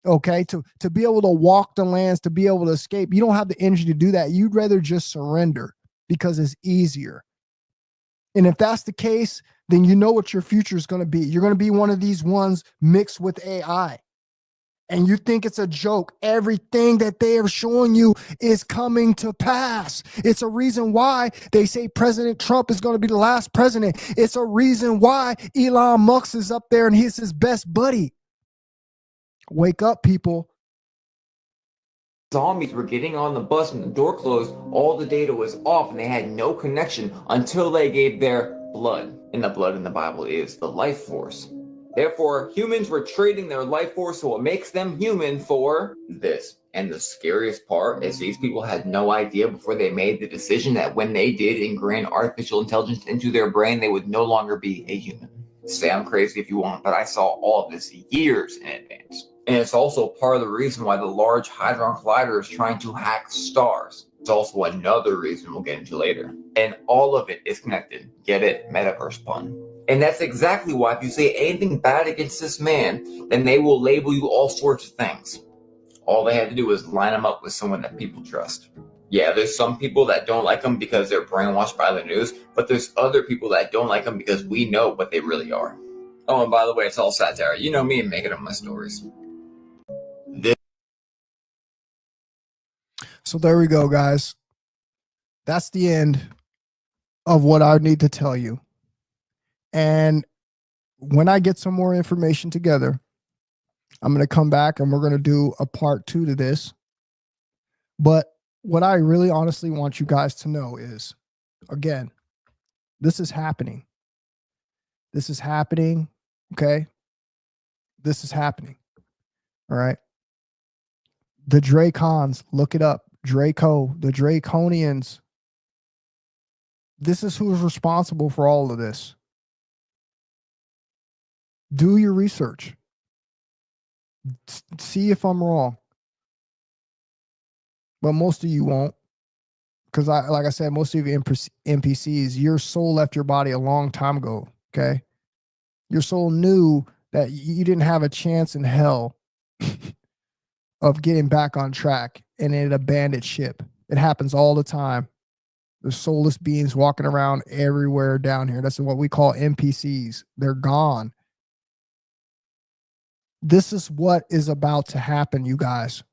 Speaker 1: Okay, to be able to walk the lands, to be able to escape. You don't have the energy to do that. You'd rather just surrender because it's easier. And if that's the case, then you know what your future is going to be. You're going to be one of these ones mixed with AI. And you think it's a joke. Everything that they are showing you is coming to pass. It's a reason why they say President Trump is going to be the last president. It's a reason why Elon Musk is up there and he's his best buddy. Wake up, people.
Speaker 14: Zombies were getting on the bus and the door closed, all the data was off and they had no connection until they gave their blood. And the blood in the Bible is the life force. Therefore, humans were trading their life force, so it makes them human for this. And the scariest part is these people had no idea before they made the decision that when they did ingrain artificial intelligence into their brain, they would no longer be a human. Say I'm crazy if you want, but I saw all of this years in advance. And it's also part of the reason why the Large Hadron Collider is trying to hack stars. It's also another reason we'll get into later. And all of it is connected. Get it? Metaverse pun. And that's exactly why if you say anything bad against this man, then they will label you all sorts of things. All they had to do is line him up with someone that people trust. Yeah, there's some people that don't like him because they're brainwashed by the news, but there's other people that don't like him because we know what they really are. Oh, and by the way, it's all satire. You know me and making up my stories.
Speaker 1: So there we go, guys. That's the end of what I need to tell you. And when I get some more information together, I'm going to come back and we're going to do a part 2 to this. But what I really honestly want you guys to know is, again, this is happening. This is happening. Okay. This is happening. All right. The Dracons, look it up. Draco, the Draconians. This is who's responsible for all of this. Do your research. See if I'm wrong. But most of you won't. Because like I said, most of you NPCs, your soul left your body a long time ago. Okay. Your soul knew that you didn't have a chance in hell of getting back on track, and it abandoned ship. It happens all the time. There's soulless beings walking around everywhere down here. That's what we call NPCs. They're gone. This is what is about to happen, you guys.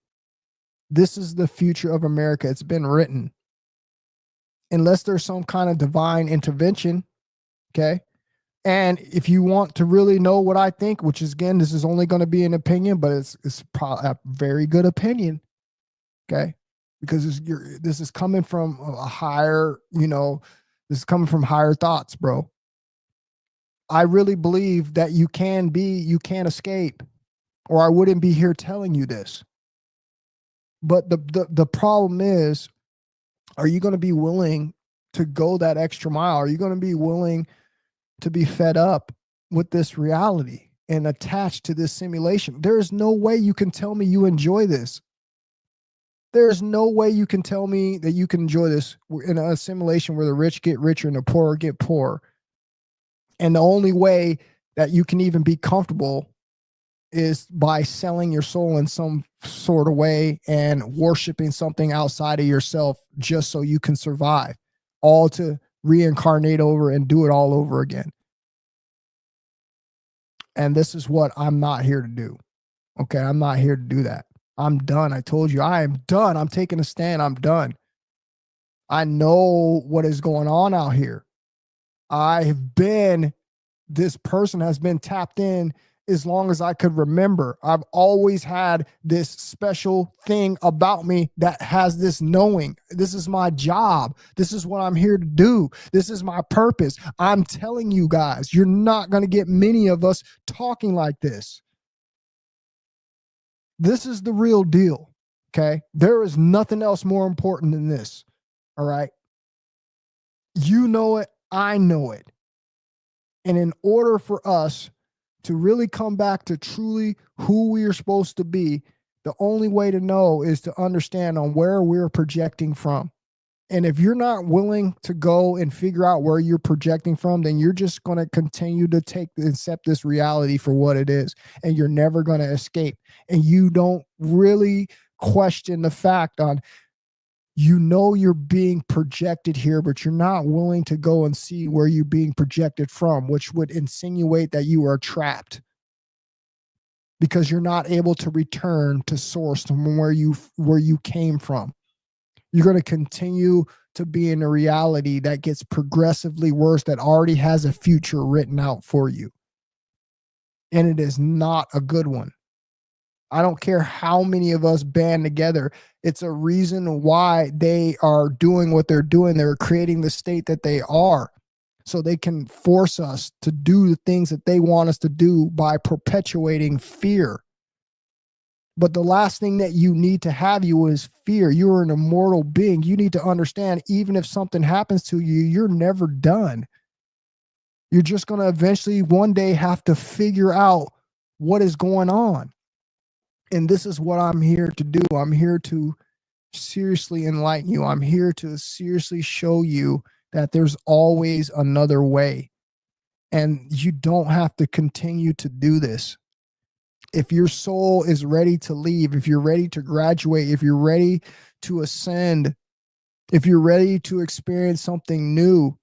Speaker 1: This is the future of America. It's been written. Unless there's some kind of divine intervention, okay? And if you want to really know what I think, which is, again, this is only going to be an opinion, but it's probably a very good opinion, okay? Because this is coming from a higher, this is coming from higher thoughts, bro. I really believe that you can't escape, or I wouldn't be here telling you this. But the problem is, are you going to be willing to go that extra mile? Are you going to be willing to be fed up with this reality and attached to this simulation? There is no way you can tell me you enjoy this. There's no way you can tell me that you can enjoy this in a simulation where the rich get richer and the poor get poorer. And the only way that you can even be comfortable is by selling your soul in some sort of way and worshiping something outside of yourself just so you can survive, all to reincarnate over and do it all over again. And this is what I'm not here to do. Okay, I'm not here to do that. I'm done. I told you, I am done. I'm taking a stand. I'm done. I know what is going on out here. This person has been tapped in as long as I could remember. I've always had this special thing about me that has this knowing. This is my job. This is what I'm here to do. This is my purpose. I'm telling you guys, you're not going to get many of us talking like this. This is the real deal. Okay. There is nothing else more important than this. All right. You know it. I know it. And in order for us to really come back to truly who we are supposed to be, the only way to know is to understand on where we're projecting from. And if you're not willing to go and figure out where you're projecting from, then you're just going to continue to accept this reality for what it is. And you're never going to escape. And you don't really question the fact on, you're being projected here, but you're not willing to go and see where you're being projected from, which would insinuate that you are trapped because you're not able to return to source from where you came from. You're going to continue to be in a reality that gets progressively worse, that already has a future written out for you. And it is not a good one. I don't care how many of us band together. It's a reason why they are doing what they're doing. They're creating the state that they are so they can force us to do the things that they want us to do by perpetuating fear. But the last thing that you need to have you is fear. You're an immortal being. You need to understand, even if something happens to you, you're never done. You're just going to eventually one day have to figure out what is going on. And this is what I'm here to do. I'm here to seriously enlighten you. I'm here to seriously show you that there's always another way. And you don't have to continue to do this. If your soul is ready to leave, if you're ready to graduate, if you're ready to ascend, if you're ready to experience something new,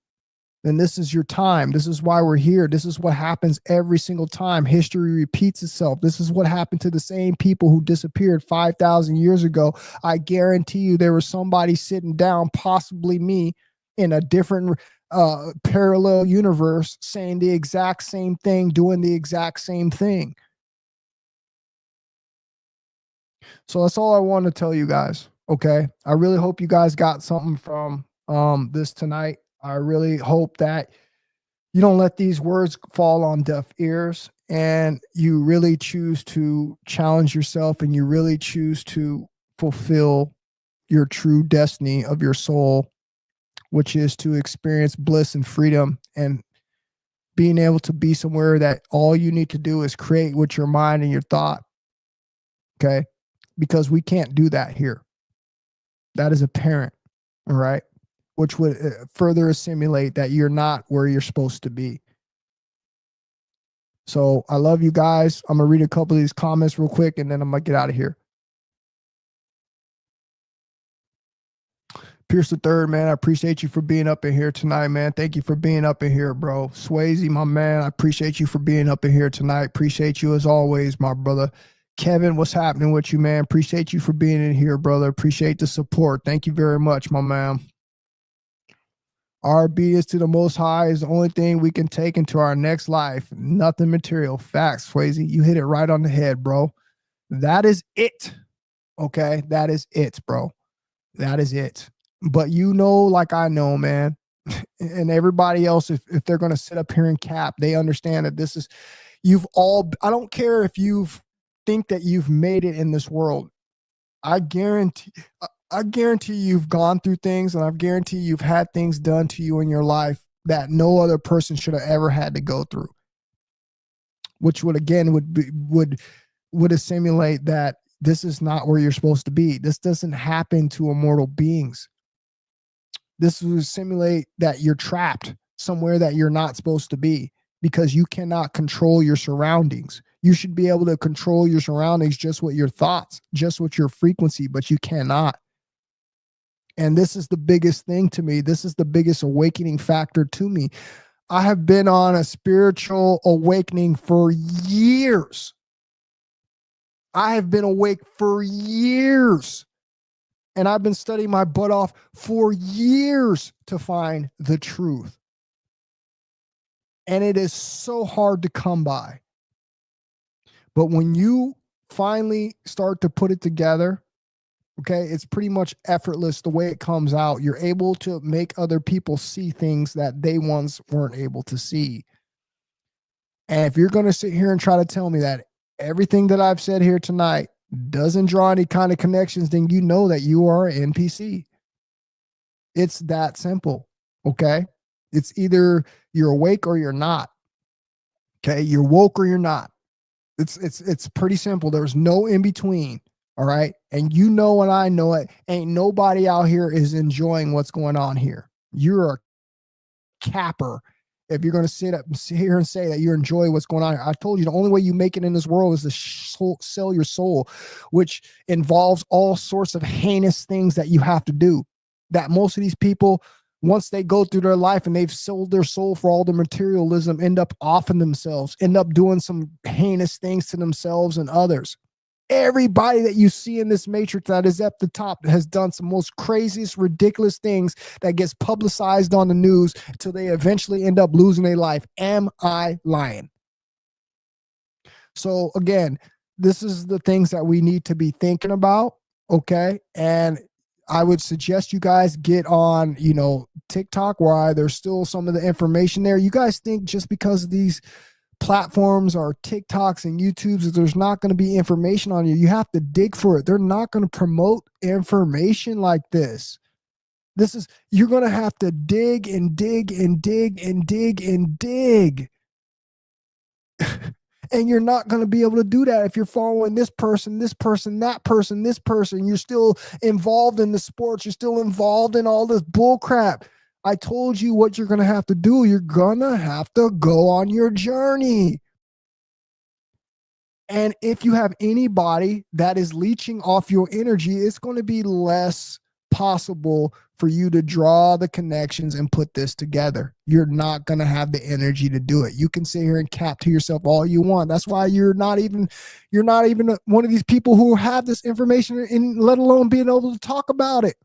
Speaker 1: then this is your time. This is why we're here. This is what happens every single time. History repeats itself. This is what happened to the same people who disappeared 5,000 years ago. I guarantee you there was somebody sitting down, possibly me, in a different parallel universe, saying the exact same thing, doing the exact same thing. So that's all I want to tell you guys. Okay. I really hope you guys got something from this tonight. I really hope that you don't let these words fall on deaf ears and you really choose to challenge yourself and you really choose to fulfill your true destiny of your soul, which is to experience bliss and freedom and being able to be somewhere that all you need to do is create with your mind and your thought. Okay. Because we can't do that here. That is apparent. All right. Which would further assimilate that you're not where you're supposed to be. So I love you guys. I'm going to read a couple of these comments real quick and then I'm going to get out of here. Pierce the Third, man, I appreciate you for being up in here tonight, man. Thank you for being up in here, bro. Swayze, my man, I appreciate you for being up in here tonight. Appreciate you as always, my brother. Kevin, what's happening with you, man? Appreciate you for being in here, brother. Appreciate the support. Thank you very much, my man. Our obedience to the Most High is the only thing we can take into our next life. Nothing material. Facts, Swayze. You hit it right on the head, bro. That is it. Okay? That is it, bro. That is it. But you know, like I know, man, and everybody else, if they're going to sit up here and cap, they understand that this is, I don't care if you think that you've made it in this world. I guarantee you've gone through things and I guarantee you've had things done to you in your life that no other person should have ever had to go through, which would again would assimilate that this is not where you're supposed to be. This doesn't happen to immortal beings. This would simulate that you're trapped somewhere that you're not supposed to be because you cannot control your surroundings. You should be able to control your surroundings just with your thoughts, just with your frequency, but you cannot. And this is the biggest thing to me. This is the biggest awakening factor to me. I have been on a spiritual awakening for years. I have been awake for years. And I've been studying my butt off for years to find the truth. And it is so hard to come by. But when you finally start to put it together, okay, it's pretty much effortless the way it comes out. You're able to make other people see things that they once weren't able to see. And if you're going to sit here and try to tell me that everything that I've said here tonight doesn't draw any kind of connections, then you know that you are an NPC. It's that simple. Okay. It's either you're awake or you're not. Okay. You're woke or you're not. It's pretty simple. There's no in between. All right. And you know, and I know it, ain't nobody out here is enjoying what's going on here. You're a capper. If you're going to sit here and say that you enjoy what's going on, I told you the only way you make it in this world is to sell your soul, which involves all sorts of heinous things that you have to do. That most of these people, once they go through their life and they've sold their soul for all the materialism, end up offing themselves, end up doing some heinous things to themselves and others. Everybody that you see in this matrix that is at the top has done some most craziest, ridiculous things that gets publicized on the news until they eventually end up losing their life. Am I lying? So again, this is the things that we need to be thinking about. Okay. And I would suggest you guys get on, TikTok, where there's still some of the information there. You guys think just because of these platforms or TikToks and YouTubes, there's not going to be information on you. You have to dig for it. They're not going to promote information like this. You're going to have to dig and dig and dig and dig and dig. And you're not going to be able to do that if you're following this person, that person, this person. You're still involved in the sports. You're still involved in all this bull crap. I told you what you're going to have to do. You're going to have to go on your journey. And if you have anybody that is leeching off your energy, it's going to be less possible for you to draw the connections and put this together. You're not going to have the energy to do it. You can sit here and cap to yourself all you want. That's why you're not even one of these people who have this information, and let alone being able to talk about it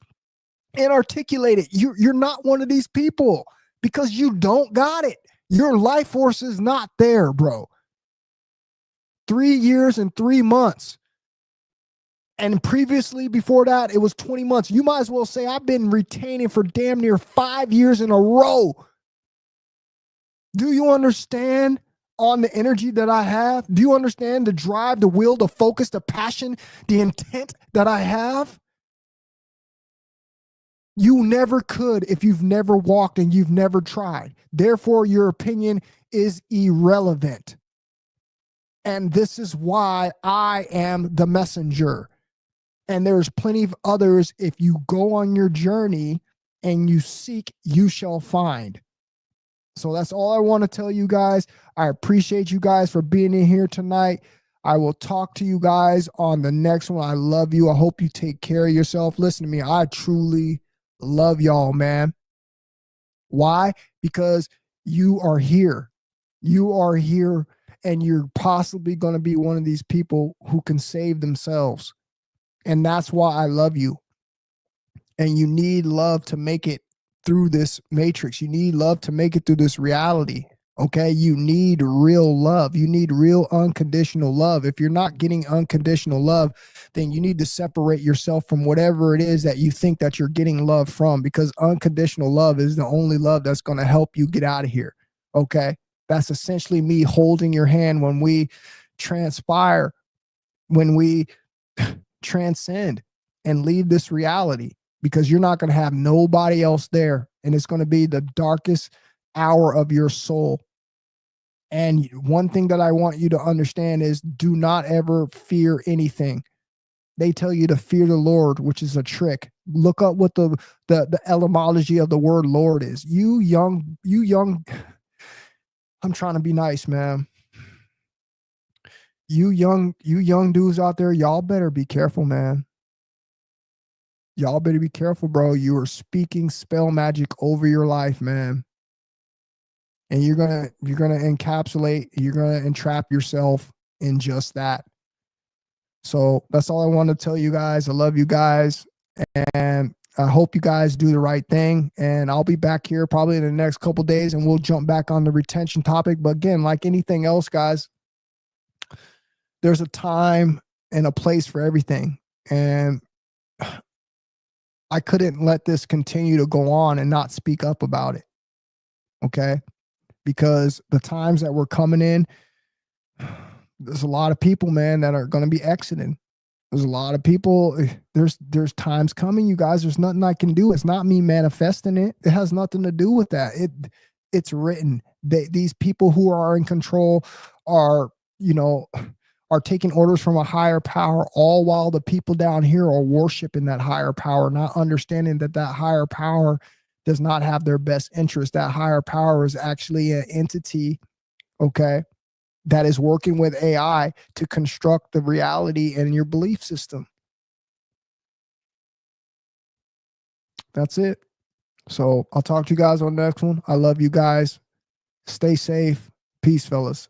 Speaker 1: and articulate it. You're not one of these people because you don't got it. Your life force is not there, bro. 3 years and 3 months. And previously, before that, it was 20 months. You might as well say I've been retaining for damn near 5 years in a row. Do you understand on the energy that I have? Do you understand the drive, the will, the focus, the passion, the intent that I have? You never could if you've never walked and you've never tried. Therefore, your opinion is irrelevant. And this is why I am the messenger. And there's plenty of others. If you go on your journey and you seek, you shall find. So that's all I want to tell you guys. I appreciate you guys for being in here tonight. I will talk to you guys on the next one. I love you. I hope you take care of yourself. Listen to me. I truly love y'all, man. Why? Because you are here. You are here, and you're possibly going to be one of these people who can save themselves. And that's why I love you. And you need love to make it through this matrix. You need love to make it through this reality. Okay? You need real love. You need real unconditional love. If you're not getting unconditional love, then you need to separate yourself from whatever it is that you think that you're getting love from, because unconditional love is the only love that's going to help you get out of here. Okay? That's essentially me holding your hand when we transpire, when we transcend and leave this reality, because you're not going to have nobody else there, and it's going to be the darkest hour of your soul. And one thing that I want you to understand is, do not ever fear anything. They tell you to fear the Lord, which is a trick. Look up what the etymology of the word Lord is. You young I'm trying to be nice, man. You young dudes out there, y'all better be careful, man. Y'all better be careful, bro. You are speaking spell magic over your life, man. And you're gonna encapsulate, you're gonna entrap yourself in just that. So that's all I want to tell you guys. I love you guys, and I hope you guys do the right thing. And I'll be back here probably in the next couple of days, and we'll jump back on the retention topic. But again, like anything else, guys, there's a time and a place for everything. And I couldn't let this continue to go on and not speak up about it. Okay? Because the times that we're coming in, there's a lot of people, man, that are going to be exiting. There's a lot of people. There's times coming, you guys. There's nothing I can do. It's not me manifesting it. It has nothing to do with that. It's written. These people who are in control are taking orders from a higher power, all while the people down here are worshiping that higher power, not understanding that higher power does not have their best interest. That higher power is actually an entity, okay, that is working with AI to construct the reality in your belief system. That's it. So I'll talk to you guys on the next one. I love you guys. Stay safe. Peace, fellas.